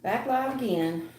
Back live again.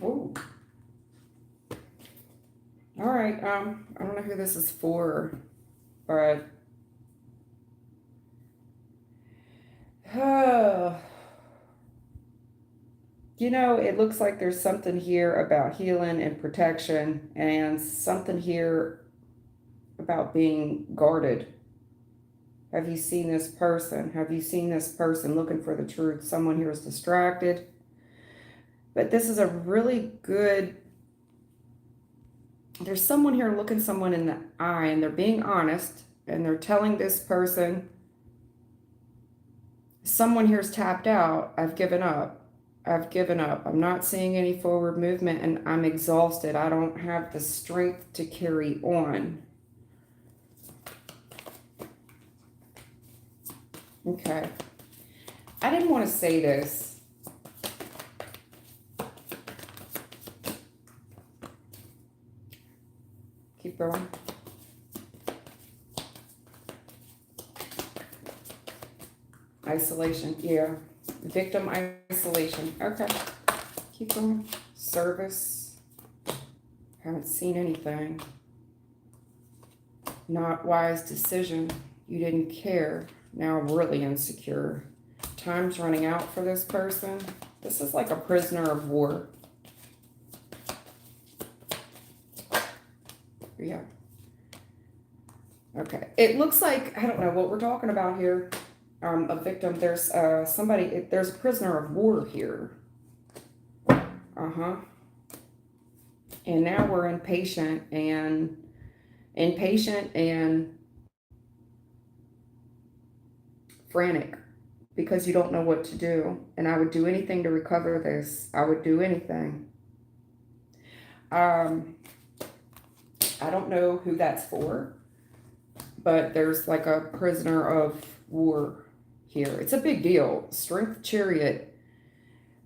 Ooh. All right. I don't know who this is for, but you know, it looks like there's something here about healing and protection, and something here about being guarded. Have you seen this person? Have you seen this person looking for the truth? Someone here is distracted. But this is a really good, there's someone here looking someone in the eye, and they're being honest, and they're telling this person, someone here's tapped out. I've given up. I've given up. I'm not seeing any forward movement, and I'm exhausted. I don't have the strength to carry on. Okay. I didn't want to say this. Keep going. Isolation. Yeah. Victim isolation. Okay. Keep going. Service. Haven't seen anything. Not wise decision. You didn't care. Now I'm really insecure. Time's running out for this person. This is like a prisoner of war. Yeah. Okay. It looks like, I don't know what we're talking about here. A victim. There's somebody, there's a prisoner of war here. Uh-huh. And now we're impatient and frantic because you don't know what to do. And I would do anything to recover this. I would do anything. I don't know who that's for, but there's like a prisoner of war here. It's a big deal. Strength chariot.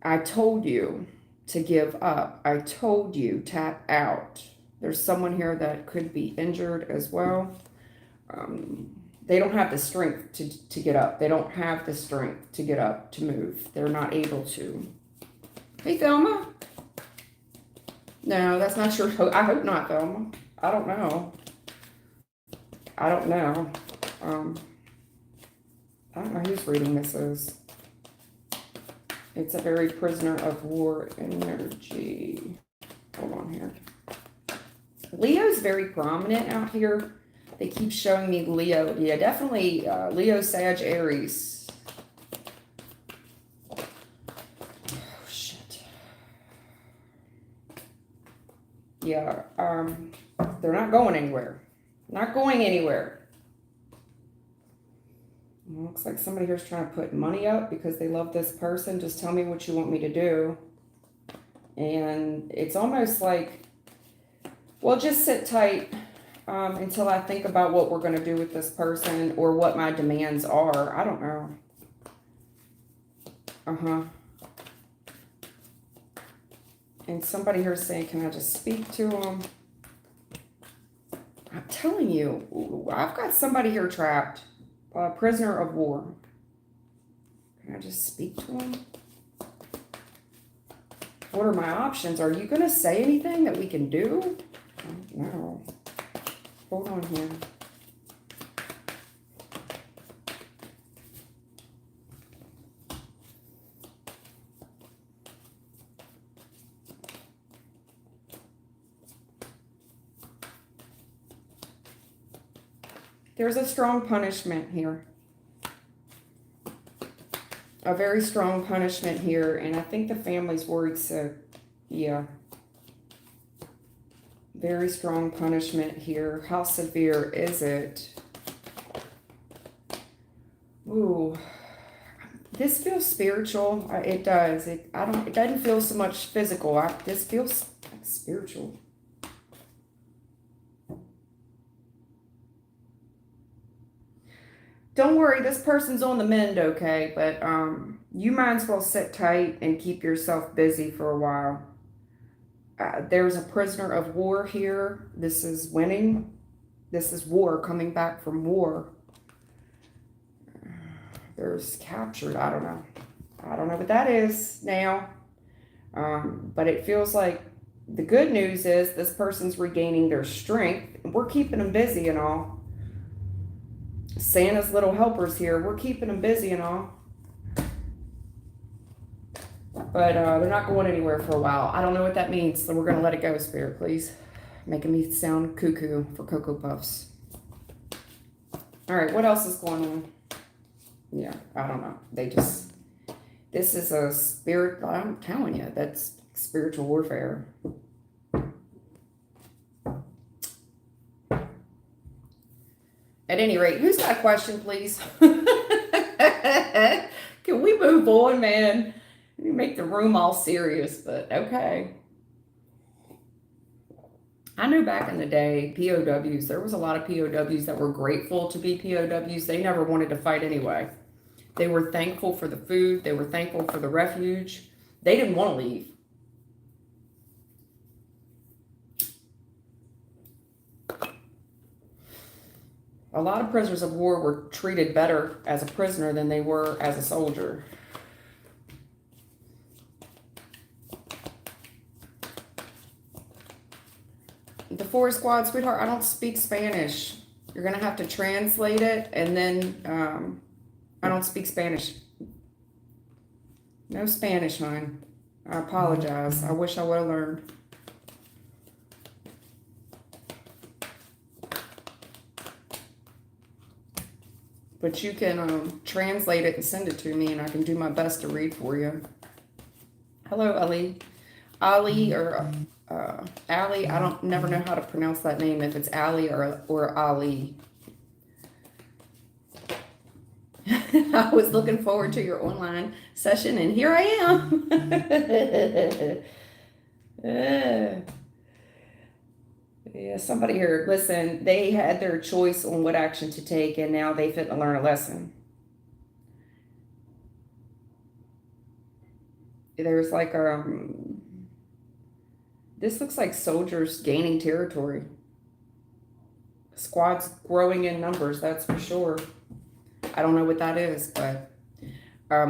I told you to give up. I told you tap out. There's someone here that could be injured as well. They don't have the strength to get up. They don't have the strength to get up, to move. They're not able to. Hey, Thelma. No, that's not your. I hope not, Thelma. I don't know. I don't know. I don't know whose reading this is. It's a very prisoner of war energy. Hold on here. Leo's very prominent out here. They keep showing me Leo. Yeah, definitely Leo, Sag, Aries. Oh, shit. Yeah, they're not going anywhere. Not going anywhere. Looks like somebody here's trying to put money up because they love this person. Just tell me what you want me to do. And it's almost like, well, just sit tight until I think about what we're going to do with this person or what my demands are. I don't know. Uh-huh. And somebody here is saying, can I just speak to them? I'm telling you, I've got somebody here trapped. Prisoner of war. Can I just speak to him? What are my options? Are you going to say anything that we can do? I don't know. Hold on here. There's a strong punishment here. A very strong punishment here. And I think the family's worried, so yeah. Very strong punishment here. How severe is it? Ooh. This feels spiritual. It does. It doesn't feel so much physical. This feels spiritual. Don't worry, this person's on the mend, okay? But you might as well sit tight and keep yourself busy for a while. There's a prisoner of war here. This is winning. This is war, coming back from war. There's captured. I don't know. I don't know what that is now. But it feels like the good news is this person's regaining their strength. We're keeping them busy and all. Santa's little helpers here. We're keeping them busy and all. But they're not going anywhere for a while. I don't know what that means, so we're going to let it go, Spirit, please. Making me sound cuckoo for Cocoa Puffs. All right, what else is going on? Yeah, I don't know. This is a spirit, I'm telling you, that's spiritual warfare. At any rate, who's got a question, please? Can we move on, man? You make the room all serious, but okay. I know back in the day, POWs, there was a lot of POWs that were grateful to be POWs. They never wanted to fight anyway. They were thankful for the food. They were thankful for the refuge. They didn't want to leave. A lot of prisoners of war were treated better as a prisoner than they were as a soldier. The Forest Squad, sweetheart, I don't speak Spanish. You're going to have to translate it, and then I don't speak Spanish. No Spanish, hon. I apologize. I wish I would have learned. But you can translate it and send it to me, and I can do my best to read for you. Hello, Ali. Ali or Ali. I don't never know how to pronounce that name, if it's Ali or Ali. I was looking forward to your online session, and here I am. Yeah, somebody here, listen, they had their choice on what action to take, and now they fit to learn a lesson. There's like, this looks like soldiers gaining territory. Squads growing in numbers, that's for sure. I don't know what that is, but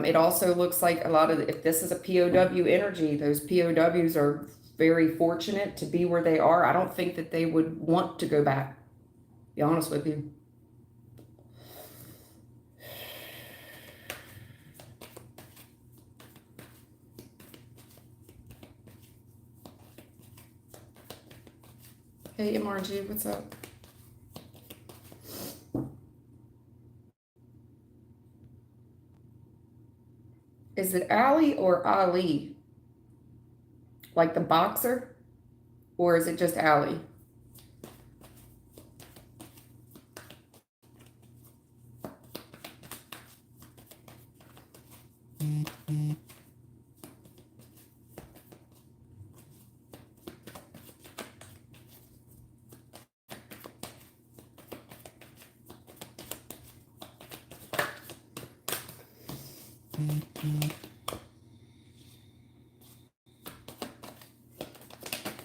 it also looks like a lot of, if this is a POW energy, those POWs are very fortunate to be where they are. I don't think that they would want to go back, to be honest with you. Hey, MRG, what's up? Is it Ali or Ali? Like the boxer? Or is it just Ali?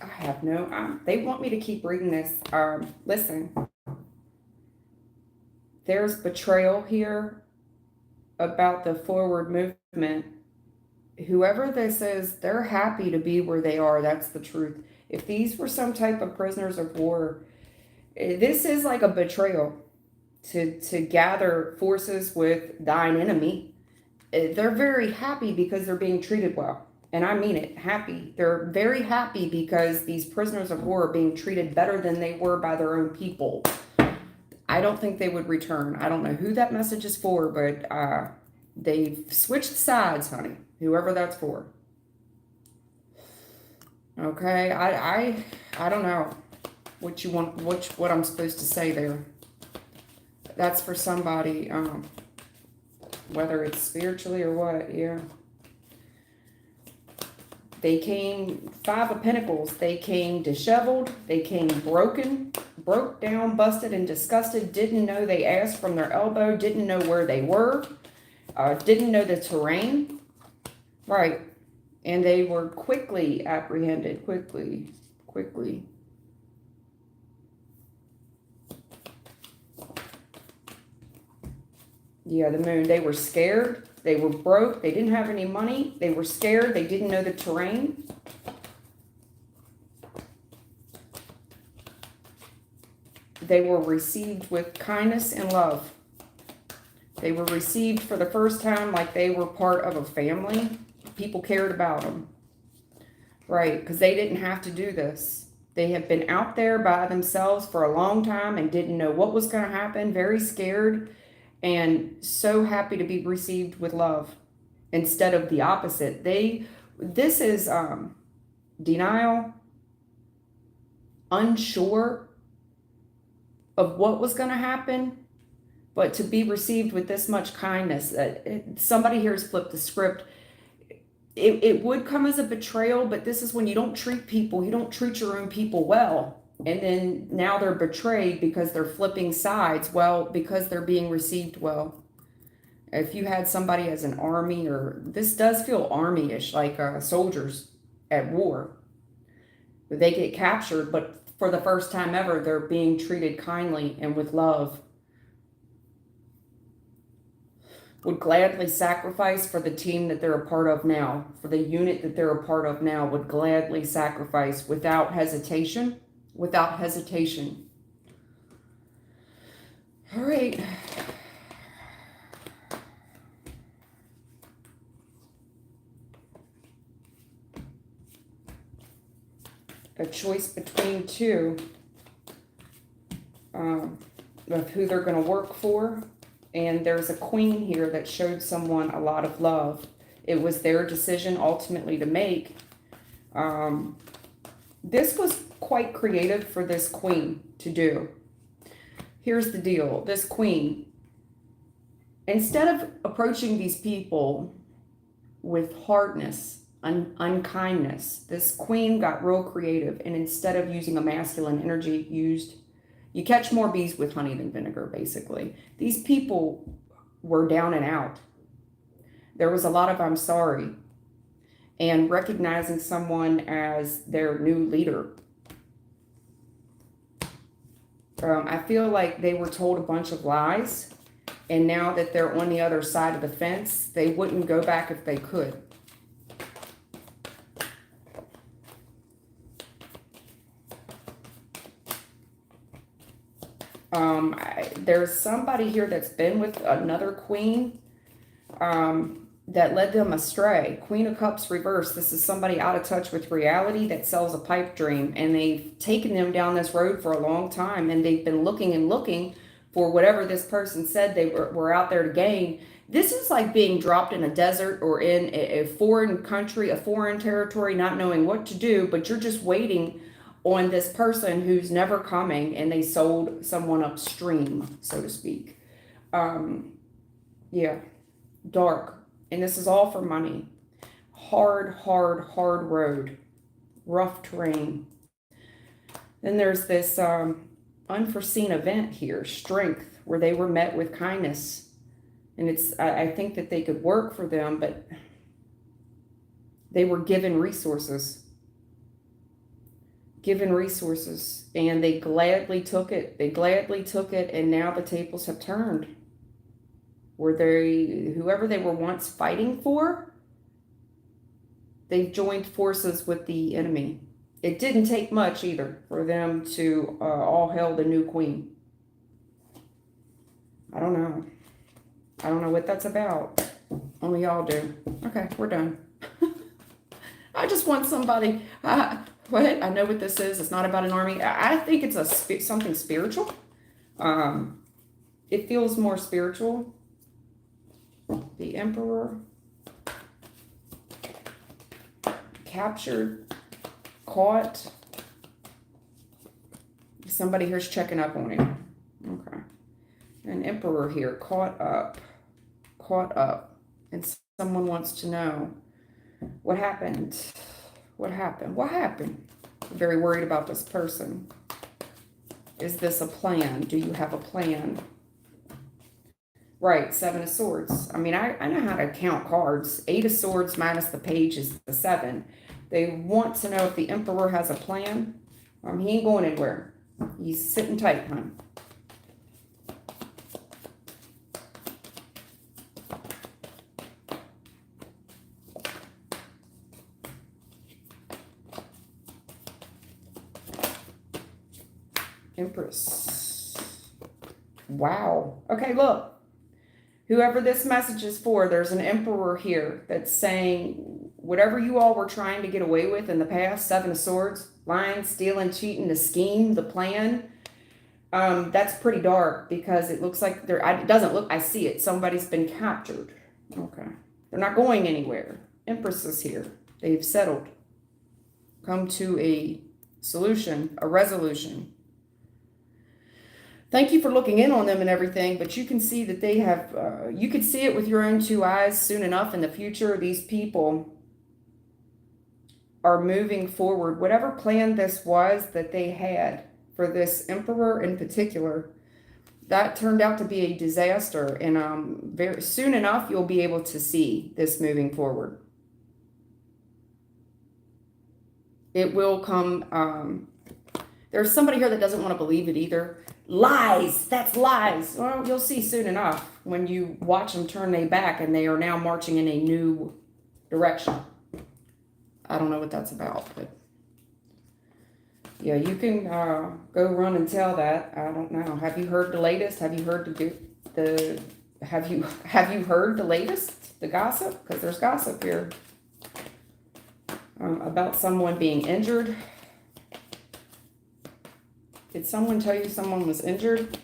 Have no, they want me to keep reading this. Listen, there's betrayal here about the forward movement. Whoever this is, they're happy to be where they are. That's the truth. If these were some type of prisoners of war, this is like a betrayal to gather forces with thine enemy. They're very happy because they're being treated well. And I mean it, happy. They're very happy because these prisoners of war are being treated better than they were by their own people. I don't think they would return. I don't know who that message is for, but they've switched sides, honey. Whoever that's for. Okay, I don't know what you want, what I'm supposed to say there. That's for somebody, whether it's spiritually or what, yeah. They came, Five of Pentacles, they came disheveled, they came broken, broke down, busted, and disgusted, didn't know they asked from their elbow, didn't know where they were, didn't know the terrain, right, and they were quickly apprehended, quickly. Yeah, the Moon, they were scared, they were broke, they didn't have any money, they were scared, they didn't know the terrain. They were received with kindness and love. They were received for the first time like they were part of a family. People cared about them. Right, because they didn't have to do this. They have been out there by themselves for a long time and didn't know what was going to happen, very scared, and so happy to be received with love instead of the opposite. This is denial, unsure of what was going to happen, but to be received with this much kindness. Somebody here has flipped the script. It would come as a betrayal, but this is when you don't treat people, you don't treat your own people well. And then now they're betrayed because they're flipping sides. Well, because they're being received well. If you had somebody as an army, or this does feel army-ish, like soldiers at war. They get captured, but for the first time ever, they're being treated kindly and with love. Would gladly sacrifice for the team that they're a part of now, for the unit that they're a part of now, would gladly sacrifice without hesitation. Without hesitation. All right. A choice between two of who they're going to work for. And there's a queen here that showed someone a lot of love. It was their decision ultimately to make. This was quite creative for this queen to do. Here's the deal. This queen, instead of approaching these people with hardness, unkindness, this queen got real creative. And instead of using a masculine energy, you catch more bees with honey than vinegar, basically. These people were down and out. There was a lot of I'm sorry. And recognizing someone as their new leader. I feel like they were told a bunch of lies. And now that they're on the other side of the fence, they wouldn't go back if they could. There's somebody here that's been with another queen that led them astray. Queen of Cups reversed. This is somebody out of touch with reality that sells a pipe dream, and they've taken them down this road for a long time, and they've been looking and looking for whatever this person said they were out there to gain. This is like being dropped in a desert or in a foreign country, a foreign territory, not knowing what to do, but you're just waiting on this person who's never coming, and they sold someone upstream, so to speak. Yeah, dark. And this is all for money. Hard road. Rough terrain. Then there's this unforeseen event here, strength, where they were met with kindness. And I think that they could work for them, but they were given resources. And they gladly took it. And now the tables have turned. Whoever they were once fighting for, they've joined forces with the enemy. It didn't take much either for them to all hail the new queen. I don't know what that's about. Only y'all do. Okay, we're done. I just want somebody. What? I know what this is. It's not about an army. I think it's something spiritual. It feels more spiritual. The Emperor. Captured. Caught. Somebody here's checking up on him. Okay. An Emperor here. Caught up. Caught up. And someone wants to know what happened. What happened? What happened? I'm very worried about this person. Is this a plan? Do you have a plan? Right, 7 of Swords. I mean, I know how to count cards. 8 of Swords minus the page is the 7. They want to know if the Emperor has a plan. He ain't going anywhere. He's sitting tight, hon. Empress. Wow. Okay, look. Whoever this message is for, there's an Emperor here that's saying whatever you all were trying to get away with in the past, 7 of Swords, lying, stealing, cheating, the scheme, the plan, that's pretty dark because it looks like it doesn't look, I see it. Somebody's been captured. Okay. They're not going anywhere. Empress is here. They've settled. Come to a solution, a resolution. Thank you for looking in on them and everything, but you can see that they have, you could see it with your own 2 eyes soon enough in the future. These people are moving forward. Whatever plan this was that they had for this Emperor in particular, that turned out to be a disaster. And very soon enough, you'll be able to see this moving forward. It will come. There's somebody here that doesn't want to believe it either. Lies. That's lies. Well, you'll see soon enough when you watch them turn their back and they are now marching in a new direction. I don't know what that's about, but yeah, you can go run and tell that. I don't know. Have you heard the latest? Have you heard have you heard the latest? The gossip? Because there's gossip here about someone being injured. Did someone tell you someone was injured?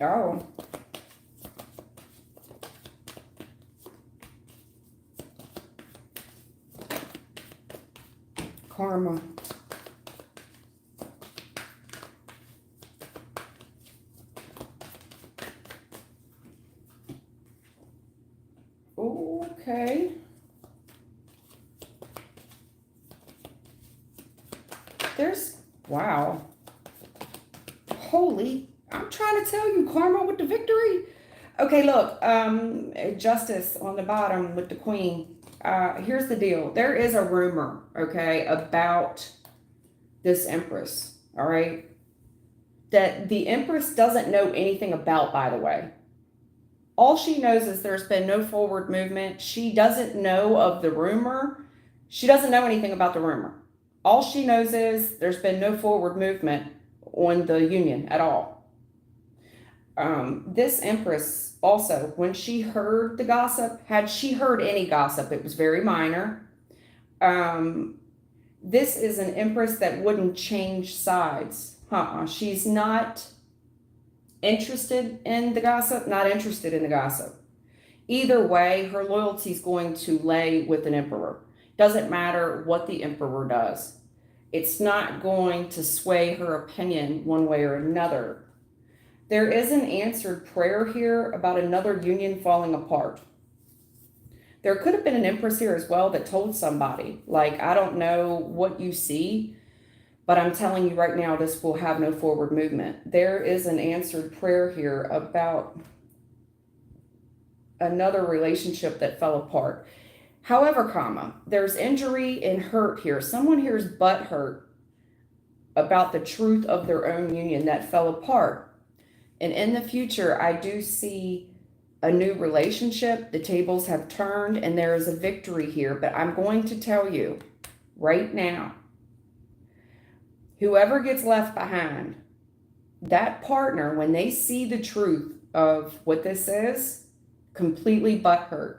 Oh. Karma. Okay. Wow. Holy, I'm trying to tell you, karma with the victory. Okay, look, justice on the bottom with the queen. Here's the deal. There is a rumor, okay, about this Empress, all right, that the Empress doesn't know anything about, by the way. All she knows is there's been no forward movement. She doesn't know of the rumor. She doesn't know anything about the rumor. All she knows is there's been no forward movement on the union at all. This Empress also, when she heard the gossip, had she heard any gossip, it was very minor. This is an Empress that wouldn't change sides. She's not interested in the gossip, not interested in the gossip. Either way, her loyalty is going to lay with an Emperor. Doesn't matter what the Emperor does. It's not going to sway her opinion one way or another. There is an answered prayer here about another union falling apart. There could have been an Empress here as well that told somebody, like, I don't know what you see, but I'm telling you right now, this will have no forward movement. There is an answered prayer here about another relationship that fell apart. However, there's injury and hurt here. Someone here is butt hurt about the truth of their own union that fell apart. And in the future, I do see a new relationship. The tables have turned and there is a victory here. But I'm going to tell you right now, whoever gets left behind, that partner, when they see the truth of what this is, completely butthurt.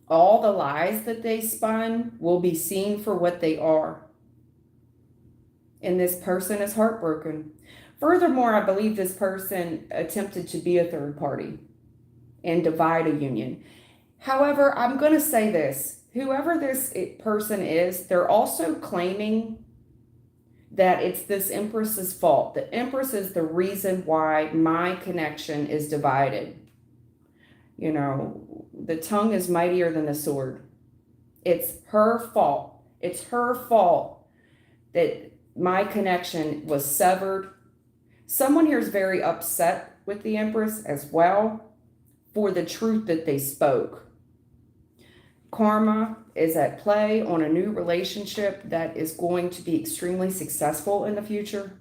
All the lies that they spun will be seen for what they are. And this person is heartbroken. Furthermore, I believe this person attempted to be a third party and divide a union. However, I'm going to say this. Whoever this person is, they're also claiming that it's this Empress's fault. The Empress is the reason why my connection is divided. You know, the tongue is mightier than the sword. It's her fault. It's her fault that my connection was severed. Someone here is very upset with the Empress as well for the truth that they spoke. Karma is at play on a new relationship that is going to be extremely successful in the future.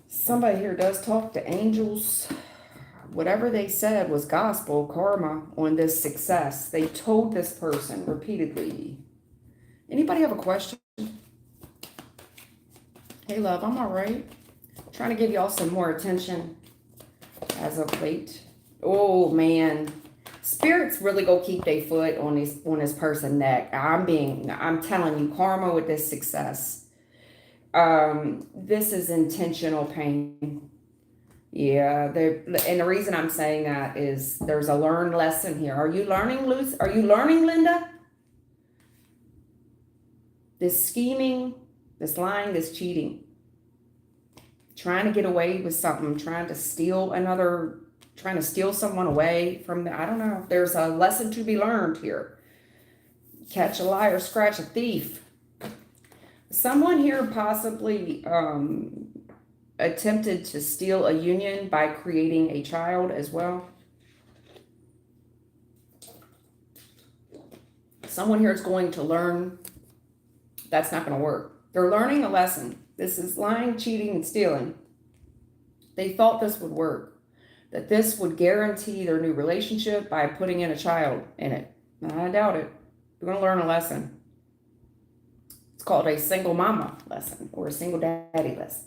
Somebody here does talk to angels. Whatever they said was gospel karma on this success. They told this person repeatedly. Anybody have a question? Hey, love, I'm all right. Trying to give y'all some more attention as of late. Oh, man. Spirits really go keep their foot on this person's neck. I'm telling you, karma with this success. This is intentional pain. Yeah, and the reason I'm saying that is there's a learned lesson here. Are you learning, Luce? Are you learning, Linda? This scheming, this lying, this cheating, trying to get away with something, trying to steal someone away from I don't know. There's a lesson to be learned here. Catch a liar, scratch a thief. Someone here possibly attempted to steal a union by creating a child as well. Someone here is going to learn that's not going to work. They're learning a lesson. This is lying, cheating, and stealing. They thought this would work, that this would guarantee their new relationship by putting in a child in it. I doubt it. You're going to learn a lesson. It's called a single mama lesson or a single daddy lesson.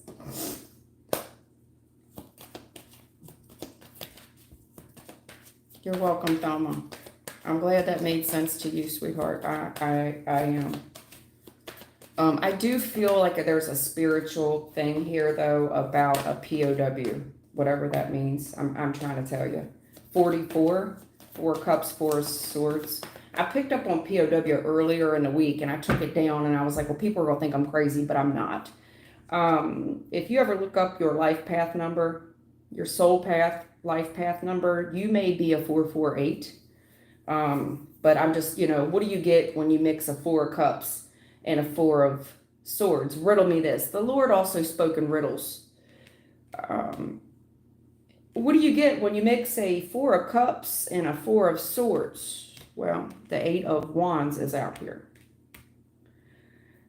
You're welcome, Thelma. I'm glad that made sense to you, sweetheart. I am. I do feel like there's a spiritual thing here, though, about a POW, whatever that means. I'm trying to tell you. 44, 4 cups, 4 swords. I picked up on POW earlier in the week, and I took it down, and I was like, well, people are going to think I'm crazy, but I'm not. If you ever look up your life path number, your soul path, life path number, you may be a 448. But I'm just, what do you get when you mix a 4 of cups and a 4 of swords? Riddle me this. The Lord also spoke in riddles. What do you get when you mix a 4 of cups and a 4 of swords? Well, the 8 of wands is out here.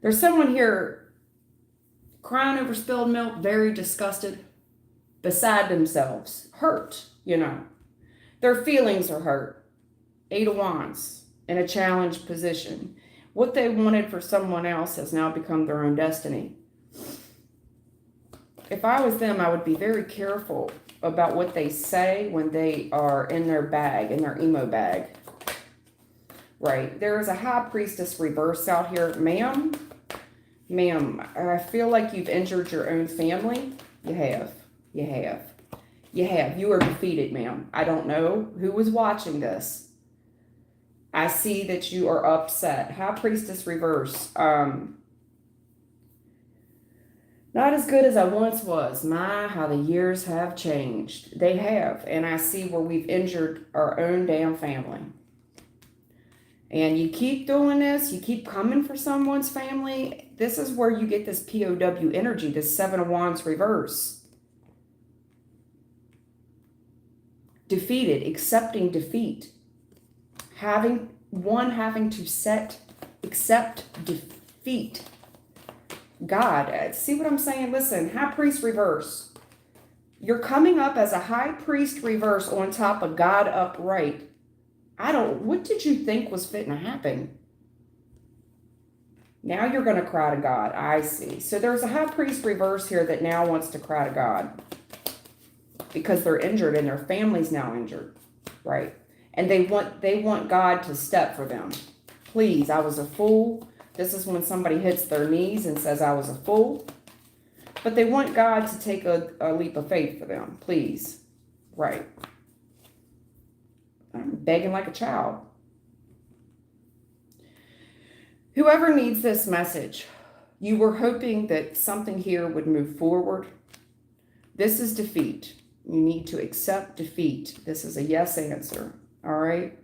There's someone here crying over spilled milk, very disgusted, beside themselves, hurt, Their feelings are hurt. 8 of wands in a challenged position. What they wanted for someone else has now become their own destiny. If I was them, I would be very careful about what they say when they are in their bag, in their emo bag. Right. There is a high priestess reverse out here. Ma'am, I feel like you've injured your own family. You have. You are defeated, ma'am. I don't know who was watching this. I see that you are upset. High priestess reverse. Not as good as I once was. My, how the years have changed. They have. And I see where we've injured our own damn family. And you keep doing this. You keep coming for someone's family. This is where you get this POW energy, this 7 of wands reverse. Defeated, accepting defeat. Having to accept defeat. God, see what I'm saying? Listen, high priest reverse. You're coming up as a high priest reverse on top of God upright. What did you think was fitting to happen? Now you're going to cry to God. I see. So there's a high priest reverse here that now wants to cry to God because they're injured and their family's now injured, right? And they want God to step for them. Please, I was a fool. This is when somebody hits their knees and says, I was a fool. But they want God to take a leap of faith for them. Please. Right. I'm begging like a child. Whoever needs this message, you were hoping that something here would move forward. This is defeat. You need to accept defeat. This is a yes answer. All right.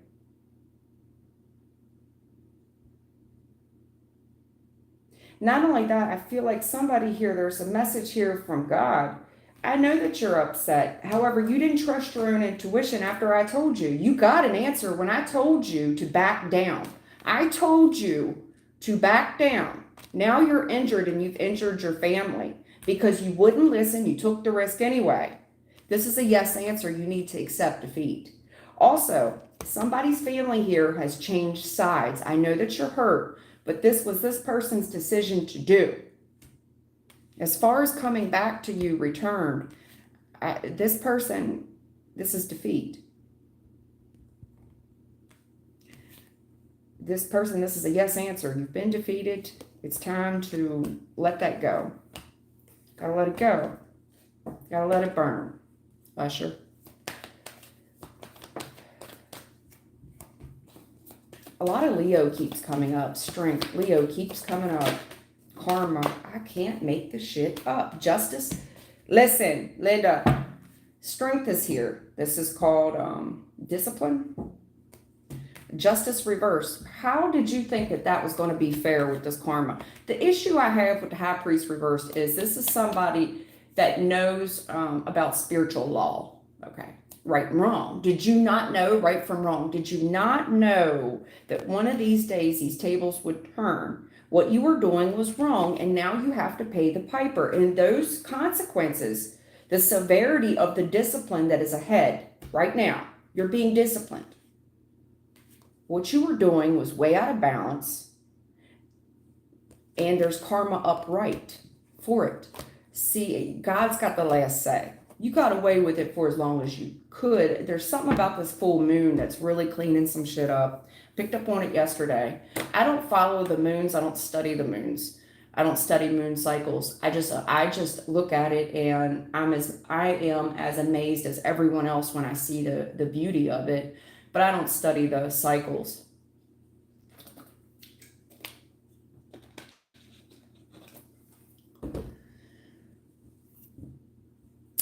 Not only that, I feel like somebody here, there's a message here from God. I know that you're upset. However, you didn't trust your own intuition after I told you. You got an answer when I told you to back down. I told you to back down. Now you're injured and you've injured your family because you wouldn't listen. You took the risk anyway. This is a yes answer. You need to accept defeat. Also, somebody's family here has changed sides. I know that you're hurt, but this was this person's decision to do. As far as coming back to you returned, this person, this is defeat. This person, this is a yes answer. You've been defeated. It's time to let that go. Gotta let it go. Gotta let it burn. Usher. A lot of Leo keeps coming up. Strength. Leo keeps coming up. Karma. I can't make this shit up. Justice. Listen, Linda. Strength is here. This is called discipline. Justice reverse. How did you think that that was going to be fair with this karma? The issue I have with the high priest reverse is this is somebody that knows about spiritual law. Okay. Right and wrong. Did you not know right from wrong? Did you not know that one of these days these tables would turn? What you were doing was wrong, and now you have to pay the piper. And those consequences, the severity of the discipline that is ahead right now, you're being disciplined. What you were doing was way out of balance, and there's karma upright for it. See, God's got the last say. You got away with it for as long as you could. There's something about this full moon that's really cleaning some shit up. Picked up on it yesterday. I don't follow the moons. I don't study the moons. I don't study moon cycles. I just look at it, and I am as amazed as everyone else when I see the beauty of it. But I don't study the cycles.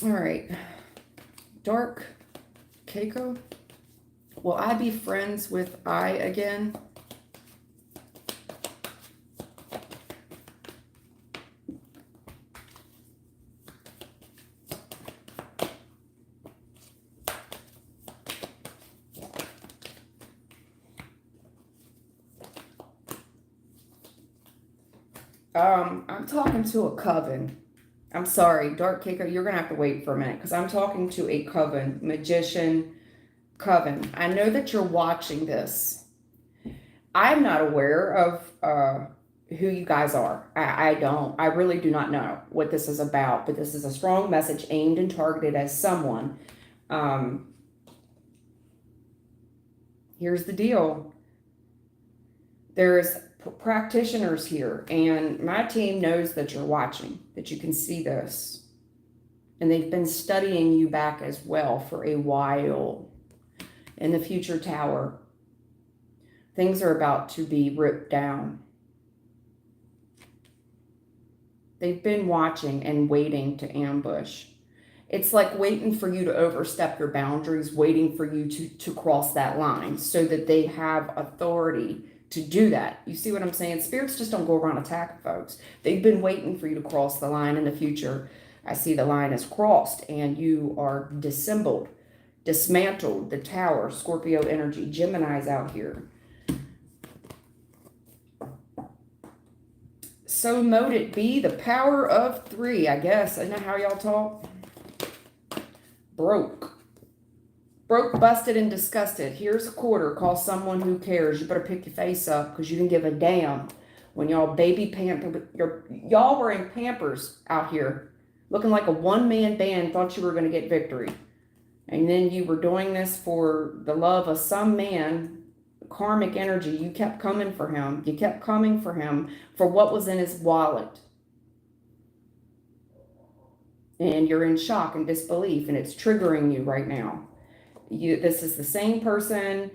All right. Dark Keiko. Will I be friends with I again? I'm talking to a coven. I'm sorry, Dark Keiko, you're going to have to wait for a minute because I'm talking to a coven, magician coven. I know that you're watching this. I'm not aware of who you guys are. I really do not know what this is about, but this is a strong message aimed and targeted as someone. Here's the deal. There's practitioners here, and my team knows that you're watching, that you can see this, and they've been studying you back as well for a while. In the future tower, things are about to be ripped down. They've been watching and waiting to ambush. It's like waiting for you to overstep your boundaries, waiting for you to cross that line so that they have authority to do that. You see what I'm saying? Spirits just don't go around attacking folks. They've been waiting for you to cross the line in the future. I see the line is crossed and you are dissembled, dismantled. The tower, Scorpio energy, Gemini's out here. So mote it be, the power of 3, I guess. Isn't that how y'all talk? Broke, busted, and disgusted. Here's a quarter. Call someone who cares. You better pick your face up because you didn't give a damn when y'all baby pamper, y'all wearing Pampers out here, looking like a one-man band, thought you were going to get victory. And then you were doing this for the love of some man, karmic energy. You kept coming for him. You kept coming for him for what was in his wallet. And you're in shock and disbelief, and it's triggering you right now. This is the same person,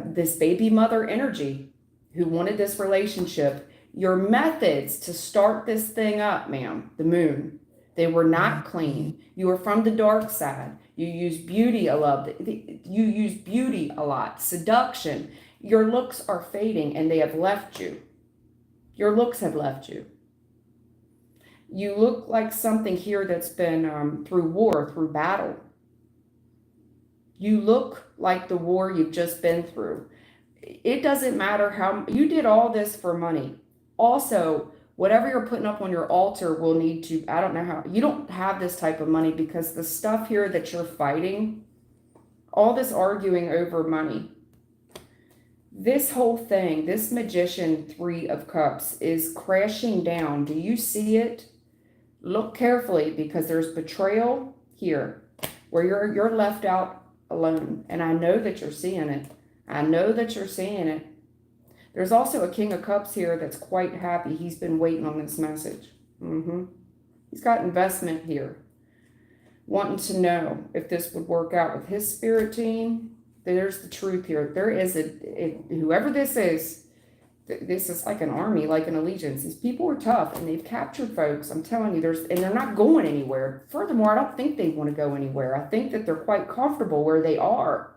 this baby mother energy who wanted this relationship. Your methods to start this thing up, ma'am, the moon, they were not clean. You were from the dark side. You use beauty a lot. You use beauty a lot. Seduction. Your looks are fading and they have left you. Your looks have left you. You look like something here that's been through war, through battle. You look like the war you've just been through. It doesn't matter how you did all this for money. Also, whatever you're putting up on your altar will need to, I don't know how, you don't have this type of money because the stuff here that you're fighting, all this arguing over money, this whole thing, this magician 3 of Cups is crashing down. Do you see it? Look carefully because there's betrayal here where you're left out alone. And I know that you're seeing it. I know that you're seeing it. There's also a King of Cups here that's quite happy. He's been waiting on this message. He's got investment here. Wanting to know if this would work out with his spirit team. There's the truth here. There is whoever this is like an army, like an allegiance. These people are tough and they've captured folks. I'm telling you, and they're not going anywhere. Furthermore, I don't think they want to go anywhere. I think that they're quite comfortable where they are.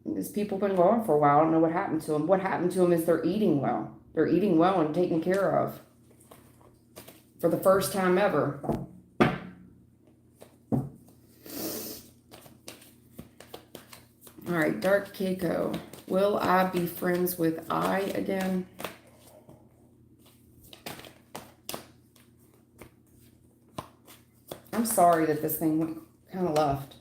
These people have been gone for a while. I don't know what happened to them. What happened to them is they're eating well. They're eating well and taken care of for the first time ever. All right, Dark Keiko. Will I be friends with I again? I'm sorry that this thing went kind of left.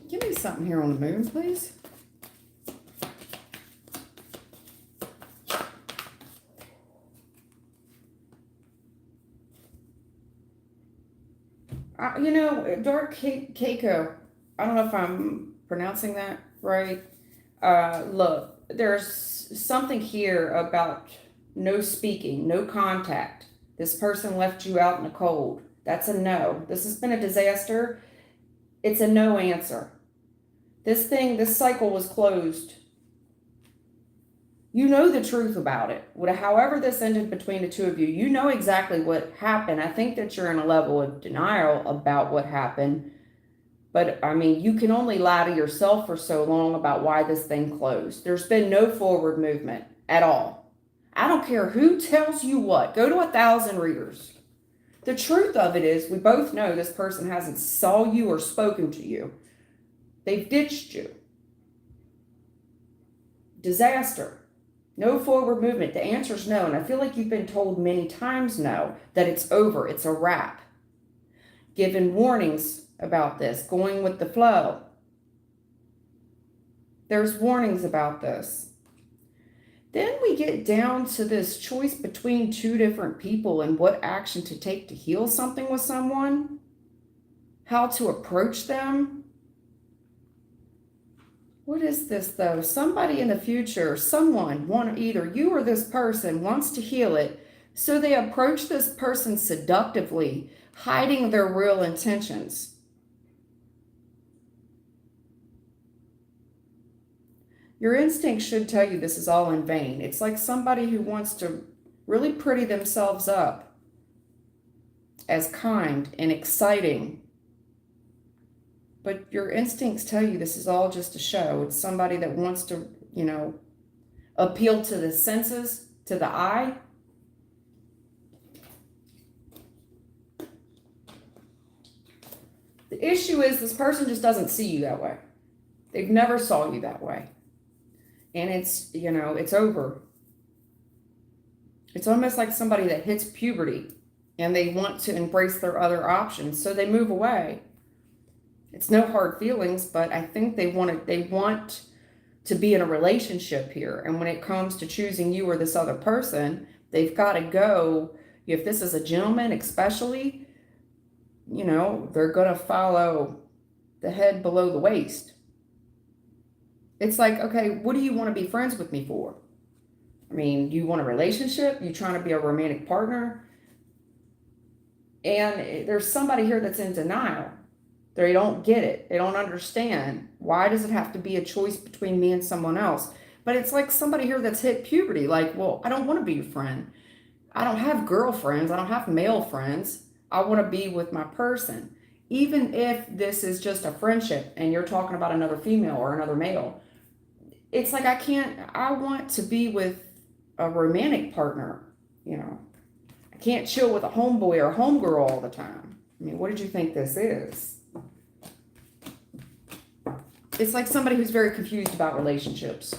Give me something here on the moon, please. You know, Dark Keiko, I don't know if I'm pronouncing that right. Look, there's something here about no speaking, no contact. This person left you out in the cold. That's a no. This has been a disaster. It's a no answer. This cycle was closed. You know the truth about it. However this ended between the two of you, you know exactly what happened. I think that you're in a level of denial about what happened. But, I mean, you can only lie to yourself for so long about why this thing closed. There's been no forward movement at all. I don't care who tells you what. Go to 1,000 readers. The truth of it is, we both know this person hasn't saw you or spoken to you. They've ditched you. Disaster. No forward movement. The answer's no. And I feel like you've been told many times no, that it's over. It's a wrap. Given warnings about this. Going with the flow. There's warnings about this. Then we get down to this choice between two different people and what action to take to heal something with someone. How to approach them. What is this though? Somebody in the future, either you or this person wants to heal it, so they approach this person seductively, hiding their real intentions. Your instincts should tell you this is all in vain. It's like somebody who wants to really pretty themselves up as kind and exciting. But your instincts tell you this is all just a show. It's somebody that wants to, appeal to the senses, to the eye. The issue is this person just doesn't see you that way. They've never saw you that way. And it's, it's over. It's almost like somebody that hits puberty and they want to embrace their other options, so they move away. It's no hard feelings, but I think they want to be in a relationship here. And when it comes to choosing you or this other person, they've got to go. If this is a gentleman, especially, they're going to follow the head below the waist. It's like, okay, what do you want to be friends with me for? I mean, you want a relationship? You trying to be a romantic partner? And there's somebody here that's in denial. They don't get it. They don't understand. Why does it have to be a choice between me and someone else? But it's like somebody here that's hit puberty. Like, well, I don't want to be your friend. I don't have girlfriends. I don't have male friends. I want to be with my person. Even if this is just a friendship and you're talking about another female or another male, it's like I want to be with a romantic partner, I can't chill with a homeboy or a homegirl all the time. I mean, what did you think this is? It's like somebody who's very confused about relationships.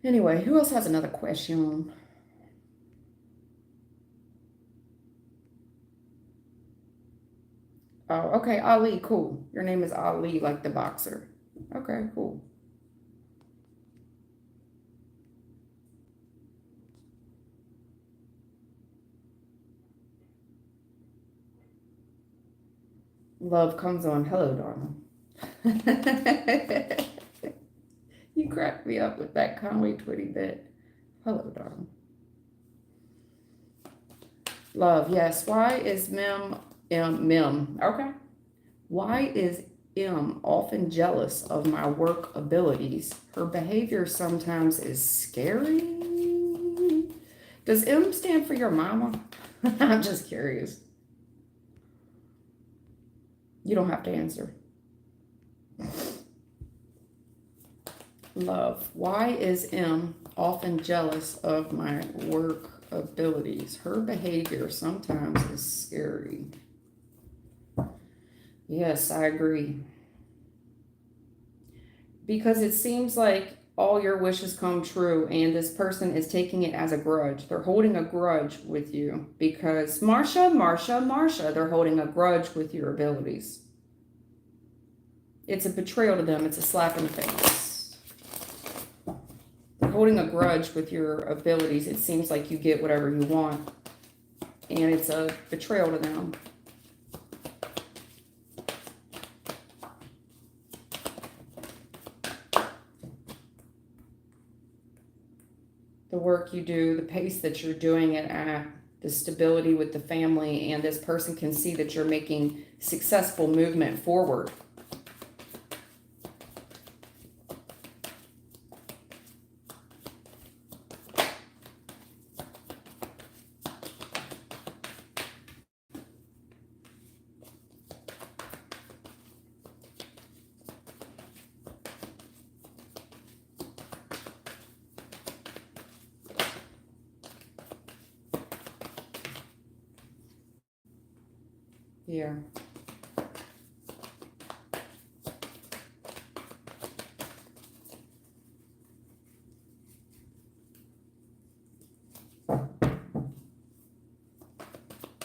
Anyway, who else has another question? Oh, okay, Ali, cool. Your name is Ali, like the boxer. Okay, cool. Love comes on. Hello, darling. You cracked me up with that Conway Twitty bit. Hello, darling. Love, yes. Why is Mim? Okay. Why is M often jealous of my work abilities? Her behavior sometimes is scary. Does M stand for your mama? I'm just curious. You don't have to answer. Love, why is M often jealous of my work abilities? Her behavior sometimes is scary. Yes, I agree. Because it seems like all your wishes come true and this person is taking it as a grudge. They're holding a grudge with you because Marsha, they're holding a grudge with your abilities. It's a betrayal to them. It's a slap in the face. They're holding a grudge with your abilities. It seems like you get whatever you want and it's a betrayal to them. The work you do, the pace that you're doing it at, the stability with the family, and this person can see that you're making successful movement forward. Yeah.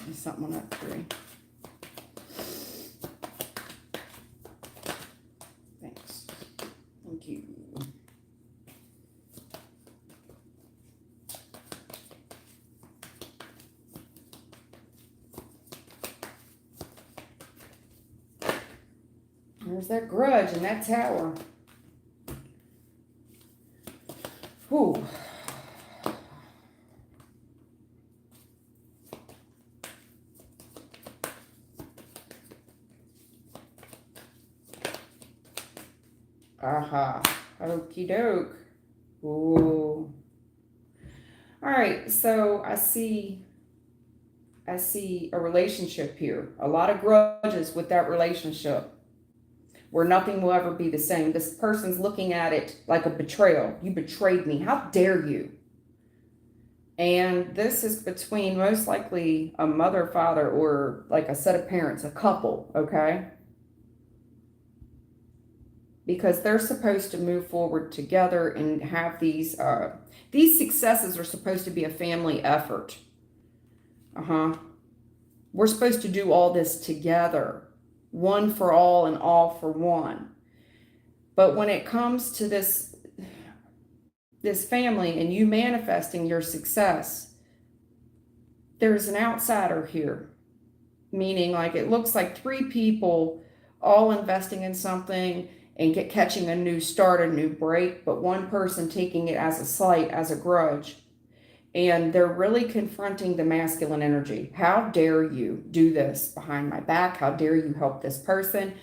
There's something on that tree. Thanks. Thank you. There's that grudge in that tower. Aha. Okie doke. Ooh. All right. So I see a relationship here. A lot of grudges with that relationship where nothing will ever be the same. This person's looking at it like a betrayal. You betrayed me. How dare you? And this is between most likely a mother, father, or like a set of parents, a couple, okay? Because they're supposed to move forward together and have these successes are supposed to be a family effort. We're supposed to do all this together, one for all and all for one. But when it comes to this family and you manifesting your success, there's an outsider here, meaning like it looks like three people all investing in something and catching a new start, a new break, but one person taking it as a slight, as a grudge. And they're really confronting the masculine energy. How dare you do this behind my back? How dare you help this person?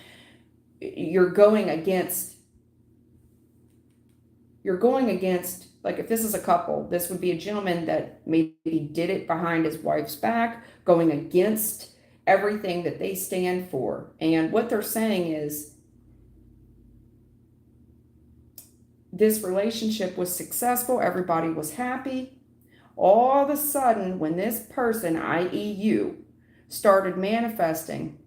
You're going against, like if this is a couple, this would be a gentleman that maybe did it behind his wife's back, going against everything that they stand for. And what they're saying is, this relationship was successful, everybody was happy. All of a sudden, when this person, i.e. you, started manifesting,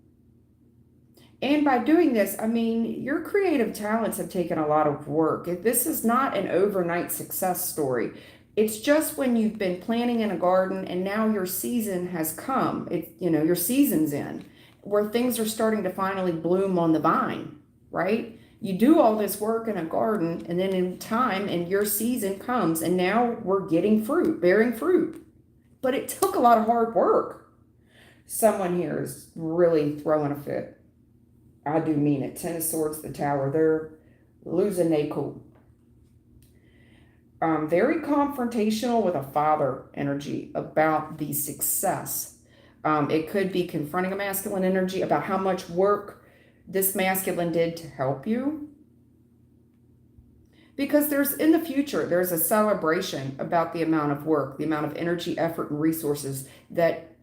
and by doing this, I mean, your creative talents have taken a lot of work. This is not an overnight success story. It's just when you've been planting in a garden and now your season has come. Your season's in, where things are starting to finally bloom on the vine, right? You do all this work in a garden, and then in time, and your season comes, and now we're getting fruit, bearing fruit. But it took a lot of hard work. Someone here is really throwing a fit. I do mean it. Ten of Swords, the Tower. They're losing their cool. Very confrontational with a father energy about the success. It could be confronting a masculine energy about how much work this masculine did to help you. Because in the future, there's a celebration about the amount of work, the amount of energy, effort, and resources that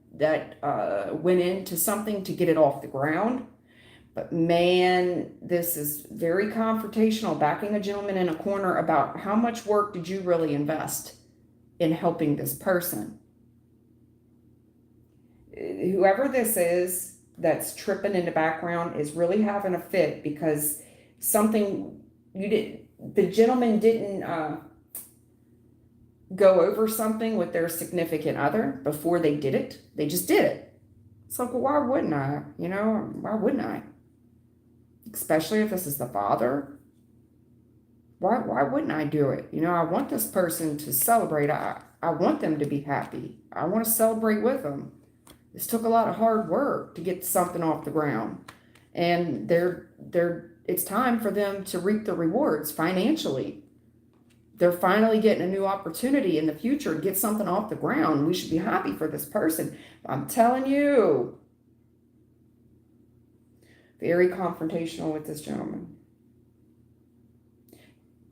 went into something to get it off the ground. But man, this is very confrontational, backing a gentleman in a corner about how much work did you really invest in helping this person. Whoever this is that's tripping in the background is really having a fit because the gentleman didn't go over something with their significant other before they did it. They just did it. It's like, well, why wouldn't I? Why wouldn't I? Especially if this is the father. Why wouldn't I do it? I want this person to celebrate. I want them to be happy. I want to celebrate with them. This took a lot of hard work to get something off the ground. And it's time for them to reap the rewards financially. They're finally getting a new opportunity in the future to get something off the ground. We should be happy for this person. I'm telling you. Very confrontational with this gentleman.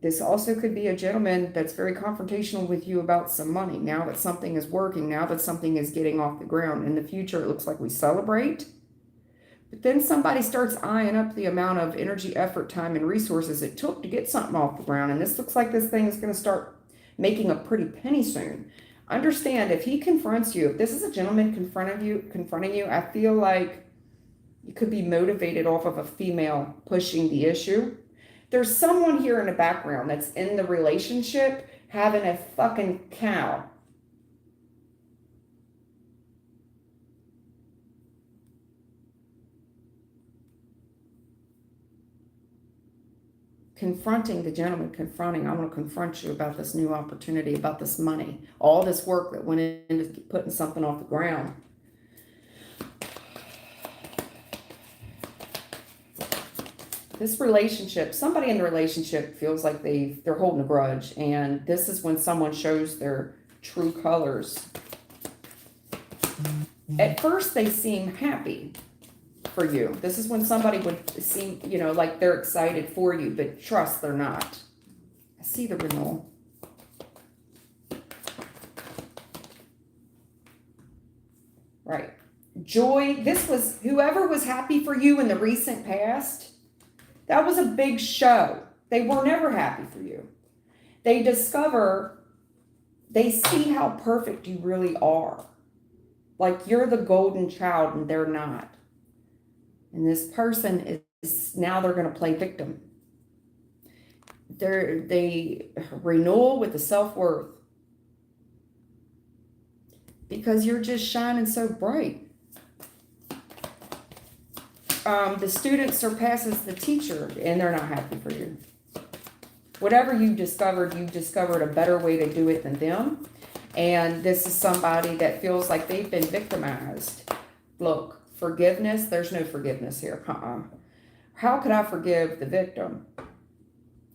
This also could be a gentleman that's very confrontational with you about some money. Now that something is working, now that something is getting off the ground. In the future, it looks like we celebrate. But then somebody starts eyeing up the amount of energy, effort, time, and resources it took to get something off the ground. And this looks like this thing is going to start making a pretty penny soon. Understand, if he confronts you, if this is a gentleman confronting you, I feel like you could be motivated off of a female pushing the issue. There's someone here in the background that's in the relationship having a fucking cow. Confronting the gentleman, I'm going to confront you about this new opportunity, about this money, all this work that went into putting something off the ground. This relationship, somebody in the relationship feels like they're holding a grudge, and this is when someone shows their true colors. At first, they seem happy. for you. This is when somebody would seem, you know, like they're excited for you, but trust, they're not. I see the renewal. Right. Joy, this was, whoever was happy for you in the recent past, that was a big show. They were never happy for you. They discover, they see how perfect you really are. Like you're the golden child and they're not. And this person is, now they're going to play victim. They renewal with the self-worth. Because you're just shining so bright. The student surpasses the teacher and they're not happy for you. Whatever you've discovered a better way to do it than them. And this is somebody that feels like they've been victimized. Look, forgiveness, there's no forgiveness here. How could I forgive the victim?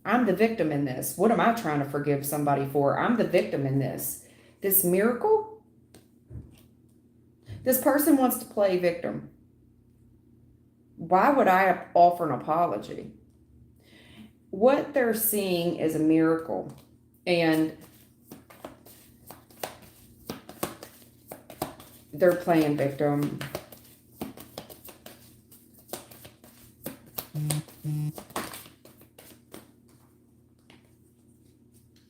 I'm the victim in this. What am I trying to forgive somebody for? I'm the victim in this. This miracle? This person wants to play victim. Why would I offer an apology? What they're seeing is a miracle. And they're playing victim.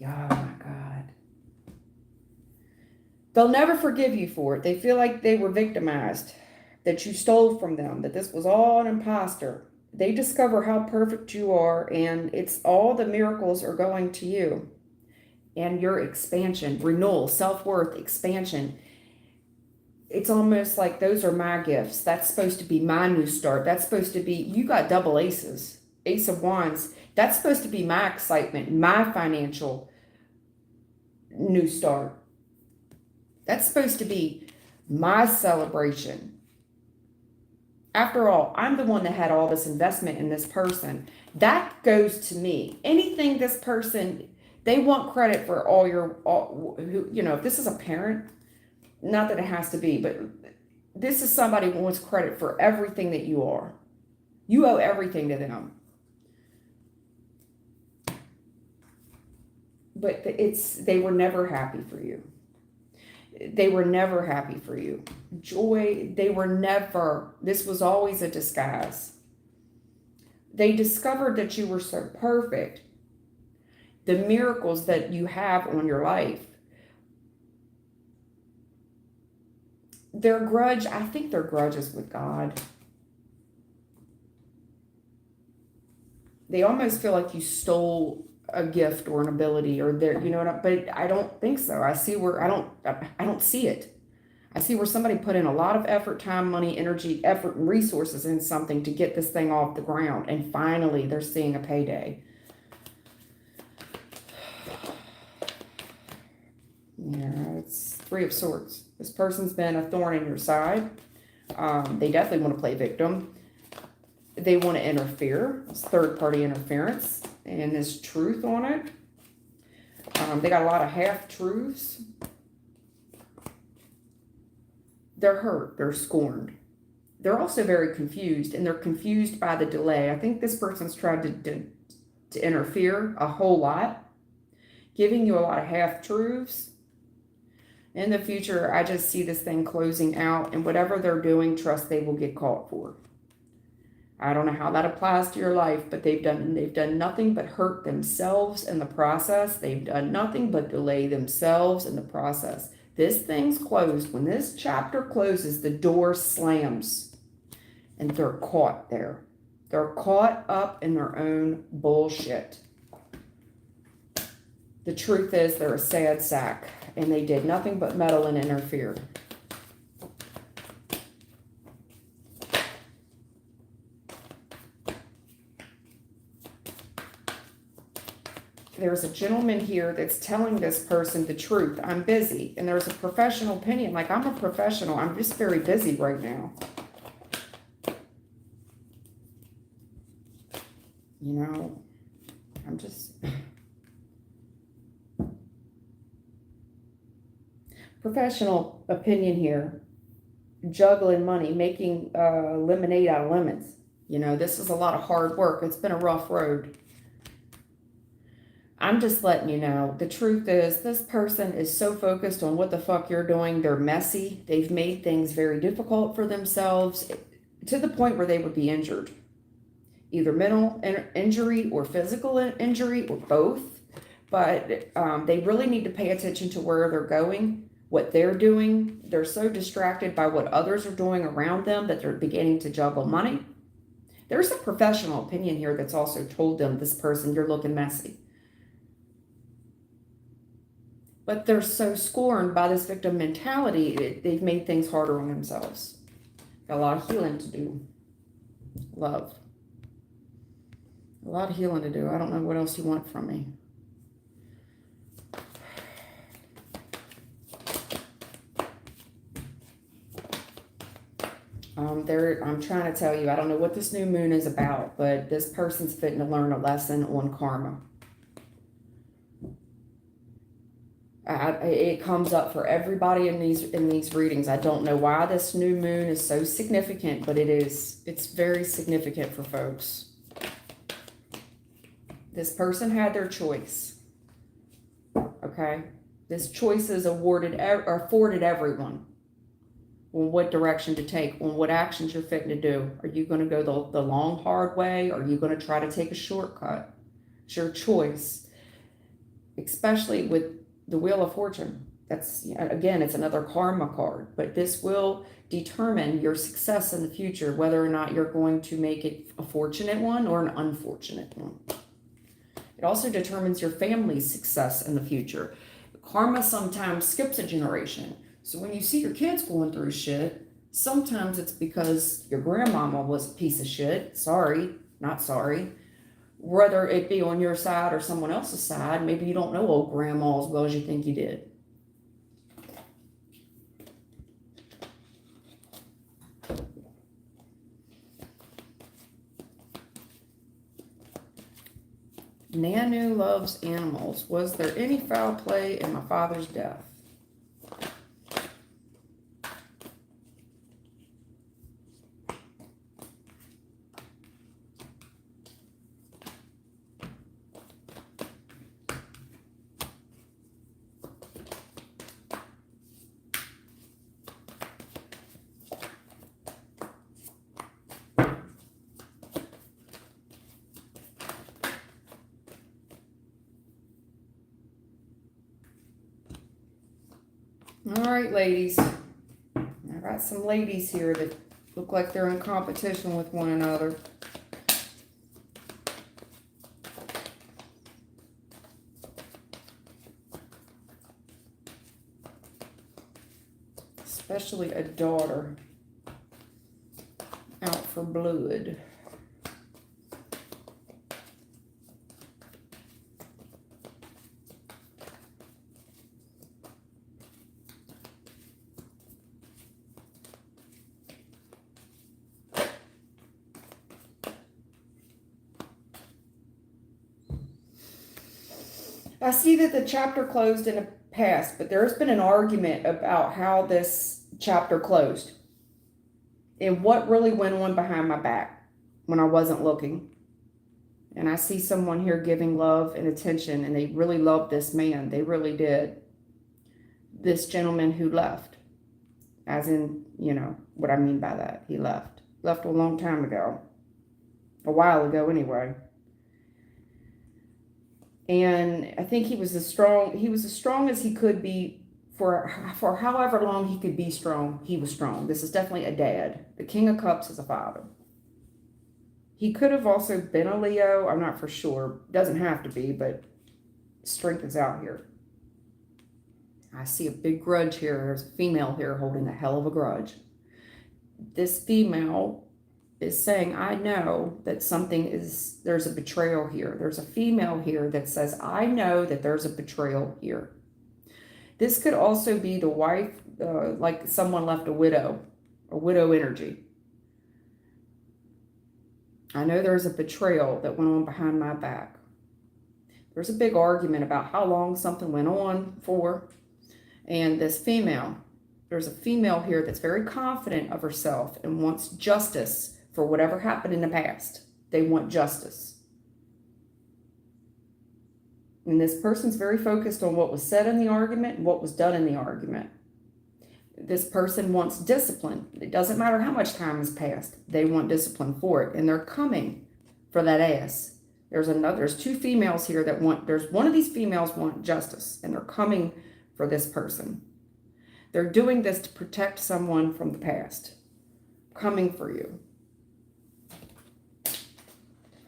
Oh my God. They'll never forgive you for it. They feel like they were victimized, that you stole from them, that this was all an imposter. They discover how perfect you are, and it's all the miracles are going to you. And your expansion, renewal, self-worth, expansion. It's almost like those are my gifts. That's supposed to be my new start. That's supposed to be, you got double aces, Ace of Wands. That's supposed to be my excitement, my financial new start. That's supposed to be my celebration. After all, I'm the one that had all this investment in this person. That goes to me. Anything this person, they want credit for you know, if this is a parent, not that it has to be, but this is somebody who wants credit for everything that you are. You owe everything to them. But they were never happy for you. They were never happy for you. Joy, they were never, this was always a disguise. They discovered that you were so perfect. The miracles that you have on your life. Their grudge, I think their grudge is with God. They almost feel like you stole a gift or an ability or their, you know what, but I don't think so. I see where, I don't see it. I see where somebody put in a lot of effort, time, money, energy, effort, and resources in something to get this thing off the ground. And finally, they're seeing a payday. Yeah, it's Three of Swords. This person's been a thorn in your side. They definitely want to play victim. They want to interfere. It's third-party interference. And there's truth on it. They got a lot of half-truths. They're hurt. They're scorned. They're also very confused, and they're confused by the delay. I think this person's tried to interfere a whole lot, giving you a lot of half-truths. In the future, I just see this thing closing out, and whatever they're doing, trust they will get caught for. I don't know how that applies to your life, but they've done nothing but hurt themselves in the process. They've done nothing but delay themselves in the process. This thing's closed. When this chapter closes, the door slams, and they're caught there. They're caught up in their own bullshit. The truth is they're a sad sack, and they did nothing but meddle and interfere. There's a gentleman here that's telling this person the truth. I'm busy. And there's a professional opinion. Like, I'm a professional. I'm just very busy right now. You know, I'm just... Professional opinion here. juggling money, making lemonade out of lemons. You know, this is a lot of hard work. It's been a rough road. I'm just letting you know, the truth is this person is so focused on what the fuck you're doing. They're messy. They've made things very difficult for themselves to the point where they would be injured. Either mental injury or physical injury or both. But they really need to pay attention to where they're going, what they're doing. They're so distracted by what others are doing around them that they're beginning to juggle money. There's a professional opinion here that's also told them, this person, you're looking messy. But they're so scorned by this victim mentality, they've made things harder on themselves. Got a lot of healing to do. Love. A lot of healing to do. I don't know what else you want from me. I'm trying to tell you, I don't know what this new moon is about, but this person's fitting to learn a lesson on karma. It comes up for everybody in these readings. I don't know why this new moon is so significant, but it is. It's very significant for folks. This person had their choice. Okay? This choice is afforded everyone on what direction to take, on what actions you're fitting to do. Are you going to go the long, hard way? Or are you going to try to take a shortcut? It's your choice. Especially with the Wheel of Fortune. That's, again, it's another karma card. But this will determine your success in the future, whether or not you're going to make it a fortunate one or an unfortunate one. It also determines your family's success in the future. Karma sometimes skips a generation. So when you see your kids going through shit, sometimes it's because your grandmama was a piece of shit. Sorry, not sorry. Whether it be on your side or someone else's side, maybe you don't know old grandma as well as you think you did. Nanu loves animals. Was there any foul play in my father's death? All right, ladies. I got some ladies here that look like they're in competition with one another. Especially a daughter out for blood. I see that the chapter closed in the past, but there's been an argument about how this chapter closed and what really went on behind my back when I wasn't looking. And I see someone here giving love and attention, and they really loved this man. They really did. This gentleman who left, as in, you know, what I mean by that. He left. Left a long time ago. A while ago anyway. And I think he was as strong as he could be for however long he could be strong. He was strong. This is definitely a dad. The King of Cups is a father. He could have also been a Leo. I'm not for sure. Doesn't have to be, but strength is out here. I see a big grudge here. There's a female here holding a hell of a grudge. This female is saying, I know that there's a betrayal here. There's a female here that says, I know that there's a betrayal here. This could also be the wife, like someone left a widow energy. I know there's a betrayal that went on behind my back. There's a big argument about how long something went on for. And this female There's a female here that's very confident of herself and wants justice for whatever happened in the past. They want justice. And this person's very focused on what was said in the argument and what was done in the argument. This person wants discipline. It doesn't matter how much time has passed. They want discipline for it. And they're coming for that ass. There's two females here that there's one of these females want justice. And they're coming for this person. They're doing this to protect someone from the past. Coming for you.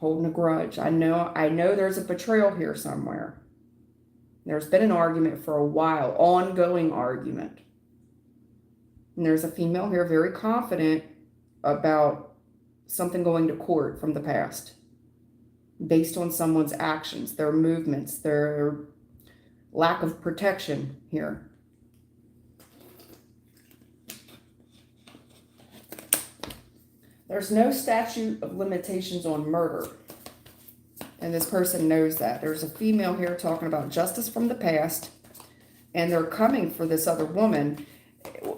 Holding a grudge. I know there's a betrayal here somewhere. There's been an argument for a while. Ongoing argument. And there's a female here very confident about something going to court from the past. Based on someone's actions, their movements, their lack of protection here. There's no statute of limitations on murder. And this person knows that. There's a female here talking about justice from the past. And they're coming for this other woman.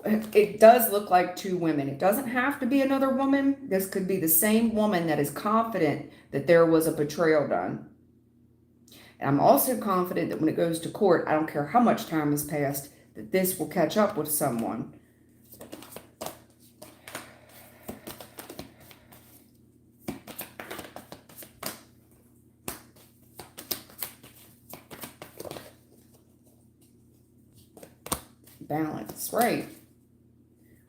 It does look like two women. It doesn't have to be another woman. This could be the same woman that is confident that there was a betrayal done. And I'm also confident that when it goes to court, I don't care how much time has passed, that this will catch up with someone. Balance, right?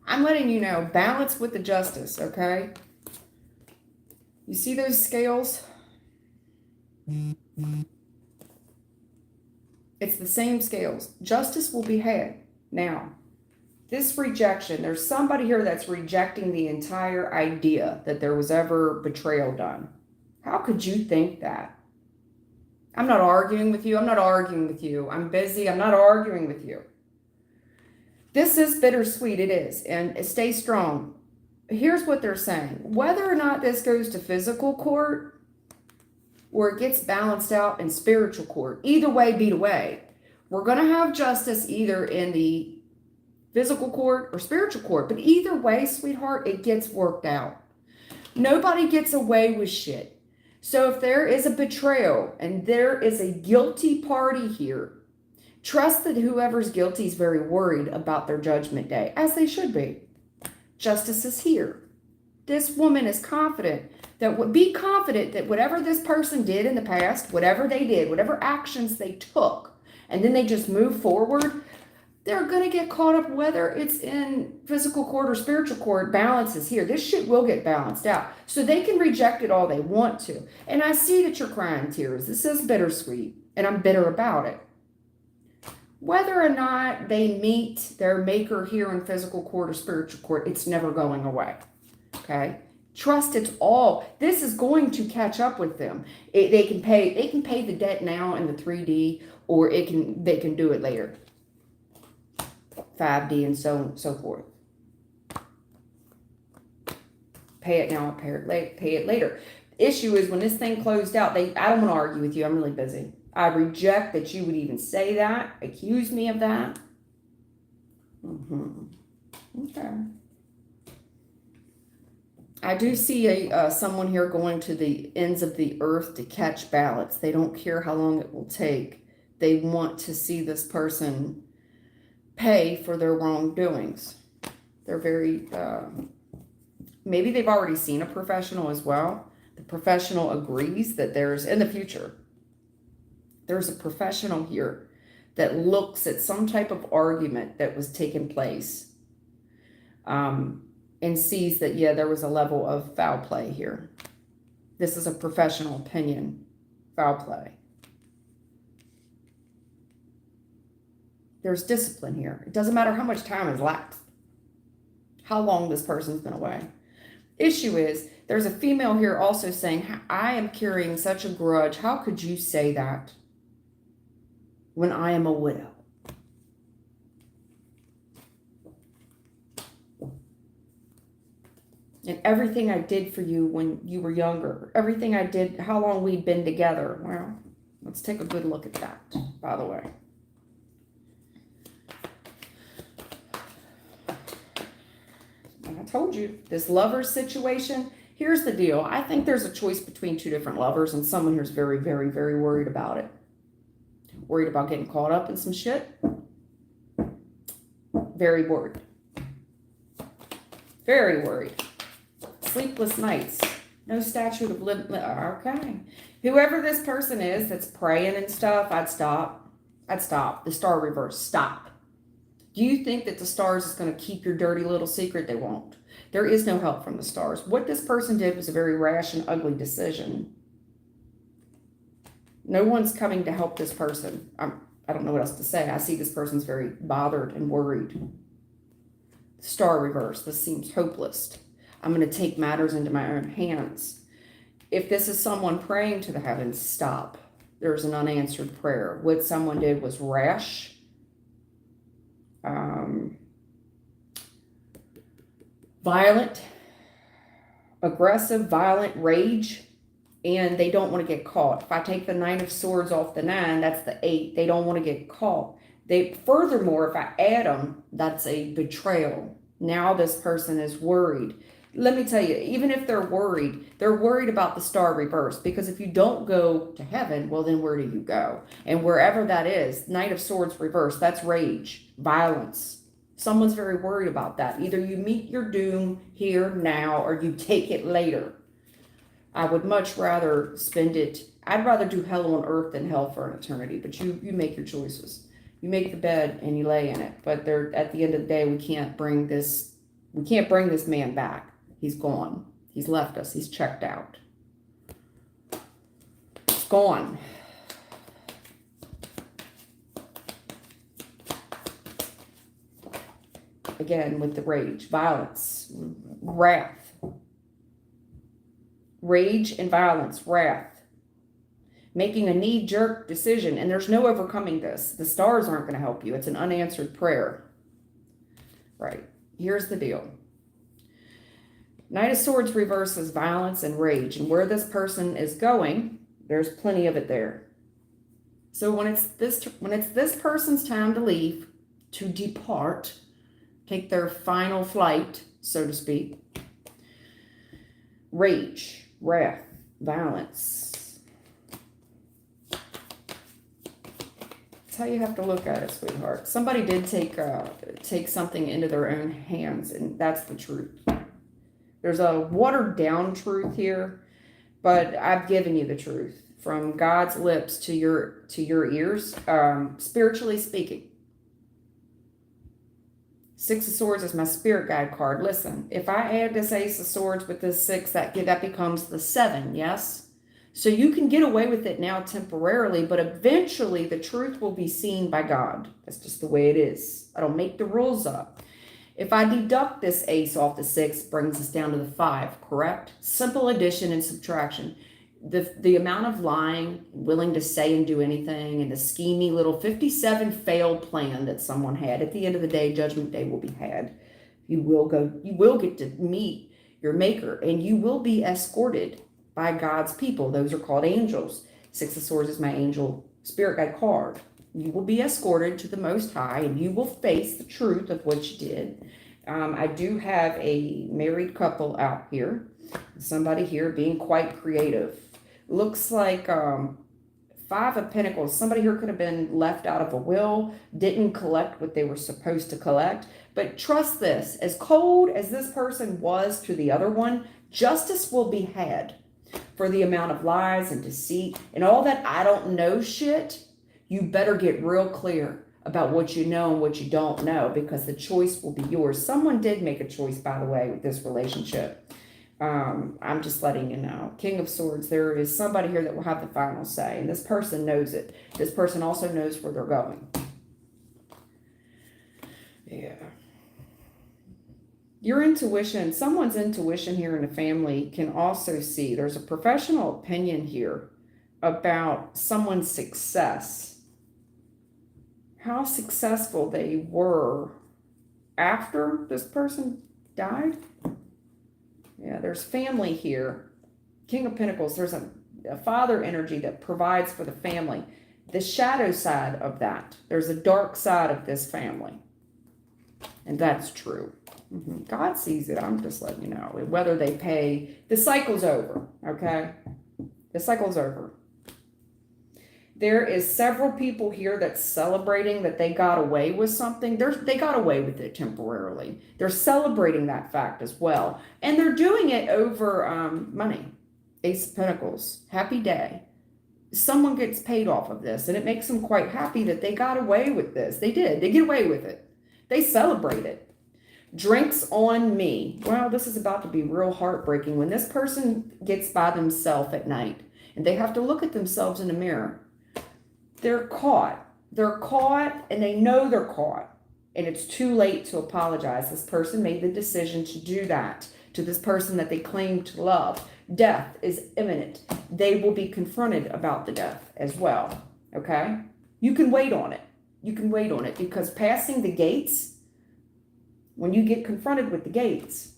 I'm letting you know, balance with the justice, okay? You see those scales? It's the same scales. Justice will be had. Now, this rejection, there's somebody here that's rejecting the entire idea that there was ever betrayal done. How could you think that? I'm not arguing with you. I'm not arguing with you. I'm busy. I'm not arguing with you. This is bittersweet, it is, and stay strong. Here's what they're saying. Whether or not this goes to physical court or it gets balanced out in spiritual court, either way be the way. We're going to have justice either in the physical court or spiritual court, but either way, sweetheart, it gets worked out. Nobody gets away with shit. So if there is a betrayal and there is a guilty party here, trust that whoever's guilty is very worried about their judgment day, as they should be. Justice is here. This woman is confident that, be confident that whatever this person did in the past, whatever they did, whatever actions they took, and then they just move forward, they're going to get caught up, whether it's in physical court or spiritual court. Balance is here. This shit will get balanced out. So they can reject it all they want to. And I see that you're crying tears. This is bittersweet, and I'm bitter about it. Whether or not they meet their maker here in physical court or spiritual court, it's never going away. Okay? Trust it's all. This is going to catch up with them. They can pay the debt now in the 3D, or they can do it later. 5D and so forth. Pay it now, pay it later. The issue is when this thing closed out, I don't want to argue with you. I'm really busy. I reject that you would even say that, accuse me of that. Okay. I do see someone here going to the ends of the earth to catch ballots. They don't care how long it will take. They want to see this person pay for their wrongdoings. They're very, maybe they've already seen a professional as well. The professional agrees that there's, in the future, there's a professional here that looks at some type of argument that was taking place and sees that, yeah, there was a level of foul play here. This is a professional opinion, foul play. There's discipline here. It doesn't matter how much time has lapsed, how long this person's been away. Issue is, there's a female here also saying, I am carrying such a grudge. How could you say that when I am a widow? And everything I did for you when you were younger, everything I did, how long we'd been together. Well, let's take a good look at that, by the way. told you, this lover situation. Here's the deal. I think there's a choice between two different lovers, and someone here's very, very, very worried about it. Worried about getting caught up in some shit. Very worried. Very worried. Sleepless nights. No statute of okay. Whoever this person is that's praying and stuff, I'd stop. I'd stop. The star reverse. Stop. Do you think that the stars is going to keep your dirty little secret? They won't. There is no help from the stars. What this person did was a very rash and ugly decision. No one's coming to help this person. I don't know what else to say. I see this person's very bothered and worried. Star reverse. This seems hopeless. I'm going to take matters into my own hands. If this is someone praying to the heavens, stop. There's an unanswered prayer. What someone did was rash. Violent, aggressive, violent, rage, and they don't want to get caught. If I take the 9 of Swords off the 9, that's the 8. They don't want to get caught. Furthermore, if I add them, that's a betrayal. Now this person is worried. Let me tell you, even if they're worried about the star reverse, because if you don't go to heaven, well, then where do you go? And wherever that is, Knight of Swords reverse, that's rage, violence. Someone's very worried about that. Either you meet your doom here, now, or you take it later. I would much rather spend it. I'd rather do hell on earth than hell for an eternity, but you make your choices. You make the bed and you lay in it. But at the end of the day, we can't bring this man back. He's gone. He's left us. He's checked out. It's gone. Again, with the rage, violence, wrath. Rage and violence, wrath. Making a knee-jerk decision, and there's no overcoming this. The stars aren't going to help you. It's an unanswered prayer. Right. Here's the deal. Knight of Swords reverses violence and rage, and where this person is going, there's plenty of it there. So when it's this person's time to leave, to depart, take their final flight, so to speak, rage, wrath, violence. That's how you have to look at it, sweetheart. Somebody did take something into their own hands, and that's the truth. There's a watered down truth here, but I've given you the truth from God's lips to your ears, spiritually speaking. 6 of Swords is my spirit guide card. Listen, if I add this Ace of Swords with this 6, that becomes the 7, yes? So you can get away with it now temporarily, but eventually the truth will be seen by God. That's just the way it is. I don't make the rules up. If I deduct this Ace off the 6, brings us down to the 5, correct? Simple addition and subtraction. The amount of lying, willing to say and do anything, and the schemy little 57 failed plan that someone had. At the end of the day, Judgment Day will be had. You will get to meet your maker, and you will be escorted by God's people. Those are called angels. 6 of Swords is my angel spirit guide card. You will be escorted to the Most High, and you will face the truth of what you did. I do have a married couple out here. Somebody here being quite creative. Looks like 5 of Pentacles. Somebody here could have been left out of a will, didn't collect what they were supposed to collect. But trust this, as cold as this person was to the other one, justice will be had for the amount of lies and deceit and all that I don't know shit. You better get real clear about what you know and what you don't know, because the choice will be yours. Someone did make a choice, by the way, with this relationship. I'm just letting you know. King of Swords, there is somebody here that will have the final say, and this person knows it. This person also knows where they're going. Yeah. Your intuition, someone's intuition here in the family can also see. There's a professional opinion here about someone's success. How successful they were after this person died. Yeah, there's family here. King of Pentacles, there's a father energy that provides for the family. The shadow side of that, there's a dark side of this family. And that's true. God sees it. I'm just letting you know. Whether they pay, the cycle's over, okay? The cycle's over. There is several people here that's celebrating that they got away with something. They got away with it temporarily. They're celebrating that fact as well. And they're doing it over money. Ace of Pentacles. Happy day. Someone gets paid off of this, and it makes them quite happy that they got away with this. They did. They get away with it. They celebrate it. Drinks on me. Well, this is about to be real heartbreaking when this person gets by themselves at night and they have to look at themselves in the mirror. They're caught. They're caught, and they know they're caught, and it's too late to apologize. This person made the decision to do that to this person that they claim to love. Death is imminent. They will be confronted about the death as well, okay? You can wait on it. You can wait on it, because passing the gates, when you get confronted with the gates,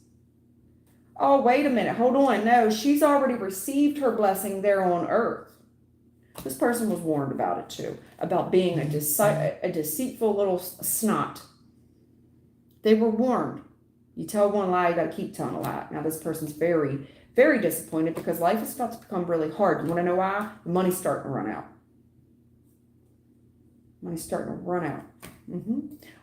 oh, wait a minute, hold on. No, she's already received her blessing there on earth. This person was warned about it too, about being a deceitful little snot. They were warned. You tell one lie, you got to keep telling a lie. Now, this person's very, very disappointed because life is about to become really hard. You want to know why? The money's starting to run out. Money's starting to run out.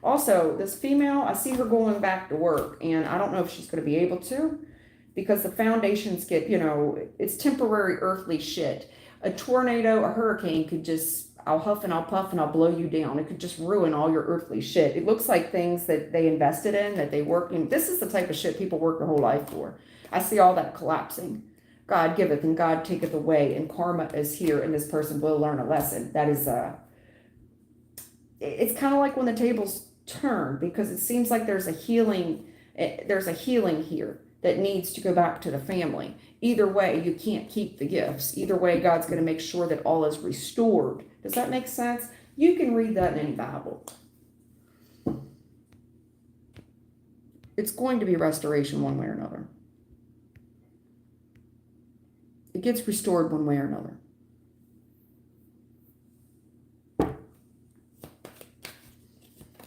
Also, this female, I see her going back to work, and I don't know if she's going to be able to, because the foundations get, it's temporary earthly shit. A tornado, a hurricane could just, I'll huff and I'll puff and I'll blow you down. It could just ruin all your earthly shit. It looks like things that they invested in, that they worked in. This is the type of shit people work their whole life for. I see all that collapsing. God giveth and God taketh away, and karma is here, and this person will learn a lesson. That is, it's kind of like when the tables turn, because it seems like there's a healing here that needs to go back to the family. Either way, you can't keep the gifts. Either way, God's going to make sure that all is restored. Does that make sense? You can read that in any Bible. It's going to be restoration one way or another. It gets restored one way or another.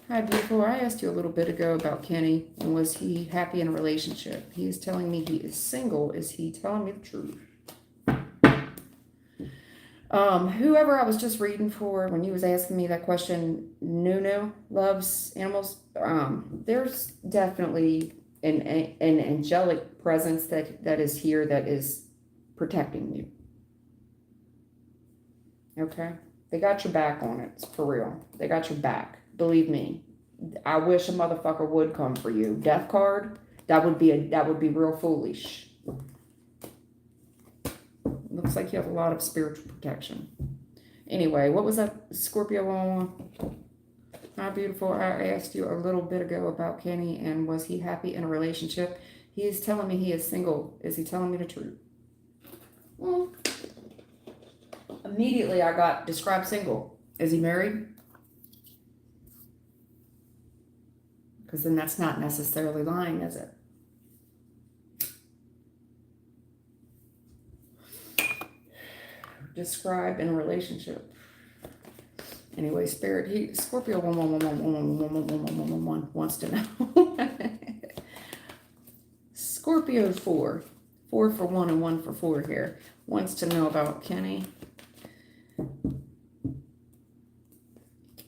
Hi, beautiful. I asked you a little bit ago about Kenny, and was he happy in a relationship? He is telling me he is single. Is he telling me the truth? Whoever I was just reading for, when you was asking me that question, Nuno loves animals. There's definitely an angelic presence that is here, that is protecting you. Okay? They got your back on it. It's for real. They got your back. Believe me, I wish a motherfucker would come for you. Death card, that would be real foolish. Looks like you have a lot of spiritual protection. Anyway, what was that Scorpio one? Hi, beautiful. I asked you a little bit ago about Kenny, and was he happy in a relationship? He is telling me he is single. Is he telling me the truth? Well, immediately I got described single. Is he married? Because then that's not necessarily lying, is it? Describe in a relationship. Anyway, Spirit, Scorpio 1 wants to know. Scorpio 4 for 1 and 1 for 4 here, wants to know about Kenny.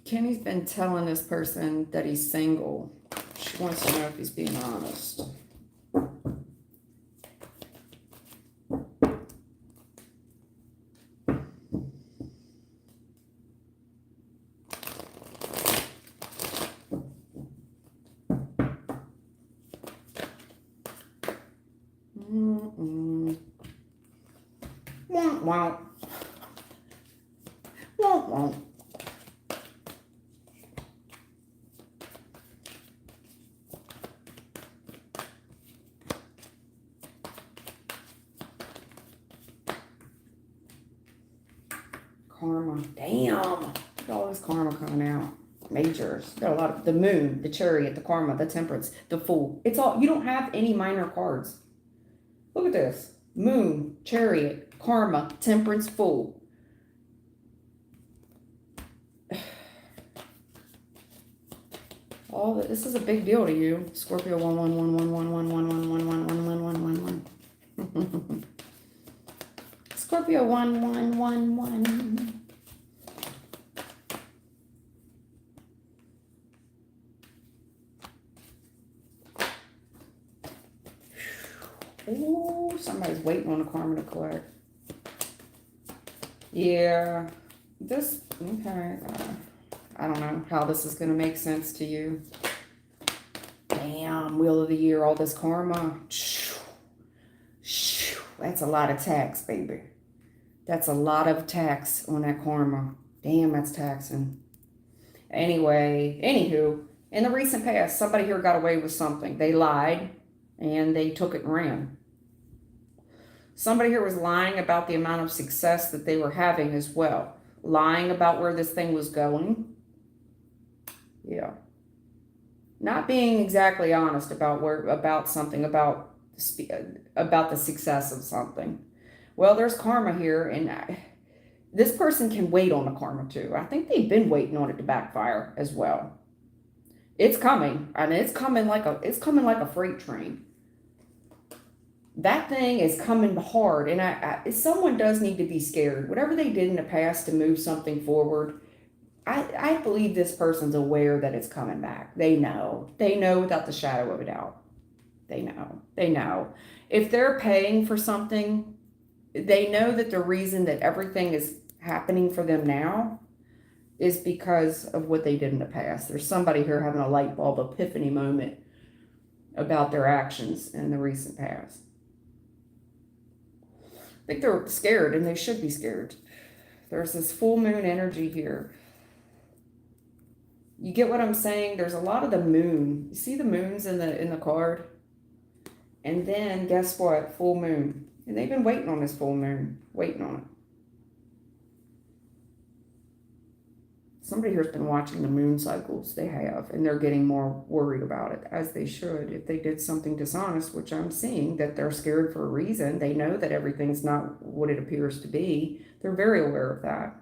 Kenny's been telling this person that he's single. She wants to know if he's being honest. Wow. Karma. Damn. Look at all this karma coming out. Majors. Got a lot of the moon, the chariot, the karma, the temperance, the fool. It's all, you don't have any minor cards. Look at this. Moon, chariot, karma, temperance, fool. all that. This is a big deal to you, Scorpio. 1111111111111. Scorpio 1111. Oh, somebody's waiting on the karma to collect. Yeah, this, okay. I don't know how this is going to make sense to you. Damn, Wheel of the Year, all this karma. That's a lot of tax, baby. That's a lot of tax on that karma. Damn, that's taxing. Anyway, anywho, in the recent past, somebody here got away with something. They lied and they took it and ran. Somebody here was lying about the amount of success that they were having as well. Lying about where this thing was going. Yeah. Not being exactly honest about something, about the success of something. Well, there's karma here, and this person can wait on the karma too. I think they've been waiting on it to backfire as well. It's coming, and it's coming like a freight train. That thing is coming hard, and someone does need to be scared. Whatever they did in the past to move something forward, I believe this person's aware that it's coming back. They know without the shadow of a doubt. They know. If they're paying for something, they know that the reason that everything is happening for them now is because of what they did in the past. There's somebody here having a light bulb epiphany moment about their actions in the recent past. I think they're scared, and they should be scared. There's this full moon energy here. You get what I'm saying? There's a lot of the moon. You see the moons in the card? And then guess what? Full moon. And they've been waiting on this full moon. Waiting on it. Somebody here's been watching the moon cycles. They have. And they're getting more worried about it, as they should. If they did something dishonest, which I'm seeing, that they're scared for a reason. They know that everything's not what it appears to be. They're very aware of that.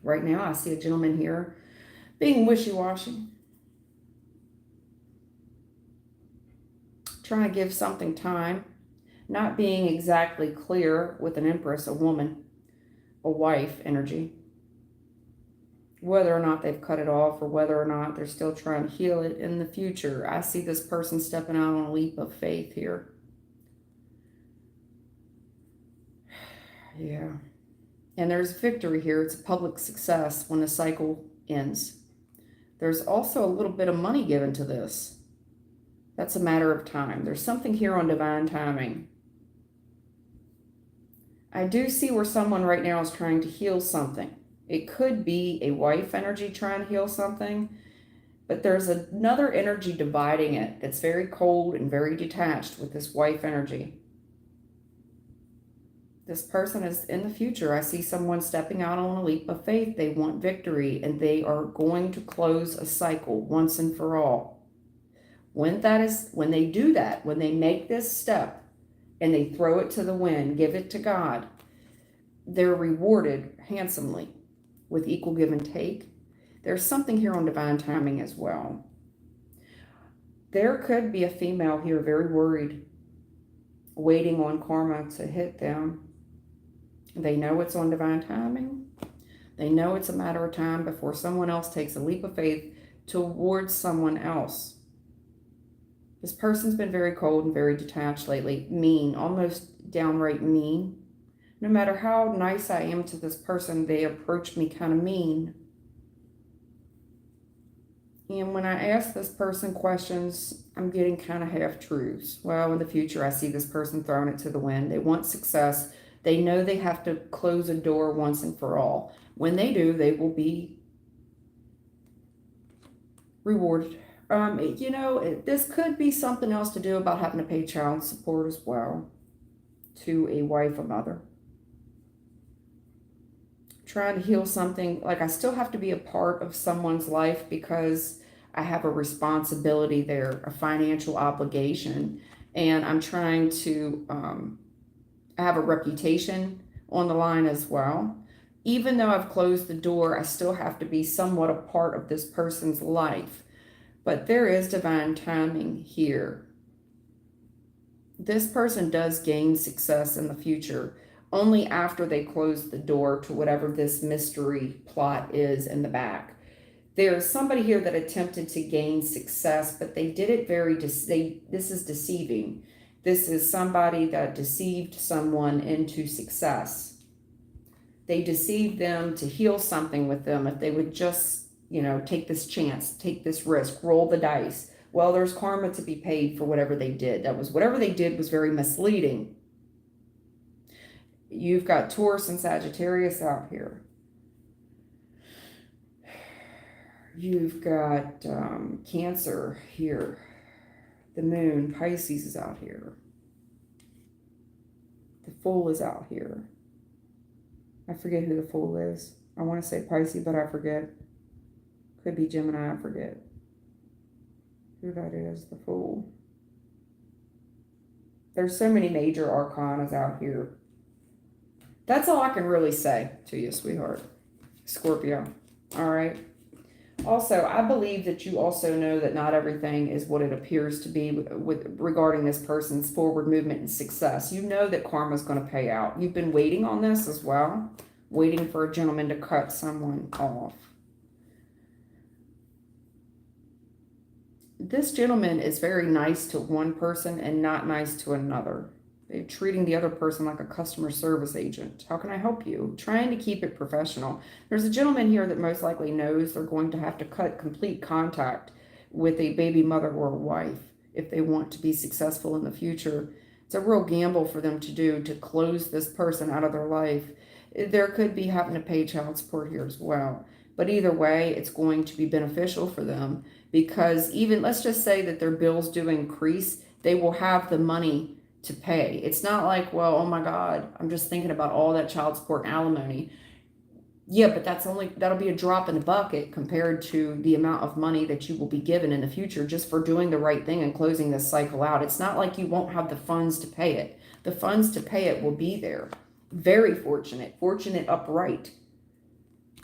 Right now, I see a gentleman here being wishy-washy. Trying to give something time. Not being exactly clear with an Empress, a woman, a wife energy. Whether or not they've cut it off or whether or not they're still trying to heal it in the future. I see this person stepping out on a leap of faith here. Yeah. And there's victory here. It's a public success when the cycle ends. There's also a little bit of money given to this. That's a matter of time. There's something here on divine timing. I do see where someone right now is trying to heal something. It could be a wife energy trying to heal something, but there's another energy dividing it that's very cold and very detached with this wife energy. This person is in the future. I see someone stepping out on a leap of faith. They want victory, and they are going to close a cycle once and for all. When they do that, when they make this step and they throw it to the wind, give it to God, they're rewarded handsomely with equal give and take. There's something here on divine timing as well. There could be a female here very worried, waiting on karma to hit them. They know it's on divine timing. They know it's a matter of time before someone else takes a leap of faith towards someone else. This person's been very cold and very detached lately. Mean, almost downright mean. No matter how nice I am to this person, they approach me kind of mean. And when I ask this person questions, I'm getting kind of half-truths. Well, in the future, I see this person throwing it to the wind. They want success. They know they have to close a door once and for all. When they do, they will be rewarded. This could be something else to do about having to pay child support as well to a wife or mother. Trying to heal something, like I still have to be a part of someone's life because I have a responsibility there, a financial obligation, and I'm trying to have a reputation on the line as well. Even though I've closed the door, I still have to be somewhat a part of this person's life. But there is divine timing here. This person does gain success in the future only after they close the door to whatever this mystery plot is in the back. There's somebody here that attempted to gain success, but they did it this is deceiving. This is somebody that deceived someone into success. They deceived them to heal something with them if they would just, take this chance, take this risk, roll the dice. Well, there's karma to be paid for whatever they did. Whatever they did was very misleading. You've got Taurus and Sagittarius out here. You've got Cancer here. The moon, Pisces is out here. The Fool is out here. I forget who the Fool is. I want to say Pisces, but I forget. Could be Gemini, I forget who that is, the Fool. There's so many major arcanas out here. That's all I can really say to you, sweetheart. Scorpio. All right. Also, I believe that you also know that not everything is what it appears to be regarding this person's forward movement and success. You know that karma is going to pay out. You've been waiting on this as well, waiting for a gentleman to cut someone off. This gentleman is very nice to one person and not nice to another. They're treating the other person like a customer service agent. How can I help you? Trying to keep it professional. There's a gentleman here that most likely knows they're going to have to cut complete contact with a baby mother or a wife if they want to be successful in the future. It's a real gamble for them to do to close this person out of their life. There could be having to pay child support here as well. But either way, it's going to be beneficial for them because even, let's just say that their bills do increase, they will have the money to pay. It's not like, well, oh my God, I'm just thinking about all that child support and alimony. Yeah, but that'll be a drop in the bucket compared to the amount of money that you will be given in the future just for doing the right thing and closing this cycle out. It's not like you won't have the funds to pay it. The funds to pay it will be there. Very fortunate upright.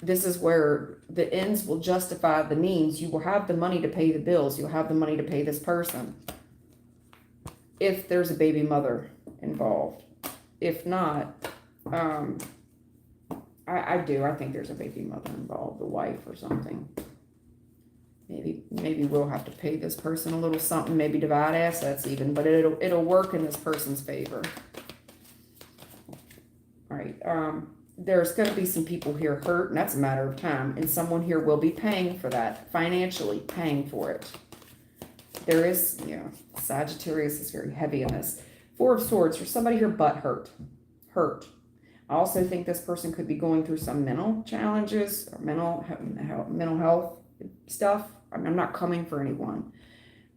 This is where the ends will justify the means. You will have the money to pay the bills. You'll have the money to pay this person. If there's a baby mother involved. If not, I think there's a baby mother involved, the wife or something. Maybe we'll have to pay this person a little something, maybe divide assets even, but it'll work in this person's favor. All right, there's going to be some people here hurt, and that's a matter of time, and someone here will be paying for that, financially paying for it. There is, Sagittarius is very heavy in this. Four of Swords, for somebody here, butt hurt. I also think this person could be going through some mental challenges or mental health stuff. I'm not coming for anyone.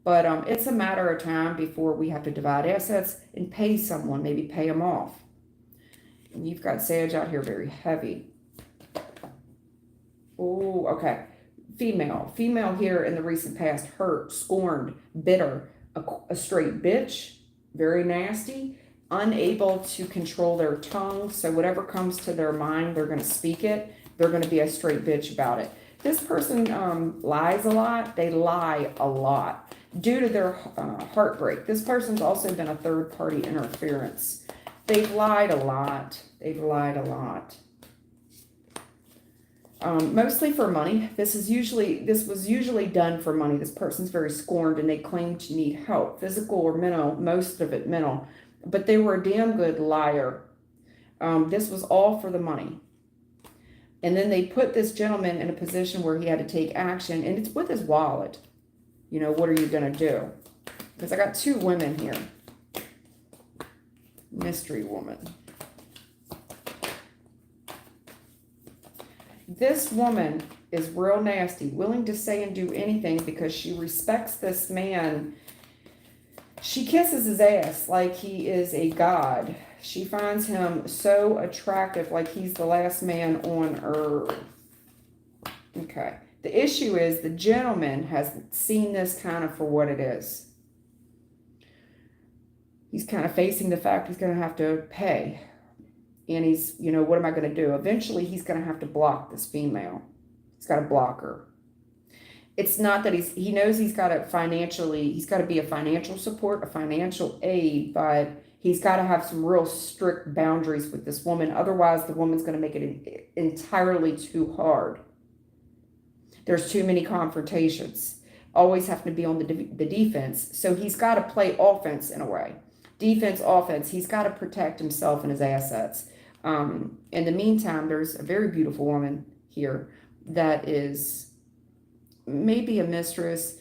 But it's a matter of time before we have to divide assets and pay someone, maybe pay them off. And you've got Sage out here very heavy. Oh, okay. Female here in the recent past, hurt, scorned, bitter, a straight bitch, very nasty, unable to control their tongue. So whatever comes to their mind, they're going to speak it. They're going to be a straight bitch about it. This person lies a lot. They lie a lot due to their heartbreak. This person's also been a third-party interference. They've lied a lot. Mostly for money. This was usually done for money. This person's very scorned and they claim to need help, physical or mental, most of it mental, but they were a damn good liar. This was all for the money. And then they put this gentleman in a position where he had to take action, and it's with his wallet. What are you going to do? Because I got two women here. Mystery woman. This woman is real nasty, willing to say and do anything because she respects this man. She kisses his ass like he is a god. She finds him so attractive, like he's the last man on earth. Okay. The issue is the gentleman has seen this kind of for what it is. He's kind of facing the fact he's going to have to pay. And he's, what am I going to do? Eventually, he's going to have to block this female. He's got to block her. It's not that he knows he's got to be a financial support, a financial aid, but he's got to have some real strict boundaries with this woman. Otherwise, the woman's going to make it entirely too hard. There's too many confrontations. Always have to be on the defense. So he's got to play offense in a way. Defense, offense. He's got to protect himself and his assets. In the meantime, there's a very beautiful woman here that is maybe a mistress.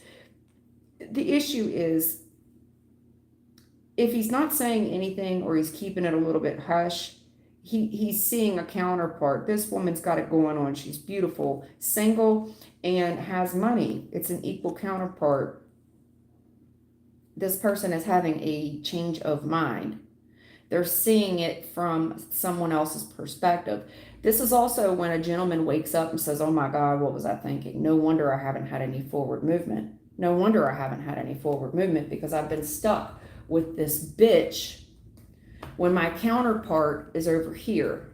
The issue is, if he's not saying anything or he's keeping it a little bit hush, he's seeing a counterpart. This woman's got it going on. She's beautiful, single, and has money. It's an equal counterpart. This person is having a change of mind. They're seeing it from someone else's perspective. This is also when a gentleman wakes up and says, oh my God, what was I thinking? No wonder I haven't had any forward movement. No wonder I haven't had any forward movement, because I've been stuck with this bitch when my counterpart is over here.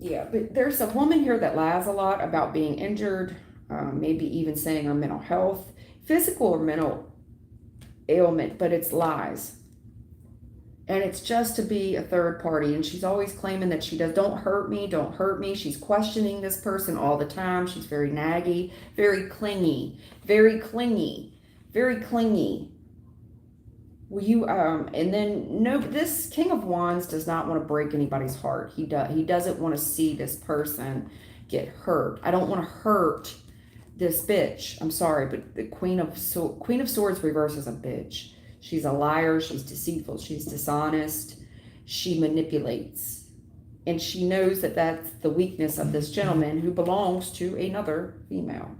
Yeah, but there's a woman here that lies a lot about being injured, maybe even saying her mental health, physical or mental ailment, but it's lies. And it's just to be a third party. And she's always claiming that she don't hurt me, don't hurt me. She's questioning this person all the time. She's very naggy, very clingy, very clingy, very clingy. Will you, and then no, this King of Wands does not want to break anybody's heart. He doesn't want to see this person get hurt. I don't want to hurt this bitch. I'm sorry, but the Queen of Swords reverse is a bitch. She's a liar. She's deceitful. She's dishonest. She manipulates. And she knows that that's the weakness of this gentleman who belongs to another female.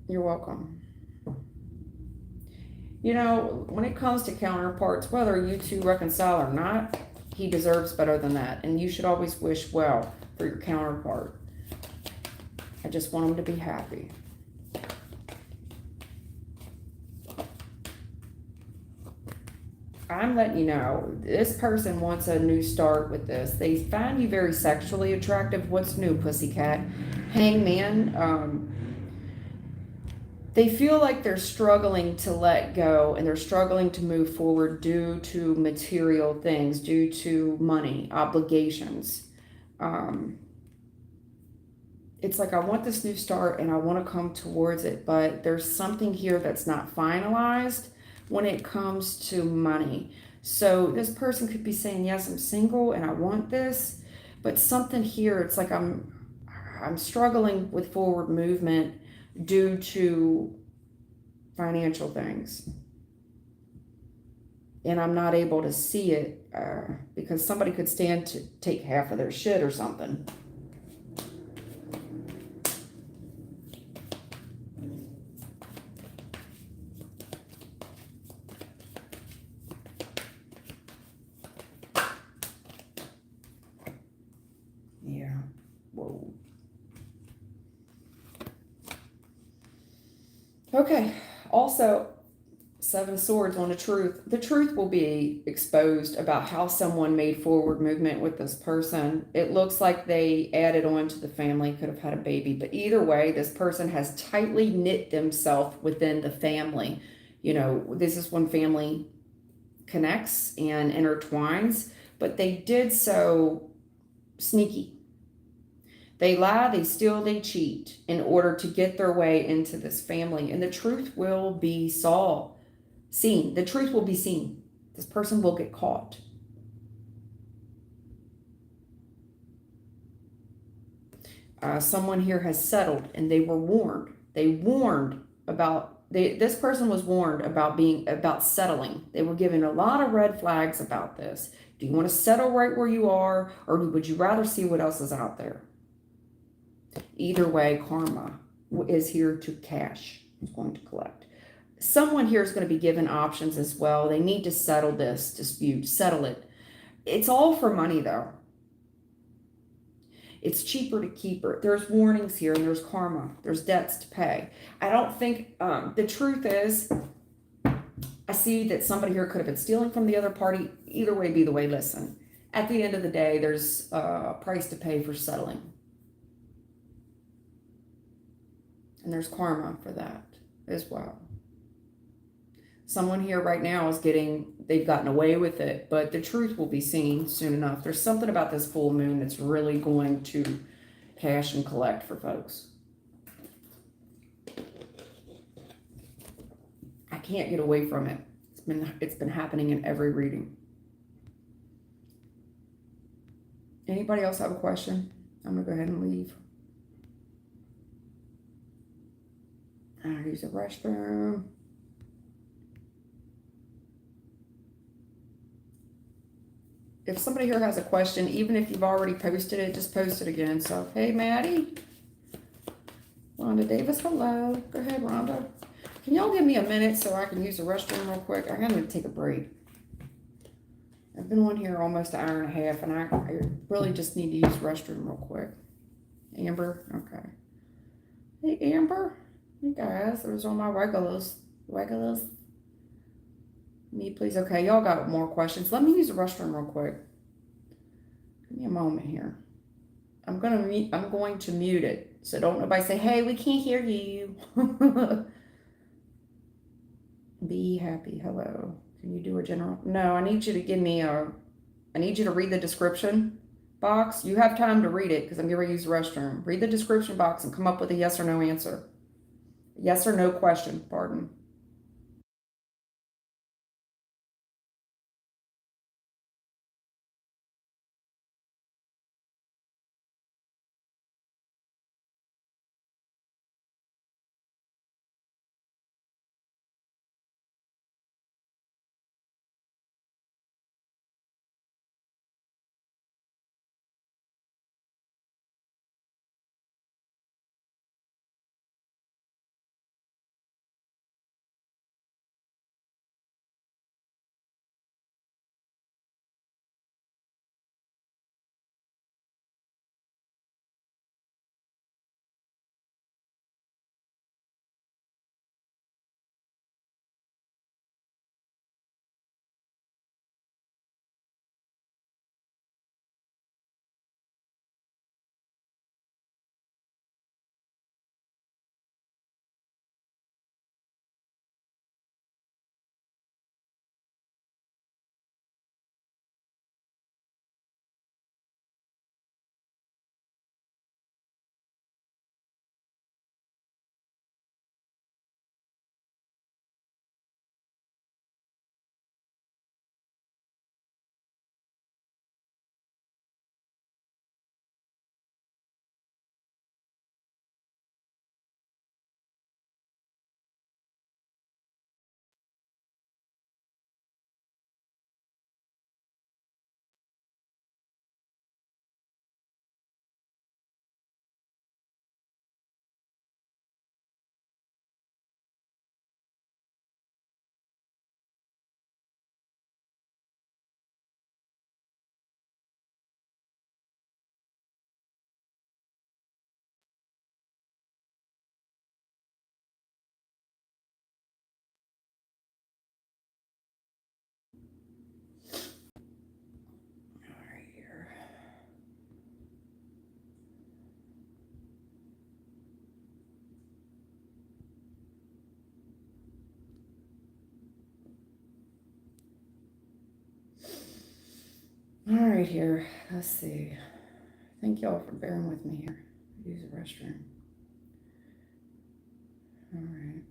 You're welcome. You know, when it comes to counterparts, whether you two reconcile or not, he deserves better than that. And you should always wish well for your counterpart. I just want him to be happy. I'm letting you know, this person wants a new start with this. They find you very sexually attractive. What's new, pussycat? Hangman, they feel like they're struggling to let go and they're struggling to move forward due to material things, due to money, obligations. It's like, I want this new start and I want to come towards it, but there's something here that's not finalized when it comes to money. So this person could be saying, yes, I'm single and I want this, but something here, it's like I'm struggling with forward movement due to financial things. And I'm not able to see it because somebody could stand to take half of their shit or something. Yeah. Whoa. Okay, also, Seven of Swords on the truth. The truth will be exposed about how someone made forward movement with this person. It looks like they added on to the family, could have had a baby. But either way, this person has tightly knit themselves within the family. You know, this is when family connects and intertwines. But they did so sneaky. They lie, they steal, they cheat in order to get their way into this family. And the truth will be seen. The truth will be seen. This person will get caught. Someone here has settled and they were warned. This person was warned about settling. They were given a lot of red flags about this. Do you want to settle right where you are, or would you rather see what else is out there? Either way, karma is here to cash. It's going to collect. Someone here is going to be given options as well. They need to settle this dispute, settle it. It's all for money, though. It's cheaper to keep her. There's warnings here and there's karma. There's debts to pay. I don't think, the truth is, I see that somebody here could have been stealing from the other party. Either way, be the way, listen. At the end of the day, there's a price to pay for settling. And there's karma for that as well. Someone here right now is they've gotten away with it, but the truth will be seen soon enough. There's something about this full moon that's really going to cash and collect for folks. I can't get away from it. It's been happening in every reading. Anybody else have a question? I'm gonna go ahead and leave. I'll use the restroom. If somebody here has a question, even if you've already posted it, just post it again. So, hey, Maddie. Rhonda Davis, hello. Go ahead, Rhonda. Can y'all give me a minute so I can use the restroom real quick? I'm going to take a break. I've been on here almost an hour and a half, and I really just need to use the restroom real quick. Amber, okay. Hey, Amber. Hey, guys. Those are my regulars. Me, please. Okay, y'all got more questions. Let me use the restroom real quick. Give me a moment here. I'm going to mute it. So don't nobody say, hey, we can't hear you. Be happy. Hello. Can you do a general? No, I need you to I need you to read the description box. You have time to read it because I'm going to use the restroom. Read the description box and come up with a yes or no answer. Yes or no question, pardon. All right, here. Let's see. Thank y'all for bearing with me here. Use the restroom. All right.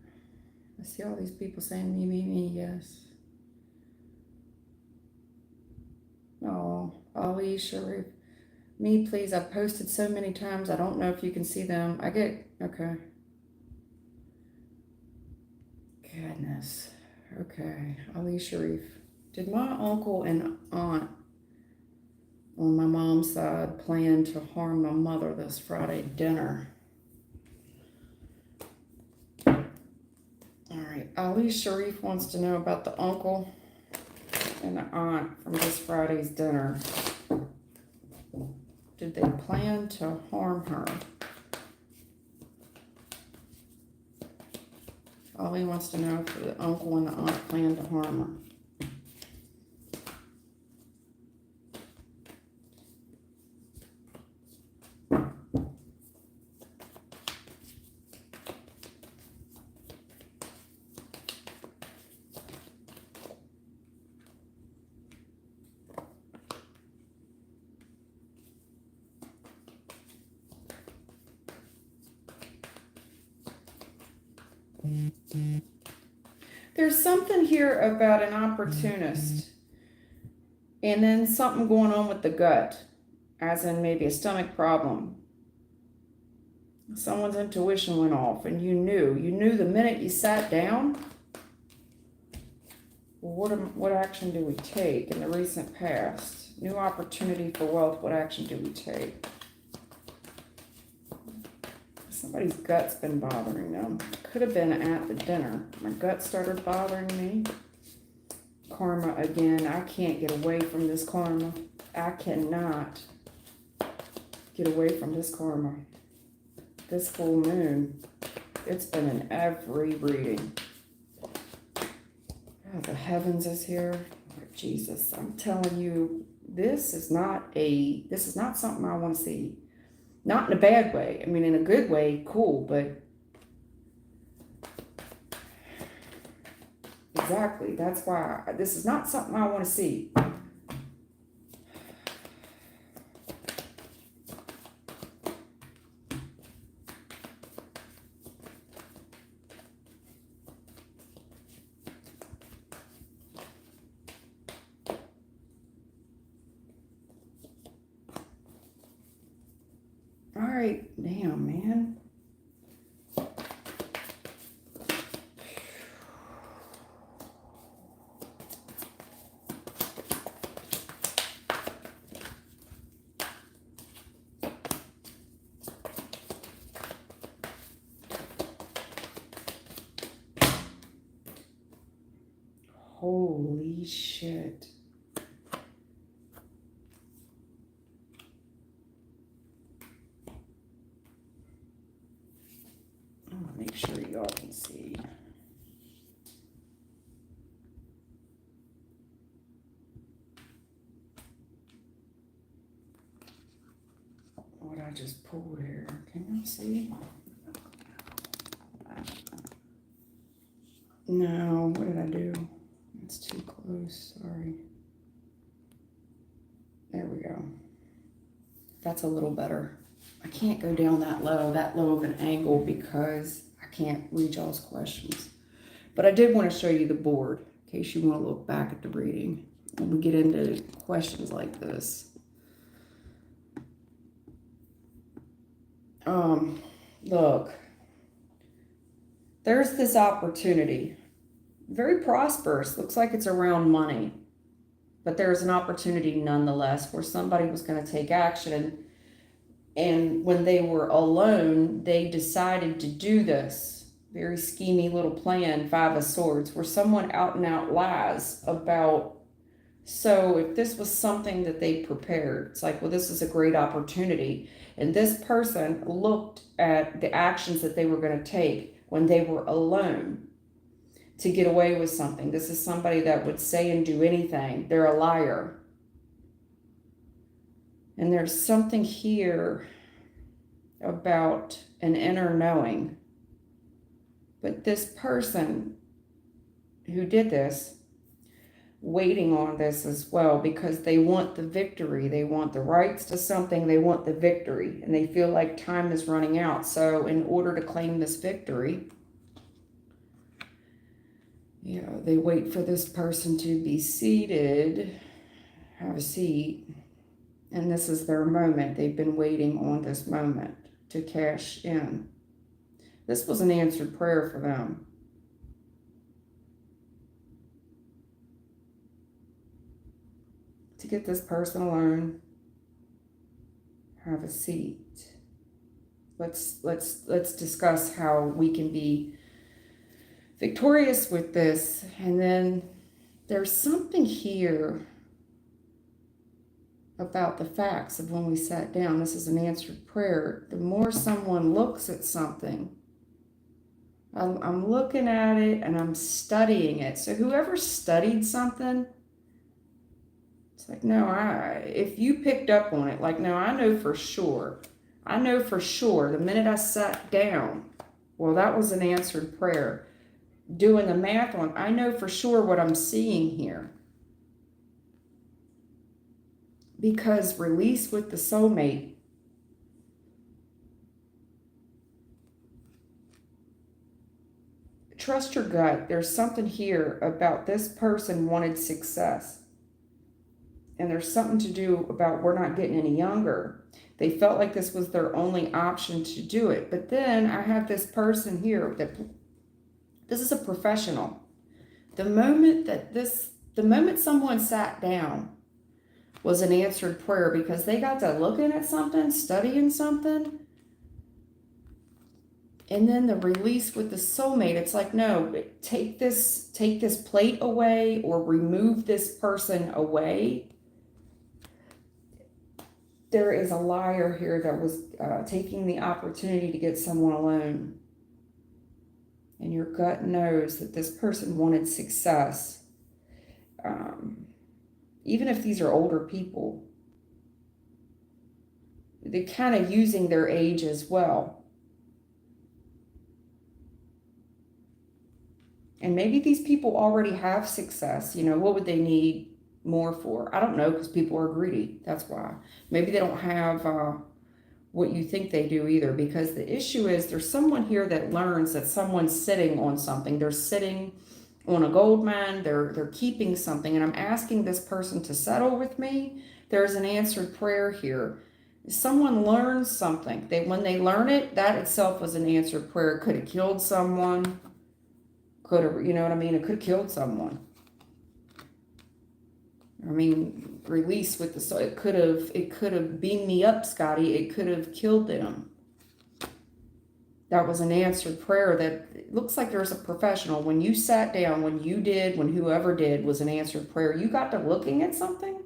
I see all these people saying me, yes. Oh, Ali, Sharif. Me, please. I've posted so many times. I don't know if you can see them. Okay. Goodness. Okay. Ali Sharif. Did my uncle and aunt on my mom's side plan to harm my mother this Friday dinner? All right. Ali Sharif wants to know about the uncle and the aunt from this Friday's dinner. did they plan to harm her? All he wants to know if the uncle and the aunt plan to harm her. There's something here about an opportunist, and then something going on with the gut, as in maybe a stomach problem. Someone's intuition went off, and you knew the minute you sat down. What action do we take in the recent past? New opportunity for wealth. What action do we take? Somebody's gut's been bothering them. Could have been at the dinner. My gut started bothering me. Karma again. I can't get away from this karma. I cannot get away from this karma. This full moon, it's been in every reading. Oh, the heavens is here. Lord Jesus, I'm telling you, this is not something I want to see. Not in a bad way. I mean, in a good way, cool, but exactly, that's why this is not something I want to see. All right, damn, man. Holy shit. I want to make sure y'all can see. What I just pulled here. Can you see? No, what did I do? It's too close, sorry. There we go. That's a little better. I can't go down that low of an angle, because I can't read y'all's questions. But I did want to show you the board, in case you want to look back at the reading when we get into questions like this. Look, there's this opportunity. Very prosperous. Looks like it's around money. But there's an opportunity nonetheless where somebody was going to take action. And when they were alone, they decided to do this very schemy little plan, Five of Swords, where someone out and out lies about. So if this was something that they prepared, it's like, well, this is a great opportunity. And this person looked at the actions that they were going to take when they were alone to get away with something. This is somebody that would say and do anything. They're a liar. And there's something here about an inner knowing. But this person who did this, waiting on this as well, because they want the victory. They want the rights to something. They want the victory. And they feel like time is running out. So in order to claim this victory, they wait for this person to be seated, have a seat, and this is their moment. They've been waiting on this moment to cash in. This was an answered prayer for them. To get this person alone, have a seat. Let's discuss how we can be victorious with this. And then there's something here about the facts of when we sat down. This is an answered prayer. The more someone looks at something, I'm looking at it and I'm studying it. So whoever studied something, it's like, no, if you picked up on it, like, no, I know for sure. I know for sure the minute I sat down, well, that was an answered prayer. Doing the math on, I know for sure what I'm seeing here. Because release with the soulmate, trust your gut. There's something here about this person wanted success. And there's something to do about we're not getting any younger. They felt like this was their only option to do it. But then I have this person here that this is a professional. The moment someone sat down was an answered prayer because they got to looking at something, studying something. And then the release with the soulmate, it's like, no, take this plate away or remove this person away. There is a liar here that was taking the opportunity to get someone alone. And your gut knows that this person wanted success. Even if these are older people, they're kind of using their age as well. And maybe these people already have success. You know, what would they need more for? I don't know, because people are greedy. That's why. Maybe they don't have what you think they do either, because the issue is there's someone here that learns that someone's sitting on something. They're sitting on a gold mine. They're keeping something, and I'm asking this person to settle with me. There's an answered prayer here. Someone learns something. When they learn it, that itself was an answered prayer. It could have killed someone. Could have, you know what I mean? It could have killed someone. I mean, release with the soul. It could have beamed me up, Scotty. It could have killed them. That was an answered prayer. That it looks like there's a professional. When you sat down, when whoever did was an answered prayer. You got to looking at something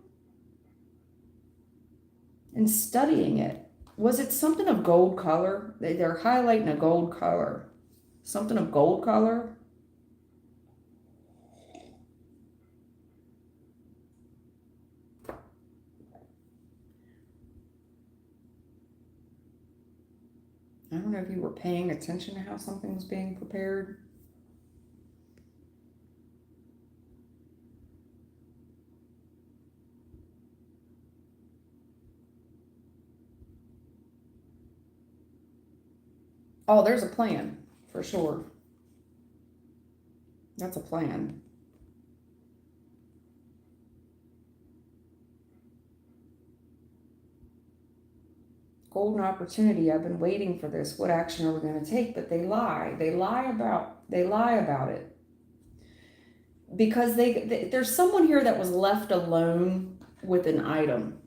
and studying it. Was it something of gold color? They're highlighting a gold color. Something of gold color. I don't know if you were paying attention to how something was being prepared. Oh, there's a plan, for sure. That's a plan. Golden opportunity. I've been waiting for this. What action are we going to take? But they lie. They lie about it. Because there's someone here that was left alone with an item.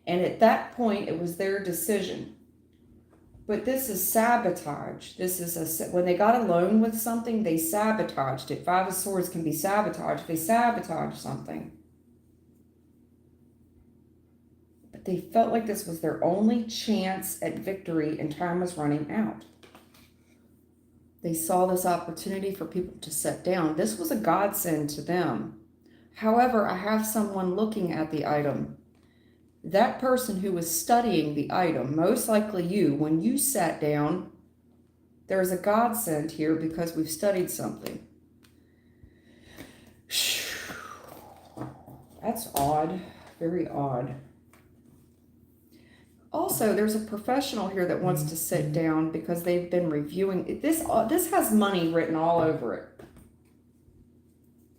And at that point, it was their decision. But this is sabotage. When they got alone with something, they sabotaged it. Five of Swords can be sabotaged. They sabotage something. But they felt like this was their only chance at victory and time was running out. They saw this opportunity for people to sit down. This was a godsend to them. However, I have someone looking at the item. That person who was studying the item, most likely you, when you sat down, there's a godsend here because we've studied something. That's odd. Very odd. Also, there's a professional here that wants to sit down because they've been reviewing. This has money written all over it.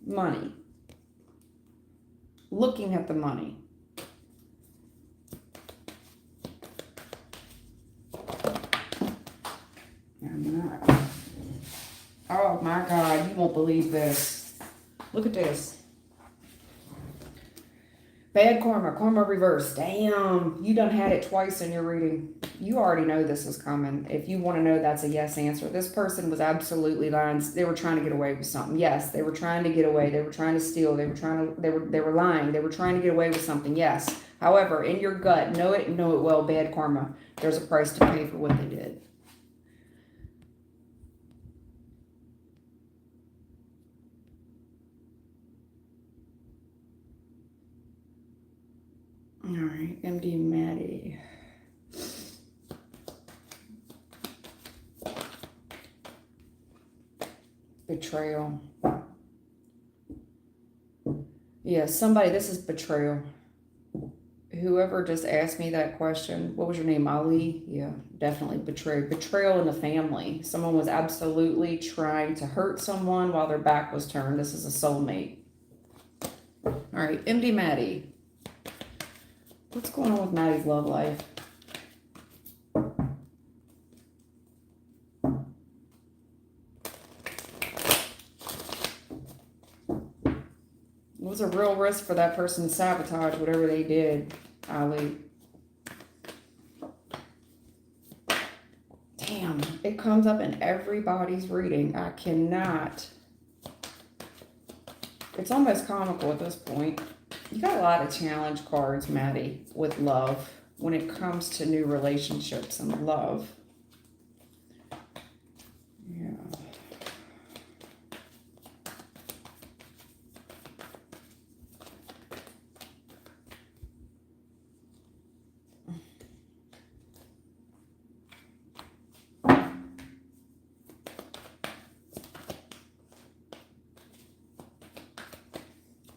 Money. Looking at the money. Oh my God, you won't believe this. Look at this. Bad karma, karma reverse. Damn, you done had it twice in your reading. You already know this is coming. If you want to know, that's a yes answer. This person was absolutely lying. They were trying to get away with something. Yes, they were trying to get away. They were trying to steal. They were lying. They were trying to get away with something. Yes. However, in your gut, know it well, bad karma. There's a price to pay for what they did. All right, MD Maddie. Betrayal. Yeah, somebody, this is betrayal. Whoever just asked me that question, what was your name, Ali? Yeah, definitely betrayal in the family. Someone was absolutely trying to hurt someone while their back was turned. This is a soulmate. All right, MD Maddie. What's going on with Maddie's love life? It was a real risk for that person to sabotage whatever they did, Ali. Damn, it comes up in everybody's reading. I cannot. It's almost comical at this point. You got a lot of challenge cards, Maddie, with love when it comes to new relationships and love. Yeah.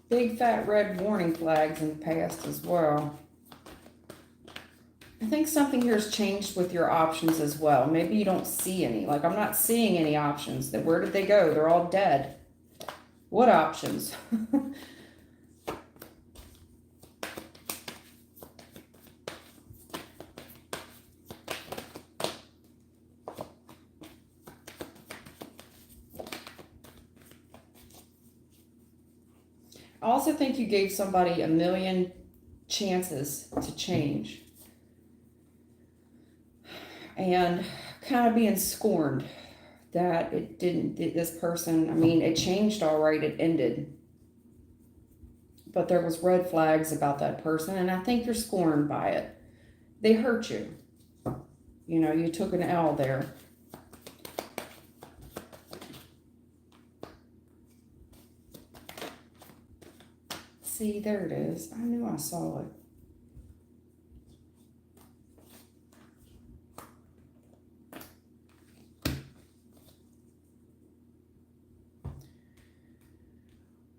Big fat red warning flags in the past as well. I think something here has changed with your options as well. Maybe you don't see any. Like, I'm not seeing any options. Where did they go? They're all dead. What options? I also think you gave somebody a million chances to change. And kind of being scorned that it didn't, this person, I mean, it changed all right, it ended. But there was red flags about that person, and I think you're scorned by it. They hurt you. You know, you took an L there. See, there it is. I knew I saw it.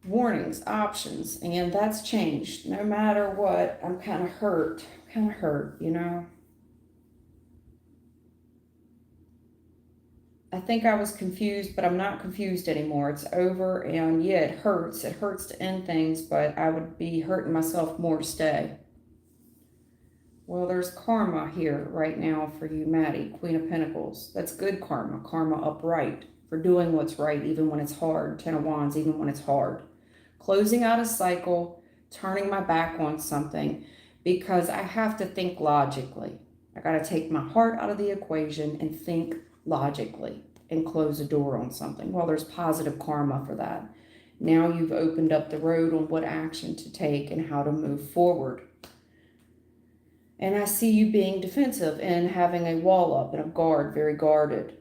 Warnings, options, and that's changed. No matter what, I'm kind of hurt. You know. I think I was confused, but I'm not confused anymore. It's over, and yeah, it hurts. It hurts to end things, but I would be hurting myself more to stay. Well, there's karma here right now for you, Maddie, Queen of Pentacles. That's good karma, karma upright, for doing what's right, even when it's hard. Ten of Wands, even when it's hard. Closing out a cycle, turning my back on something, because I have to think logically. I got to take my heart out of the equation and think logically and close a door on something. Well, there's positive karma for that. Now you've opened up the road on what action to take and how to move forward. And I see you being defensive and having a wall up and a guard, very guarded.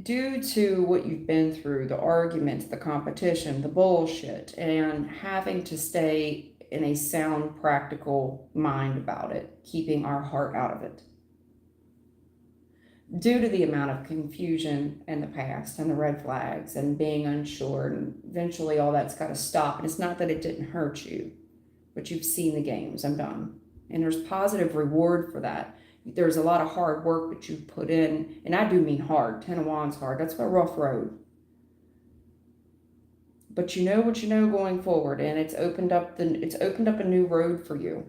Due to what you've been through, the arguments, the competition, the bullshit, and having to stay in a sound, practical mind about it, keeping our heart out of it. Due to the amount of confusion in the past and the red flags and being unsure, and eventually all that's got to stop. And it's not that it didn't hurt you, but you've seen the games. I'm done. And there's positive reward for that. There's a lot of hard work that you put in, and I do mean hard. Ten of Wands hard. That's a rough road. But you know what you know going forward, and it's opened up a new road for you.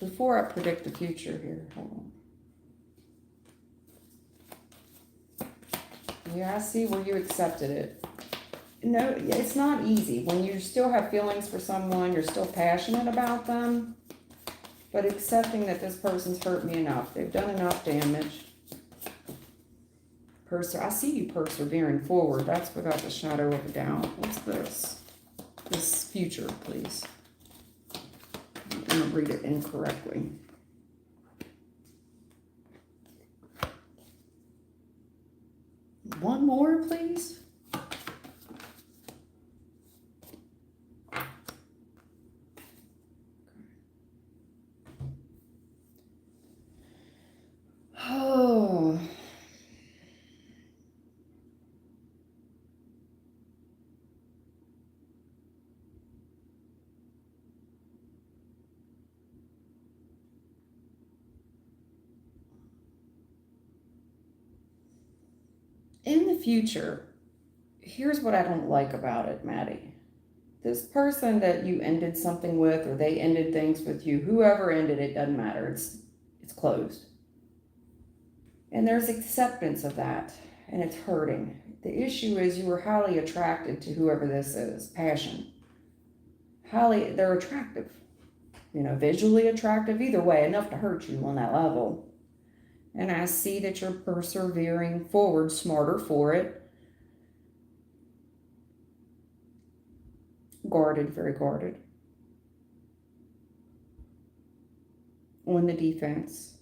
before I predict the future here, hold on. Yeah, I see where you accepted it. No, it's not easy. When you still have feelings for someone, you're still passionate about them, but accepting that this person's hurt me enough. They've done enough damage. I see you persevering forward. That's without the shadow of a doubt. What's this? This future, please. I'm going to read it incorrectly. One more, please. Oh. In the future, here's what I don't like about it, Maddie. This person that you ended something with, or they ended things with you, whoever ended it, doesn't matter. It's closed. And there's acceptance of that, and it's hurting. The issue is you were highly attracted to whoever this is. Passion. They're attractive. Visually attractive, either way, enough to hurt you on that level. And I see that you're persevering forward, smarter for it. Guarded, very guarded. On the defense.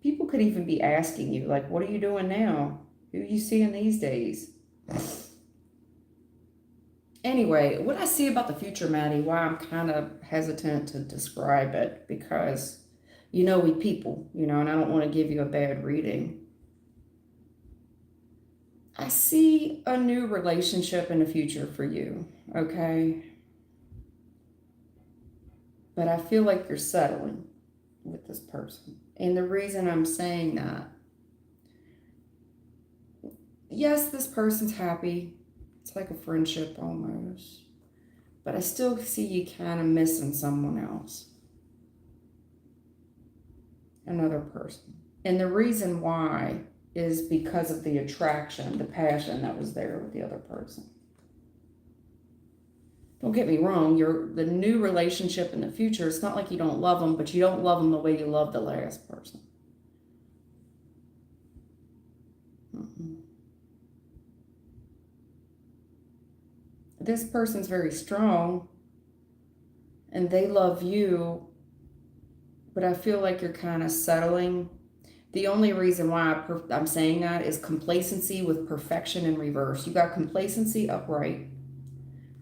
People could even be asking you, like, what are you doing now? Who are you seeing these days? Anyway, what I see about the future, Maddie, why I'm kind of hesitant to describe it, because, we people, and I don't want to give you a bad reading. I see a new relationship in the future for you, okay? But I feel like you're settling with this person. And the reason I'm saying that, yes, this person's happy. It's like a friendship almost. But I still see you kind of missing someone else. Another person. And the reason why is because of the attraction, the passion that was there with the other person. Don't get me wrong, the new relationship in the future, it's not like you don't love them, but you don't love them the way you loved the last person. This person's very strong, and they love you, but I feel like you're kind of settling. The only reason why I'm saying that is complacency with perfection in reverse. You got complacency upright.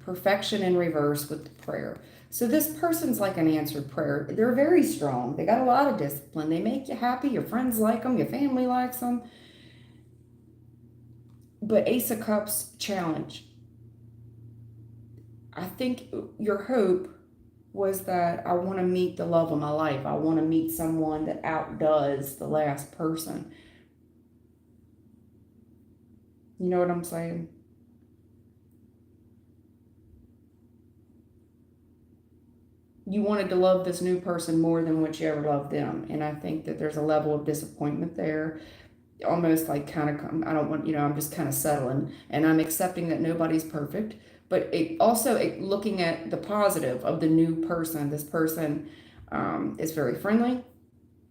Perfection in reverse with the prayer. So this person's like an answered prayer. They're very strong. They got a lot of discipline. They make you happy. Your friends like them. Your family likes them. But Ace of Cups, challenge. I think your hope was that I want to meet the love of my life. I want to meet someone that outdoes the last person. You know what I'm saying? You wanted to love this new person more than what you ever loved them. And I think that there's a level of disappointment there. Almost like I'm just kind of settling. And I'm accepting that nobody's perfect. But looking at the positive of the new person. This person is very friendly.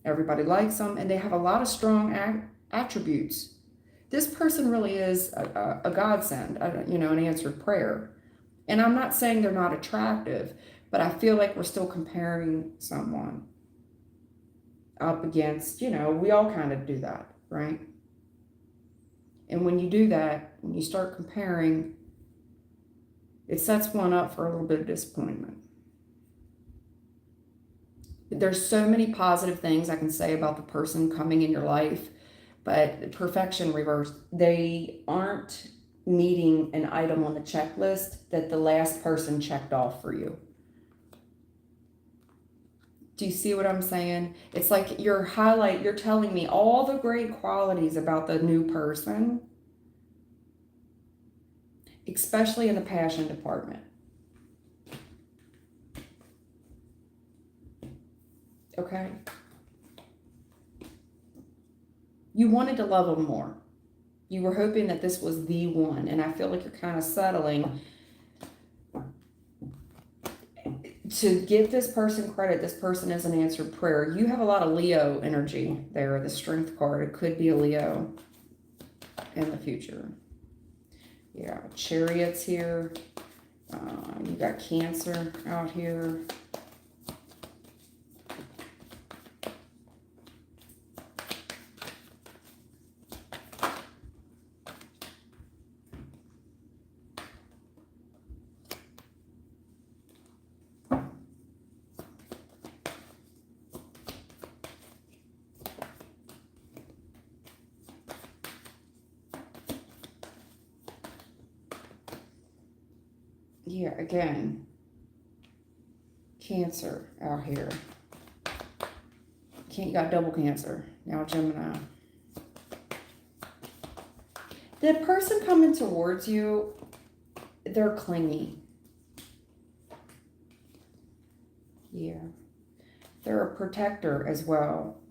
Everybody likes them. And they have a lot of strong attributes. This person really is a godsend, an answered prayer. And I'm not saying they're not attractive, but I feel like we're still comparing someone up against, we all kind of do that, right? And when you do that, when you start comparing, it sets one up for a little bit of disappointment. There's so many positive things I can say about the person coming in your life, but perfection reversed. They aren't meeting an item on the checklist that the last person checked off for you. Do you see what I'm saying? It's like you're telling me all the great qualities about the new person, especially in the passion department. Okay? You wanted to love them more. You were hoping that this was the one. And I feel like you're kind of settling to give this person credit. This person is an answered prayer. You have a lot of Leo energy there, the Strength card. It could be a Leo in the future. Yeah, Chariots here. You got Cancer out here. Yeah, again, Cancer out here. You got double Cancer. Now Gemini. The person coming towards you, they're clingy. Yeah. They're a protector as well.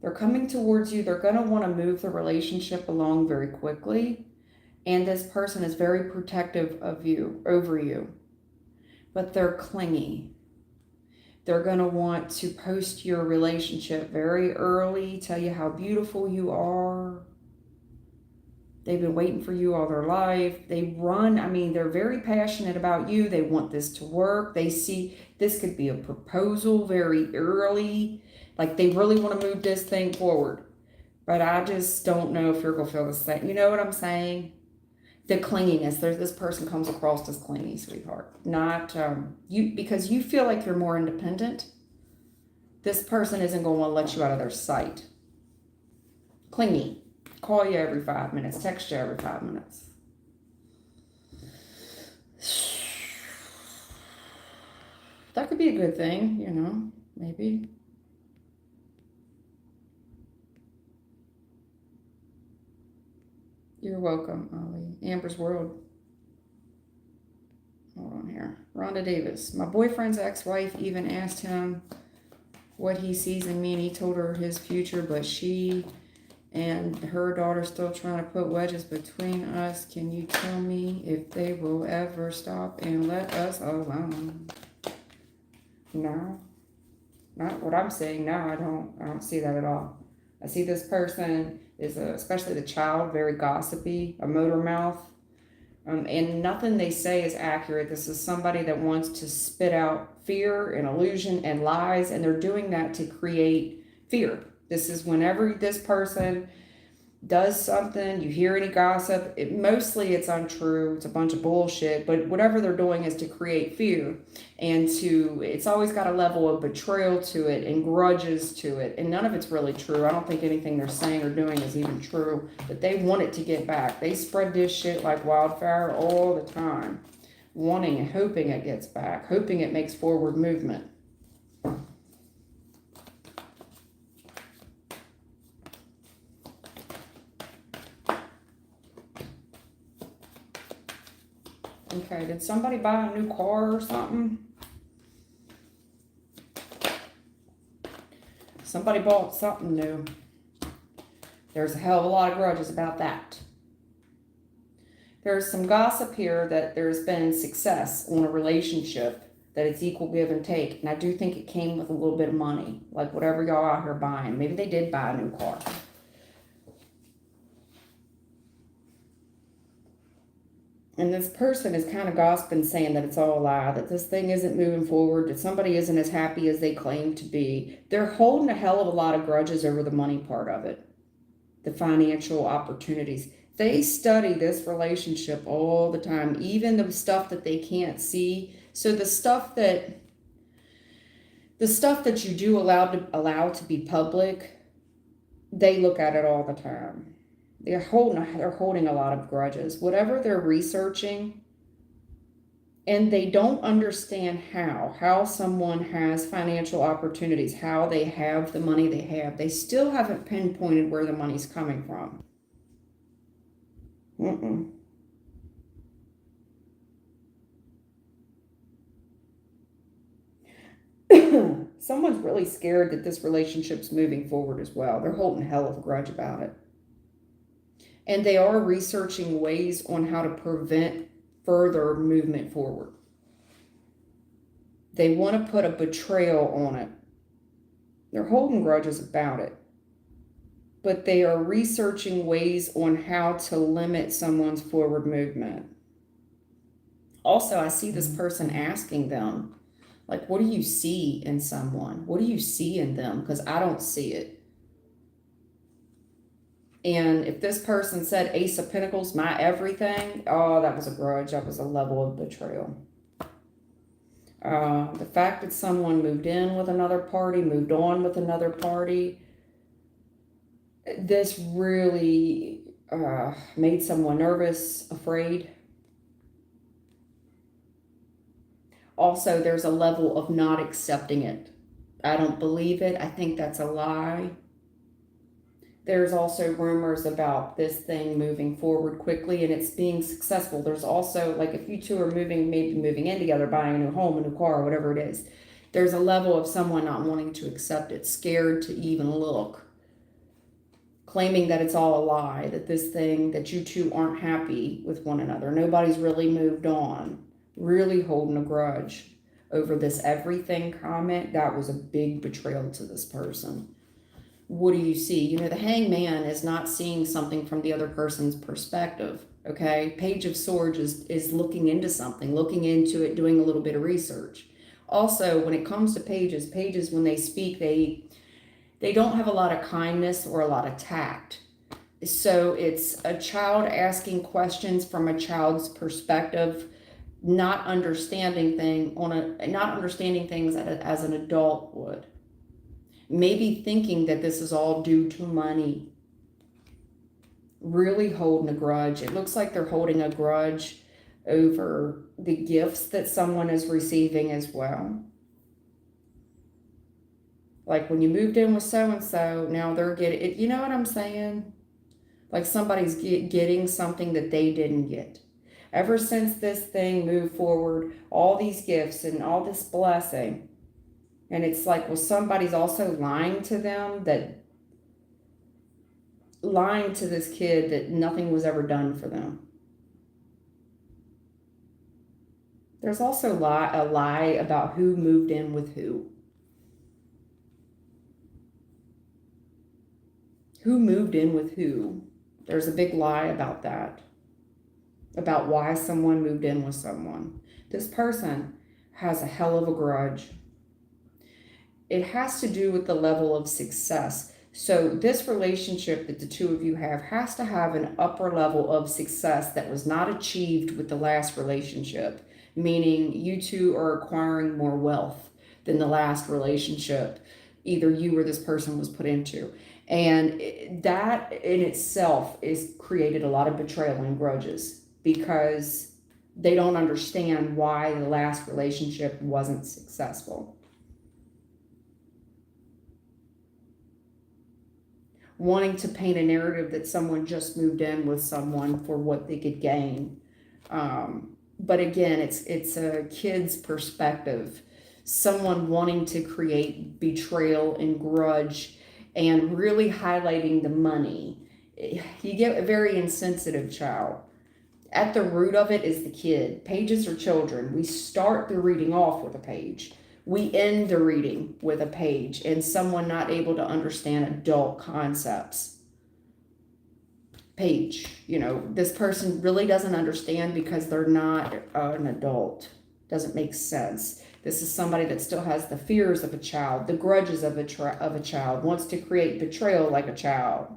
They're coming towards you. They're going to want to move the relationship along very quickly. And this person is very protective of you, over you. But they're clingy. They're going to want to post your relationship very early, tell you how beautiful you are. They've been waiting for you all their life. They run, I mean, they're very passionate about you. They want this to work. They see this could be a proposal very early. Like they really want to move this thing forward. But I just don't know if you're going to feel the same. You know what I'm saying? The clinginess. This person comes across as clingy, sweetheart. Not you, because you feel like you're more independent. This person isn't going to want to let you out of their sight. Clingy. Call you every 5 minutes. Text you every 5 minutes. That could be a good thing, you know, maybe. You're welcome, Ali. Amber's World. Hold on here. Rhonda Davis. My boyfriend's ex-wife even asked him what he sees in me, and he told her his future, but she and her daughter still trying to put wedges between us. Can you tell me if they will ever stop and let us alone? No. Not what I'm saying. No, I don't see that at all. I see this person is, especially the child, very gossipy, a motor mouth. And nothing they say is accurate. This is somebody that wants to spit out fear and illusion and lies, and they're doing that to create fear. This is whenever this person does something, you hear any gossip, mostly it's untrue, it's a bunch of bullshit, but whatever they're doing is to create fear, and it's always got a level of betrayal to it and grudges to it, and none of it's really true. I don't think anything they're saying or doing is even true, but they want it to get back. They spread this shit like wildfire all the time, wanting and hoping it gets back, hoping it makes forward movement. Okay, did somebody buy a new car or something? Somebody bought something new. There's a hell of a lot of grudges about that. There's some gossip here that there's been success on a relationship, that it's equal give and take. And I do think it came with a little bit of money, like whatever y'all out here buying. Maybe they did buy a new car. And this person is kind of gossiping, saying that it's all a lie, that this thing isn't moving forward, that somebody isn't as happy as they claim to be. They're holding a hell of a lot of grudges over the money part of it, the financial opportunities. They study this relationship all the time, even the stuff that they can't see. So the stuff that you do allow to be public, they look at it all the time. They're holding a lot of grudges. Whatever they're researching, and they don't understand how someone has financial opportunities, how they have the money they have. They still haven't pinpointed where the money's coming from. someone's really scared that this relationship's moving forward as well. They're holding hell of a grudge about it. And they are researching ways on how to prevent further movement forward. They want to put a betrayal on it. They're holding grudges about it. But they are researching ways on how to limit someone's forward movement. Also, I see this person asking them, like, what do you see in someone? What do you see in them? Because I don't see it. And if this person said Ace of Pentacles, my everything, oh, that was a grudge. That was a level of betrayal. The fact that someone moved in with another party, moved on with another party, this really made someone nervous, afraid. Also, there's a level of not accepting it. I don't believe it. I think that's a lie. There's also rumors about this thing moving forward quickly and it's being successful. There's also, like, if you two are maybe moving in together, buying a new home, a new car, whatever it is, there's a level of someone not wanting to accept it, scared to even look, claiming that it's all a lie, that this thing, that you two aren't happy with one another. Nobody's really moved on. Really holding a grudge over this everything comment. That was a big betrayal to this person. What do you see? You know, the hangman is not seeing something from the other person's perspective, okay? Page of Swords is looking into something, looking into it, doing a little bit of research. Also, when it comes to pages, when they speak, they don't have a lot of kindness or a lot of tact. So it's a child asking questions from a child's perspective, not understanding things as an adult would. Maybe thinking that this is all due to money. Really holding a grudge. It looks like they're holding a grudge over the gifts that someone is receiving as well. Like when you moved in with so-and-so, now they're getting it. You know what I'm saying? Like somebody's getting something that they didn't get. Ever since this thing moved forward, all these gifts and all this blessing. And it's like, well, somebody's also lying to this kid that nothing was ever done for them. There's also a lie about who moved in with who. Who moved in with who? There's a big lie about that. About why someone moved in with someone. This person has a hell of a grudge. It has to do with the level of success. So this relationship that the two of you have has to have an upper level of success that was not achieved with the last relationship. Meaning you two are acquiring more wealth than the last relationship either you or this person was put into. And that in itself is created a lot of betrayal and grudges because they don't understand why the last relationship wasn't successful. Wanting to paint a narrative that someone just moved in with someone for what they could gain. But again, it's a kid's perspective. Someone wanting to create betrayal and grudge and really highlighting the money. You get a very insensitive child. At the root of it is the kid. Pages are children. We start the reading off with a page. We end the reading with a page and someone not able to understand adult concepts. Page, you know, this person really doesn't understand because they're not an adult. Doesn't make sense. This is somebody that still has the fears of a child, the grudges of a child, wants to create betrayal like a child.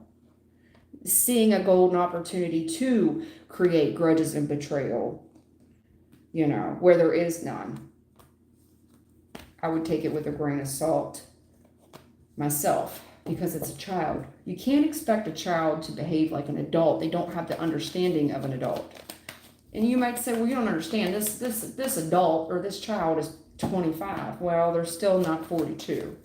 Seeing a golden opportunity to create grudges and betrayal, you know, where there is none. I would take it with a grain of salt myself because it's a child. You can't expect a child to behave like an adult. They don't have the understanding of an adult. And you might say, well, you don't understand. This adult or this child is 25. Well, they're still not 42.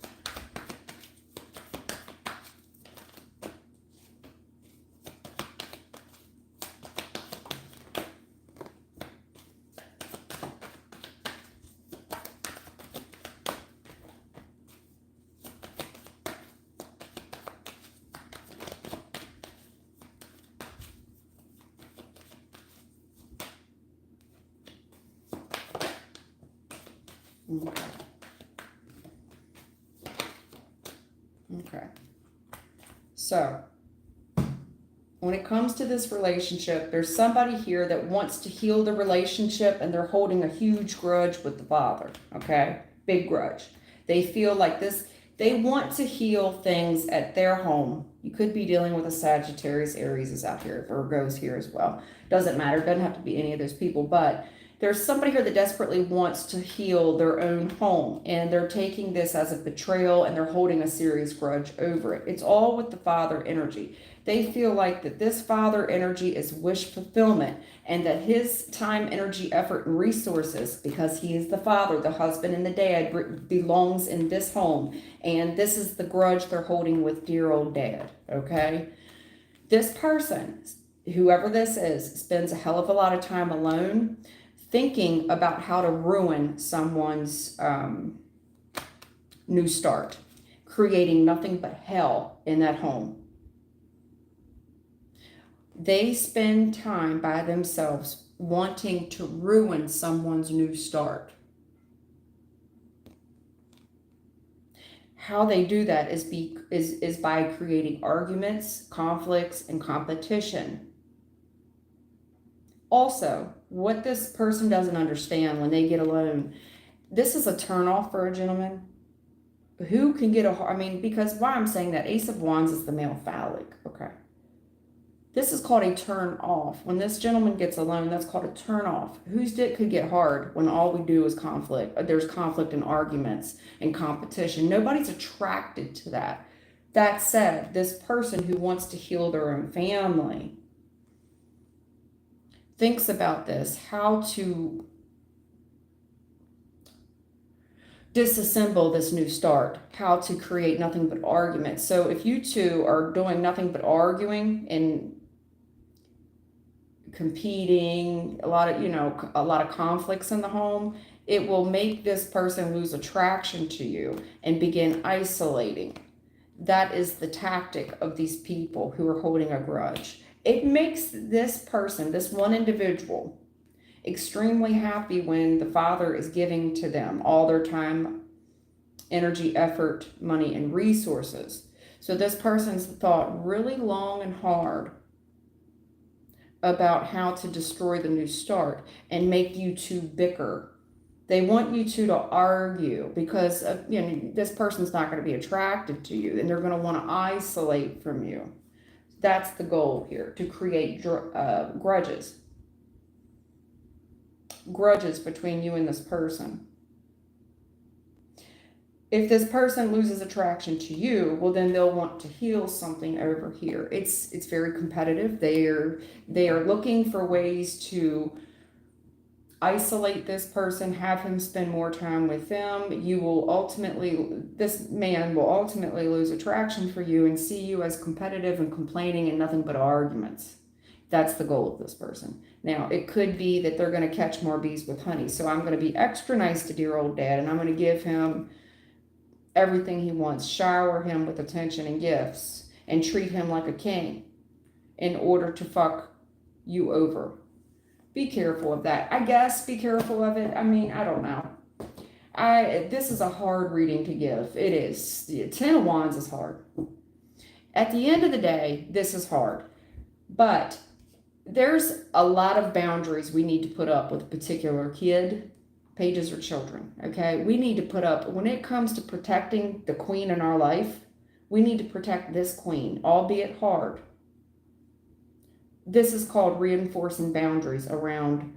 Okay. Okay. So, when it comes to this relationship, there's somebody here that wants to heal the relationship and they're holding a huge grudge with the father, okay? Big grudge. They feel like this, they want to heal things at their home. You could be dealing with a Sagittarius, Aries is out here, Virgo's here as well. Doesn't matter, doesn't have to be any of those people, but there's somebody here that desperately wants to heal their own home and they're taking this as a betrayal and they're holding a serious grudge over it. It's all with the father energy. They feel like that this father energy is wish fulfillment and that his time, energy, effort, and resources, because he is the father, the husband, and the dad, belongs in this home. And this is the grudge they're holding with dear old dad, okay? This person, whoever this is, spends a hell of a lot of time alone thinking about how to ruin someone's new start, creating nothing but hell in that home. They spend time by themselves wanting to ruin someone's new start. How they do that is by creating arguments, conflicts, and competition. Also, what this person doesn't understand when they get alone, this is a turnoff for a gentleman. Who can get because why I'm saying that, Ace of Wands is the male phallic, okay? This is called a turn off. When this gentleman gets alone, that's called a turn off. Whose dick could get hard when all we do is conflict? There's conflict and arguments and competition. Nobody's attracted to that. That said, this person who wants to heal their own family thinks about this, how to disassemble this new start, how to create nothing but arguments. So if you two are doing nothing but arguing and competing, a lot of conflicts in the home, it will make this person lose attraction to you and begin isolating. That is the tactic of these people who are holding a grudge. It makes this person, this one individual, extremely happy when the father is giving to them all their time, energy, effort, money, and resources. So this person's thought really long and hard about how to destroy the new start and make you two bicker. They want you two to argue because this person's not going to be attracted to you and they're going to want to isolate from you. That's the goal here, to create grudges between you and this person. If this person loses attraction to you, well, then they'll want to heal something over here. It's very competitive. They are looking for ways to isolate this person, have him spend more time with them. This man will ultimately lose attraction for you and see you as competitive and complaining and nothing but arguments. That's the goal of this person. Now, it could be that they're going to catch more bees with honey. So I'm going to be extra nice to dear old dad and I'm going to give him everything he wants, shower him with attention and gifts, and treat him like a king in order to fuck you over. Be careful of that. I guess be careful of it. I don't know. This is a hard reading to give. It is. The 10 of Wands is hard. At the end of the day, this is hard. But there's a lot of boundaries we need to put up with a particular kid. Pages or children, okay? We need to put up, when it comes to protecting the queen in our life, we need to protect this queen, albeit hard. This is called reinforcing boundaries around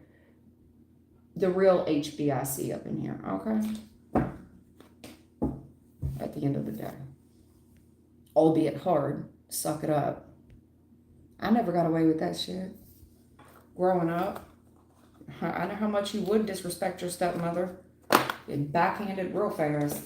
the real HBIC up in here, okay? At the end of the day. Albeit hard, suck it up. I never got away with that shit. Growing up, I know how much you would disrespect your stepmother. Get backhanded real fast.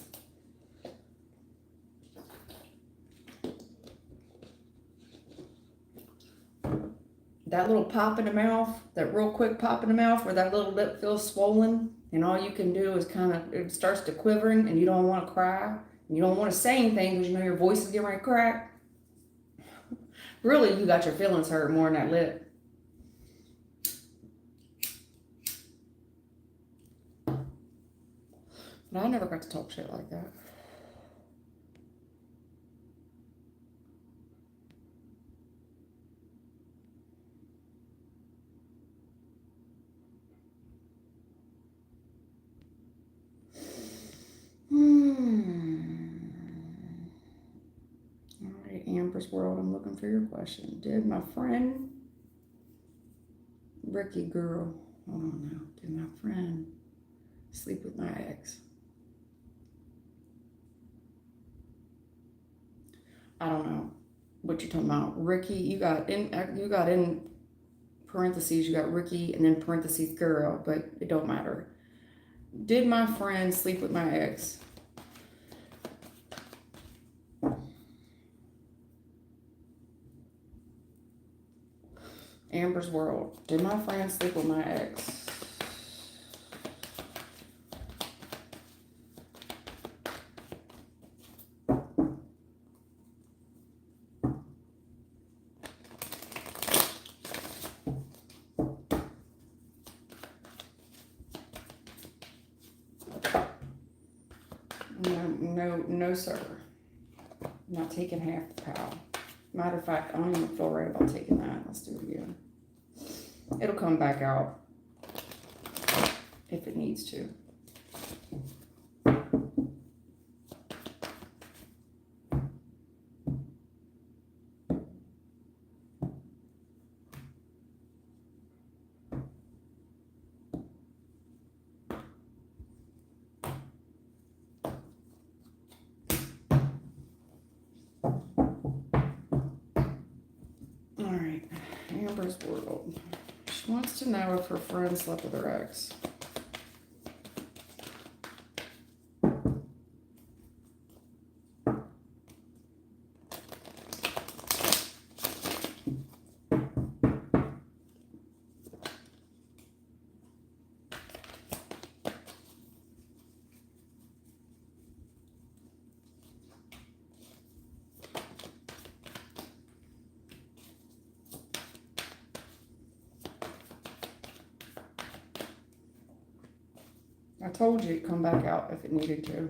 That little pop in the mouth, that real quick pop in the mouth where that little lip feels swollen and all you can do is it starts to quivering and you don't want to cry. And you don't want to say anything because you know your voice is getting ready to crack. Really, you got your feelings hurt more than that lip. But I never got to talk shit like that. All right, Amber's World, I'm looking for your question. Did my friend Ricky girl, I don't know, did my friend sleep with my ex? I don't know what you're talking about. Ricky, you got in parentheses, you got Ricky and then parentheses girl, but it don't matter. Did my friend sleep with my ex? Amber's World. Did my friend sleep with my ex? No, sir. I'm not taking half the pal. Matter of fact, I don't even feel right about taking that. Let's do it again. It'll come back out if it needs to. Alright, Amber's World. She wants to know if her friend slept with her ex. I told you it'd come back out if it needed to.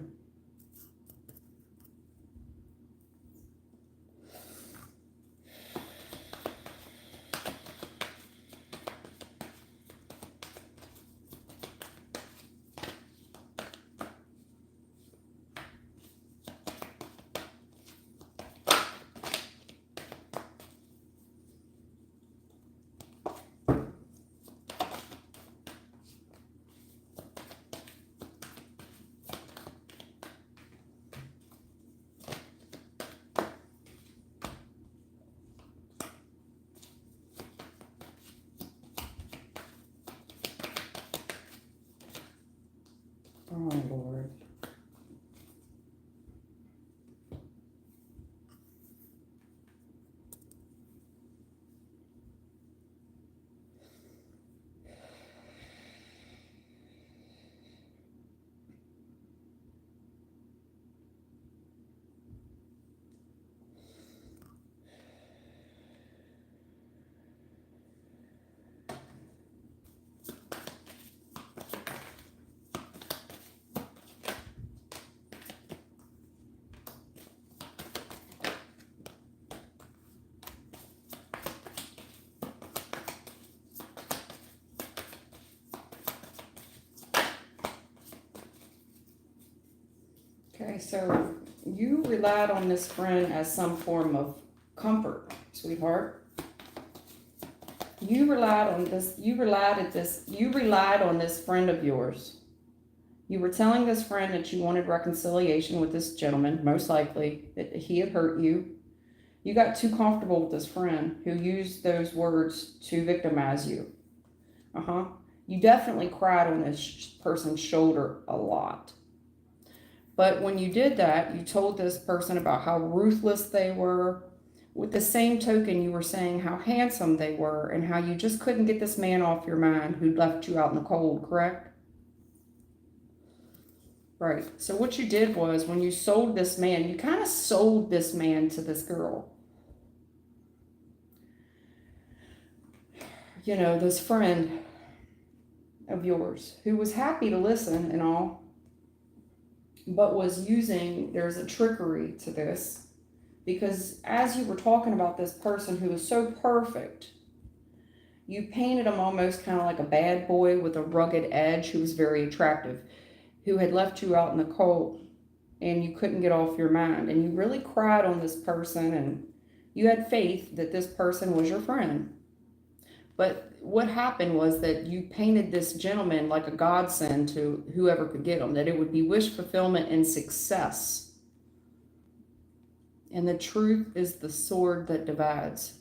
Oh, Lord. Okay, so you relied on this friend as some form of comfort, sweetheart. You relied on this friend of yours. You were telling this friend that you wanted reconciliation with this gentleman, most likely, that he had hurt you. You got too comfortable with this friend who used those words to victimize you. You definitely cried on this person's shoulder a lot. But when you did that, you told this person about how ruthless they were. With the same token, you were saying how handsome they were and how you just couldn't get this man off your mind who left you out in the cold, correct? Right. So what you did was when you sold this man, you kind of sold this man to this girl. You know, this friend of yours who was happy to listen and all. but was using, there's a trickery to this, because as you were talking about this person who was so perfect, you painted him almost kind of like a bad boy with a rugged edge who was very attractive, who had left you out in the cold and you couldn't get off your mind. And you really cried on this person and you had faith that this person was your friend. But what happened was that you painted this gentleman like a godsend to whoever could get him, that it would be wish fulfillment and success. And the truth is the sword that divides.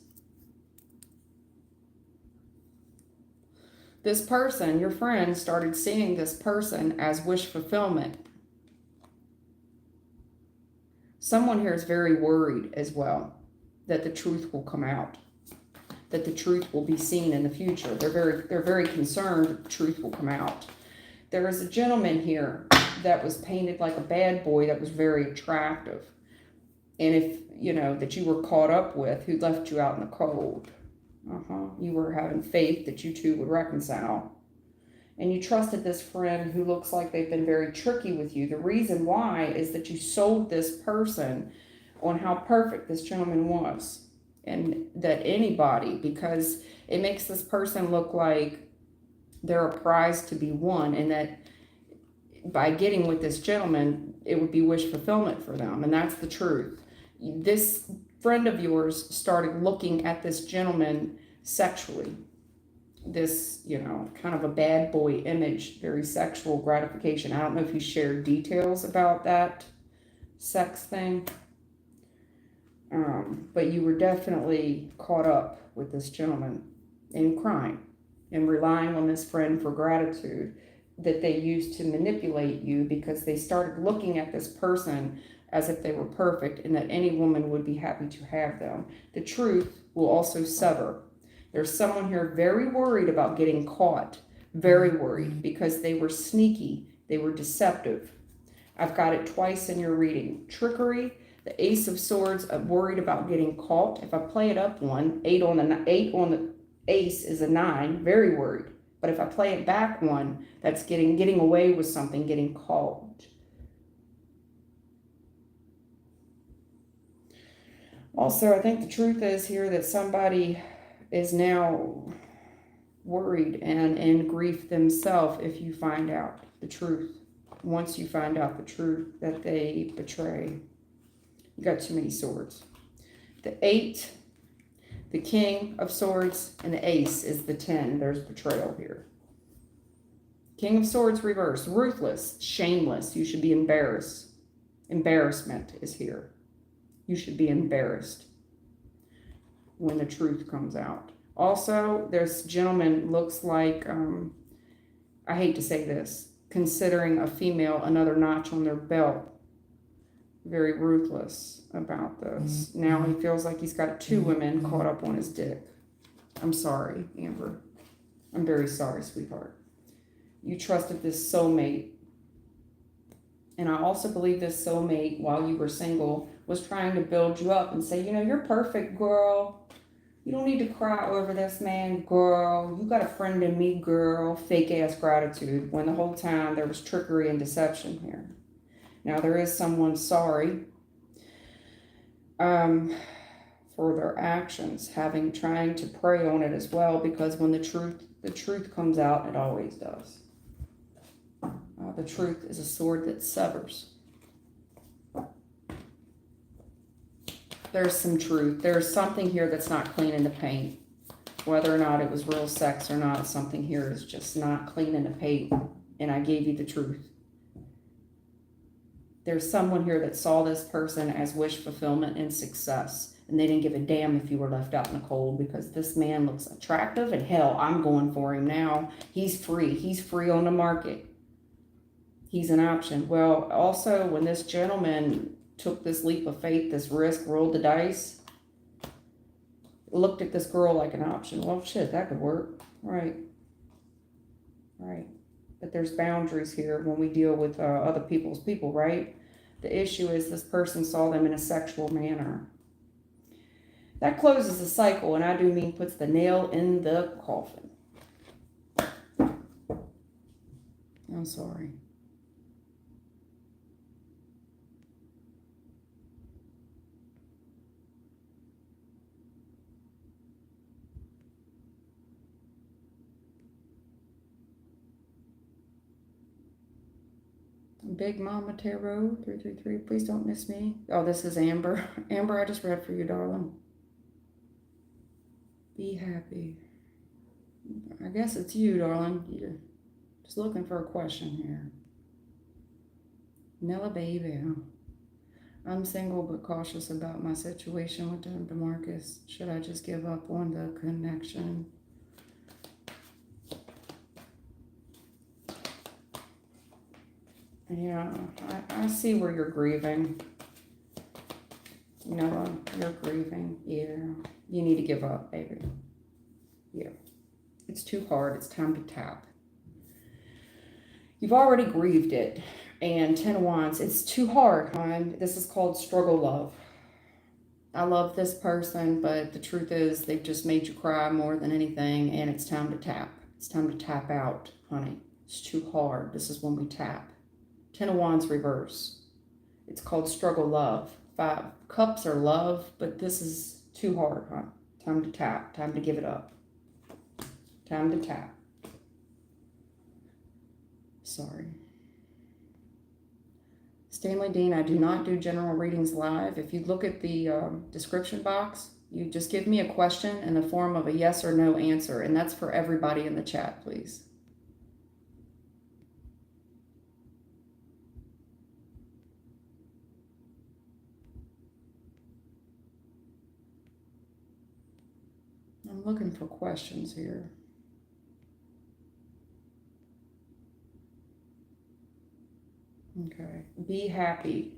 This person, your friend, started seeing this person as wish fulfillment. Someone here is very worried as well that the truth will come out, that the truth will be seen in the future. They're very concerned that the truth will come out. There is a gentleman here that was painted like a bad boy that was very attractive. And if, you know, that you were caught up with, who left you out in the cold. You were having faith that you two would reconcile. And you trusted this friend who looks like they've been very tricky with you. The reason why is that you sold this person on how perfect this gentleman was. And that anybody, because it makes this person look like they're a prize to be won, and that by getting with this gentleman, it would be wish fulfillment for them. And that's the truth. This friend of yours started looking at this gentleman sexually. This, you know, kind of a bad boy image, very sexual gratification. I don't know if you shared details about that sex thing. But you were definitely caught up with this gentleman and crying and relying on this friend for gratitude that they used to manipulate you, because they started looking at this person as if they were perfect and that any woman would be happy to have them. The truth will also sever. There's someone here very worried about getting caught, very worried, because they were sneaky, they were deceptive. I've got it twice in your reading. Trickery, the Ace of Swords, worried about getting caught. If I play it up one, 8 on the ace is a 9, very worried. But if I play it back one, that's getting away with something, getting caught. Also, I think the truth is here that somebody is now worried and in grief themselves if you find out the truth. Once you find out the truth that they betray. You got too many swords. The 8, the King of Swords, and the Ace is the 10. There's betrayal here. King of Swords reversed. Ruthless, shameless. You should be embarrassed. Embarrassment is here. You should be embarrassed when the truth comes out. Also, this gentleman looks like, I hate to say this, considering a female another notch on their belt. Very ruthless about this. Now he feels like he's got 2 women caught up on his dick. I'm sorry, Amber. I'm very sorry, sweetheart. You trusted this soulmate. And I also believe this soulmate, while you were single, was trying to build you up and say, you know, you're perfect, girl. You don't need to cry over this man, girl. You got a friend in me, girl. Fake ass gratitude, when the whole time there was trickery and deception here. Now there is someone sorry for their actions, trying to prey on it as well, because when the truth comes out, it always does. The truth is a sword that severs. There's some truth. There's something here that's not clean in the paint. Whether or not it was real sex or not, something here is just not clean in the paint. And I gave you the truth. There's someone here that saw this person as wish fulfillment and success. And they didn't give a damn if you were left out in the cold, because this man looks attractive, and hell, I'm going for him now. He's free. He's free on the market. He's an option. Well, also, when this gentleman took this leap of faith, this risk, rolled the dice, looked at this girl like an option. Well, shit, that could work. Right. But there's boundaries here when we deal with other people's people, right? The issue is this person saw them in a sexual manner. That closes the cycle, and I do mean puts the nail in the coffin. I'm sorry. Big Mama Tarot 333. Please don't miss me. Oh, this is Amber. Amber, I just read for you, darling. Be happy. I guess it's you, darling. You're just looking for a question here. Nella baby. I'm single but cautious about my situation with DeMarcus. Should I just give up on the connection? Yeah, I see where you're grieving. Noah, you're grieving. Yeah, you need to give up, baby. Yeah, it's too hard. It's time to tap. You've already grieved it. And 10 of Wands, it's too hard, hon. This is called struggle love. I love this person, but the truth is they've just made you cry more than anything, and it's time to tap. It's time to tap out, honey. It's too hard. This is when we tap. 10 of Wands reverse. It's called struggle love. 5 Cups are love, but this is too hard, huh? Time to tap. Time to give it up. Time to tap. Sorry. Stanley Dean, I do not do general readings live. If you look at the description box, you just give me a question in the form of a yes or no answer, and that's for everybody in the chat, please. I'm looking for questions here. Okay. Be happy.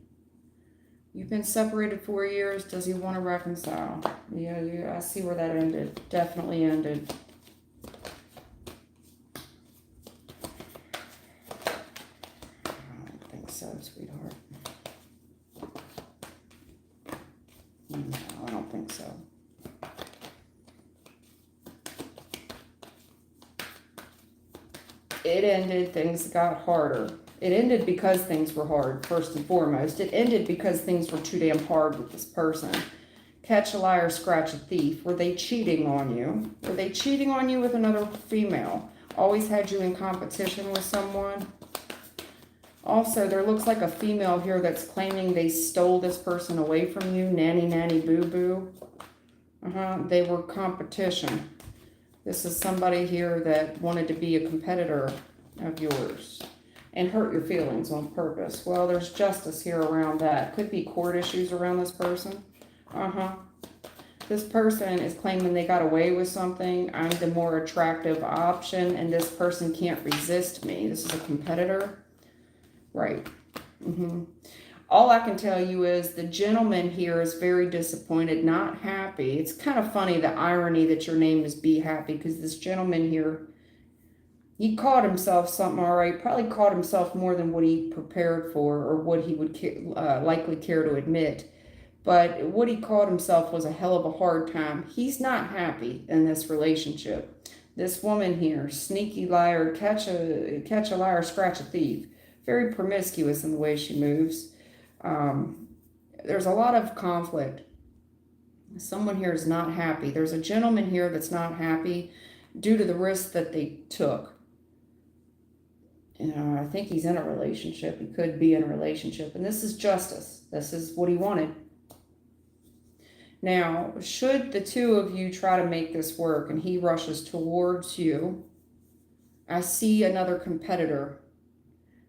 You've been separated 4 years. Does he want to reconcile? Yeah, I see where that ended. Definitely ended. I don't think so, sweetheart. No, I don't think so. It ended. Things got harder. It ended because things were hard, first and foremost. It ended because things were too damn hard with this person. Catch a liar, scratch a thief. Were they cheating on you? Were they cheating on you with another female? Always had you in competition with someone? Also, there looks like a female here that's claiming they stole this person away from you. Nanny, nanny, boo-boo. They were competition. This is somebody here that wanted to be a competitor of yours and hurt your feelings on purpose. Well, there's justice here around that. Could be court issues around this person. This person is claiming they got away with something. I'm the more attractive option, and this person can't resist me. This is a competitor. Right. All I can tell you is the gentleman here is very disappointed, not happy. It's kind of funny, the irony that your name is Be Happy, because this gentleman here, he caught himself something, all right, probably caught himself more than what he prepared for or what he would likely care to admit. But what he caught himself was a hell of a hard time. He's not happy in this relationship. This woman here, sneaky liar, catch a liar, scratch a thief. Very promiscuous in the way she moves. There's a lot of conflict. Someone here is not happy. There's a gentleman here that's not happy due to the risk that they took. I think he's in a relationship. He could be in a relationship. And this is justice. This is what he wanted. Now, should the two of you try to make this work and he rushes towards you, I see another competitor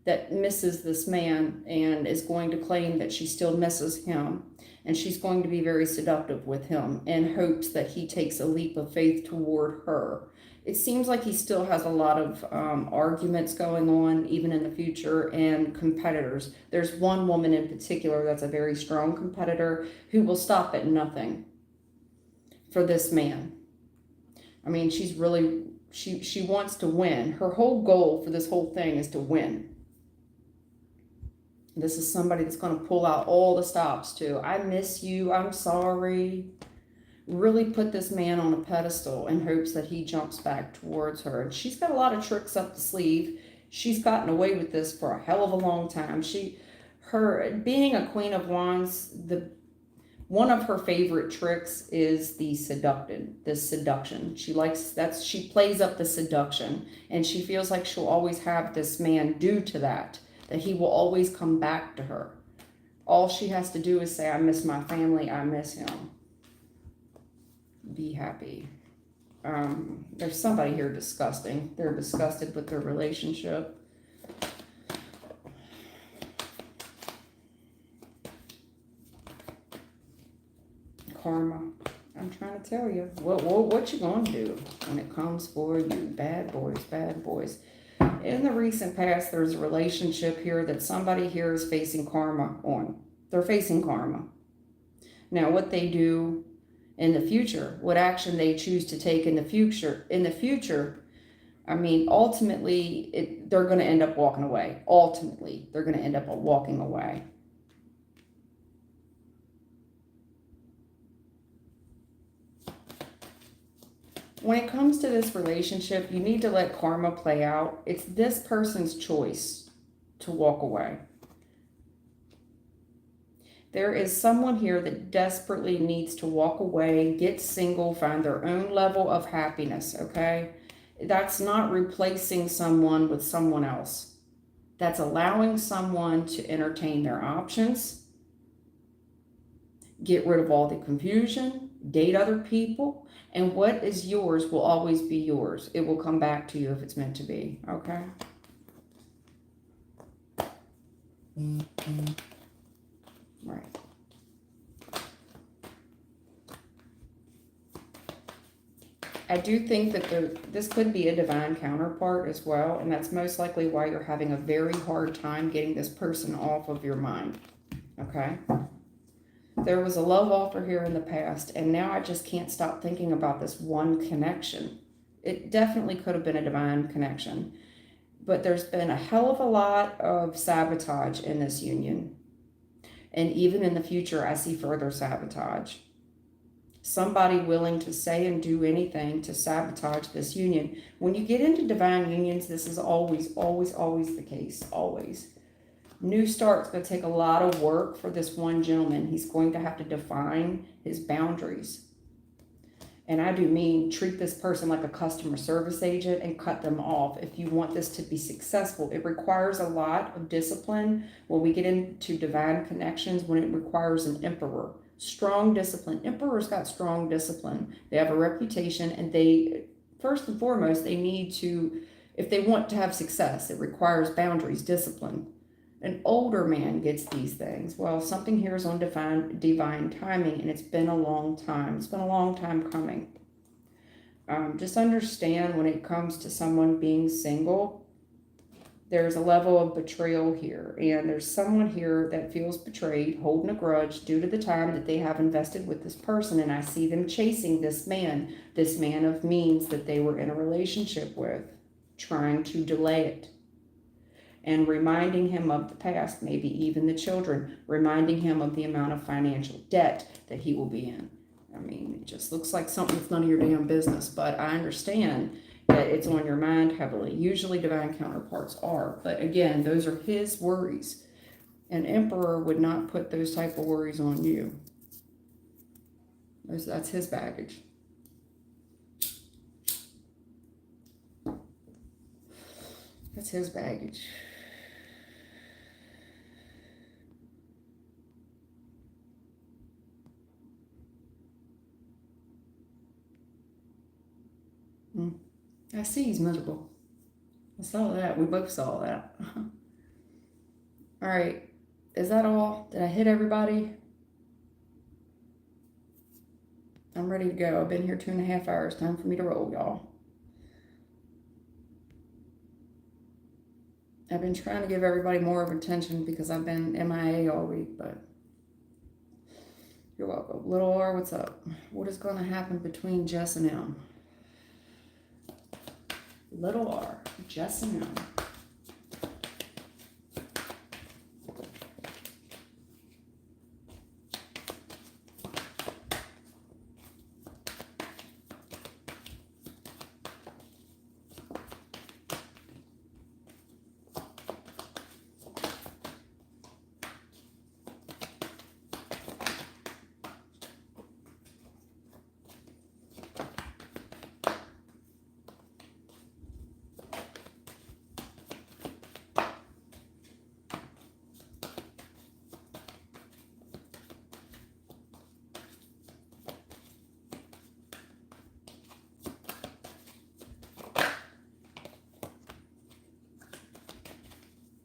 that misses this man and is going to claim that she still misses him. And she's going to be very seductive with him in hopes that he takes a leap of faith toward her. It seems like he still has a lot of arguments going on, even in the future, and competitors. There's one woman in particular that's a very strong competitor who will stop at nothing for this man. I mean, she's really, she wants to win. Her whole goal for this whole thing is to win. This is somebody that's going to pull out all the stops too. I miss you. I'm sorry. Really put this man on a pedestal in hopes that he jumps back towards her. And she's got a lot of tricks up the sleeve. She's gotten away with this for a hell of a long time. Her being a Queen of Wands, one of her favorite tricks is the seduction. She plays up the seduction, and she feels like she'll always have this man due to that that he will always come back to her. All she has to do is say, I miss my family, I miss him. Be happy. There's somebody here disgusting. They're disgusted with their relationship. Karma. I'm trying to tell you. What you gonna do when it comes for you? Bad boys, bad boys. In the recent past, there's a relationship here that somebody here is facing karma on. They're facing karma. Now, what they do in the future, what action they choose to take in the future, I mean, ultimately, they're going to end up walking away. Ultimately, they're going to end up walking away. When it comes to this relationship, you need to let karma play out. It's this person's choice to walk away. There is someone here that desperately needs to walk away, get single, find their own level of happiness, okay? That's not replacing someone with someone else. That's allowing someone to entertain their options, get rid of all the confusion, date other people, and what is yours will always be yours. It will come back to you if it's meant to be, okay? Right. I do think that this could be a divine counterpart as well, and that's most likely why you're having a very hard time getting this person off of your mind, okay? There was a love offer here in the past, and now I just can't stop thinking about this one connection. It definitely could have been a divine connection, but there's been a hell of a lot of sabotage in this union. And even in the future, I see further sabotage. Somebody willing to say and do anything to sabotage this union. When you get into divine unions, this is always, always, always the case. Always. New start's going to take a lot of work for this one gentleman. He's going to have to define his boundaries. And I do mean treat this person like a customer service agent and cut them off. If you want this to be successful, it requires a lot of discipline. When we get into divine connections, when it requires an emperor, strong discipline. Emperor's got strong discipline. They have a reputation, and they, first and foremost, they need to, if they want to have success, it requires boundaries, discipline. An older man gets these things. Well, something here is on divine timing, and it's been a long time. It's been a long time coming. Just understand when it comes to someone being single, there's a level of betrayal here, and there's someone here that feels betrayed, holding a grudge due to the time that they have invested with this person, and I see them chasing this man of means that they were in a relationship with, trying to delay it. And reminding him of the past, maybe even the children, reminding him of the amount of financial debt that he will be in. I mean, it just looks like something that's none of your damn business, but I understand that it's on your mind heavily. Usually divine counterparts are, but again, those are his worries. An emperor would not put those type of worries on you. That's his baggage. That's his baggage. I see he's miserable. I saw that. We both saw that. All right. Is that all? Did I hit everybody? I'm ready to go. I've been here 2.5 hours. Time for me to roll, y'all. I've been trying to give everybody more of attention because I've been MIA all week, but you're welcome. Little R, what's up? What is going to happen between Jess and him? Little R, Jess and him.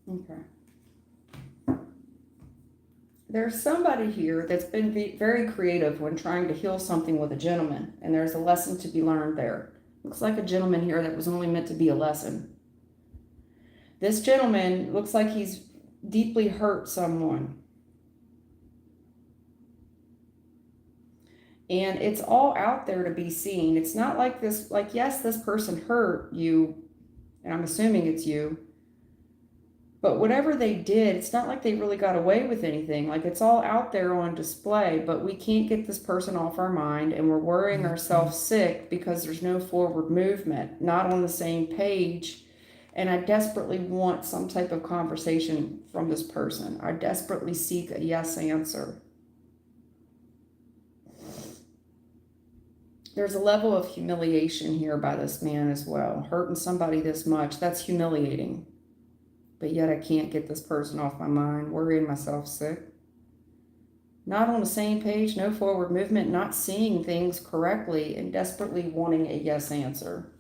Okay. There's somebody here that's been very creative when trying to heal something with a gentleman, and there's a lesson to be learned there. Looks like a gentleman here that was only meant to be a lesson. This gentleman looks like he's deeply hurt someone. And it's all out there to be seen. It's not like this, like, yes, this person hurt you, and I'm assuming it's you. But whatever they did, it's not like they really got away with anything. Like, it's all out there on display, but we can't get this person off our mind, and we're worrying ourselves sick because there's no forward movement, not on the same page. And I desperately want some type of conversation from this person. I desperately seek a yes answer. There's a level of humiliation here by this man as well. Hurting somebody this much, that's humiliating. But yet I can't get this person off my mind, worrying myself sick. Not on the same page, no forward movement, not seeing things correctly, and desperately wanting a yes answer.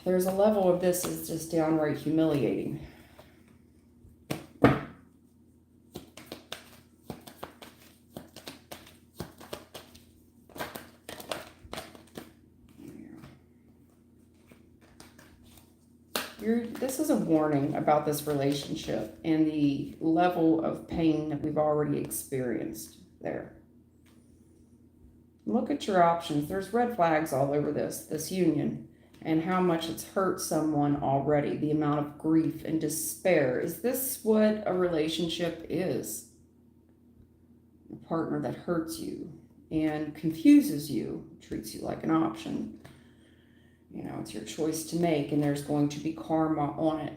There's a level of this is just downright humiliating. This is a warning about this relationship and the level of pain that we've already experienced there. Look at your options. There's red flags all over this union, and how much it's hurt someone already, the amount of grief and despair. Is this what a relationship is? A partner that hurts you and confuses you, treats you like an option. You know, it's your choice to make, and there's going to be karma on it.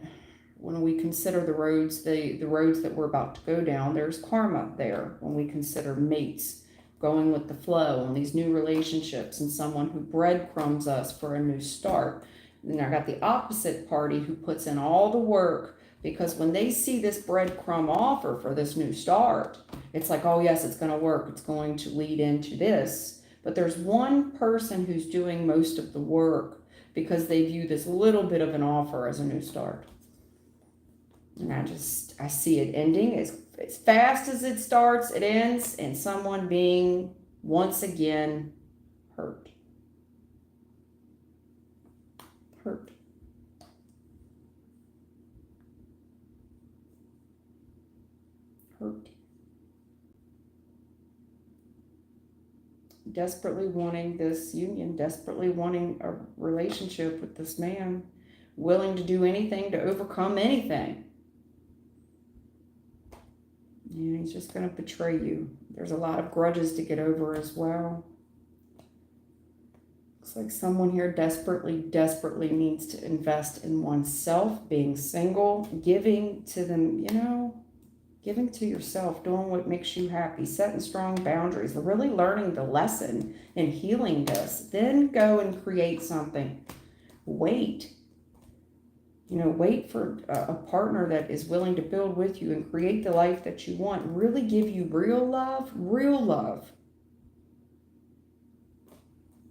When we consider the roads that we're about to go down, there's karma there. When we consider mates, going with the flow on these new relationships, and someone who breadcrumbs us for a new start. And I got the opposite party who puts in all the work, because when they see this breadcrumb offer for this new start, it's like, oh yes, it's going to work. It's going to lead into this. But there's one person who's doing most of the work, because they view this little bit of an offer as a new start. And I see it ending as fast as it starts, it ends, and someone being once again hurt. Hurt. Hurt. Desperately wanting this union, desperately wanting a relationship with this man, willing to do anything to overcome anything. And he's just going to betray you. There's a lot of grudges to get over as well. Looks like someone here desperately needs to invest in oneself, being single, giving to them, giving to yourself, doing what makes you happy, setting strong boundaries, really learning the lesson and healing this. Then go and create something. Wait. Wait for a partner that is willing to build with you and create the life that you want. Really give you real love.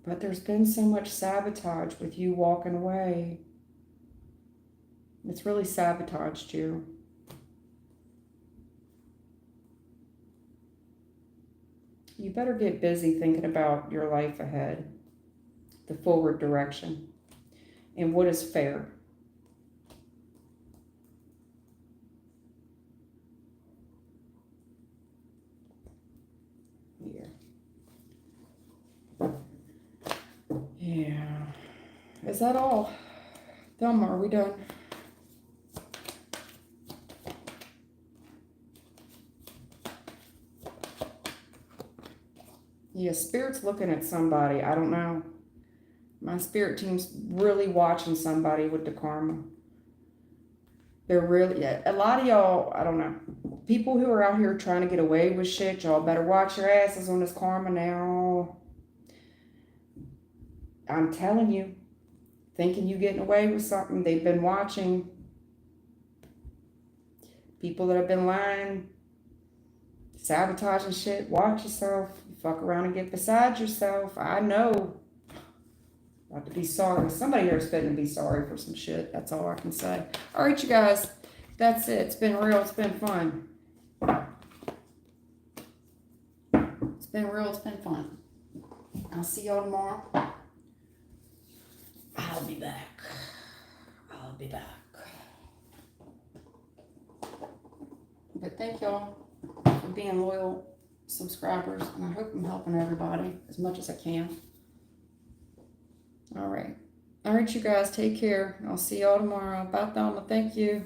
But there's been so much sabotage with you walking away. It's really sabotaged you. You better get busy thinking about your life ahead, the forward direction, and what is fair. Yeah. Is that all? Thelma, are we done? Yeah, Spirit's looking at somebody. I don't know. My spirit team's really watching somebody with the karma. They're really, yeah, a lot of y'all, I don't know. People who are out here trying to get away with shit, y'all better watch your asses on this karma now. I'm telling you, thinking you getting away with something, they've been watching. People that have been lying, sabotaging shit, watch yourself. You fuck around and get beside yourself. I know. About to be sorry. Somebody here is fitting to be sorry for some shit. That's all I can say. All right, you guys. That's it. It's been real. It's been fun. It's been real. It's been fun. I'll see y'all tomorrow. I'll be back. I'll be back. But thank y'all for being loyal subscribers. And I hope I'm helping everybody as much as I can. All right. All right, you guys. Take care. I'll see y'all tomorrow. Bye, Thelma. Thank you.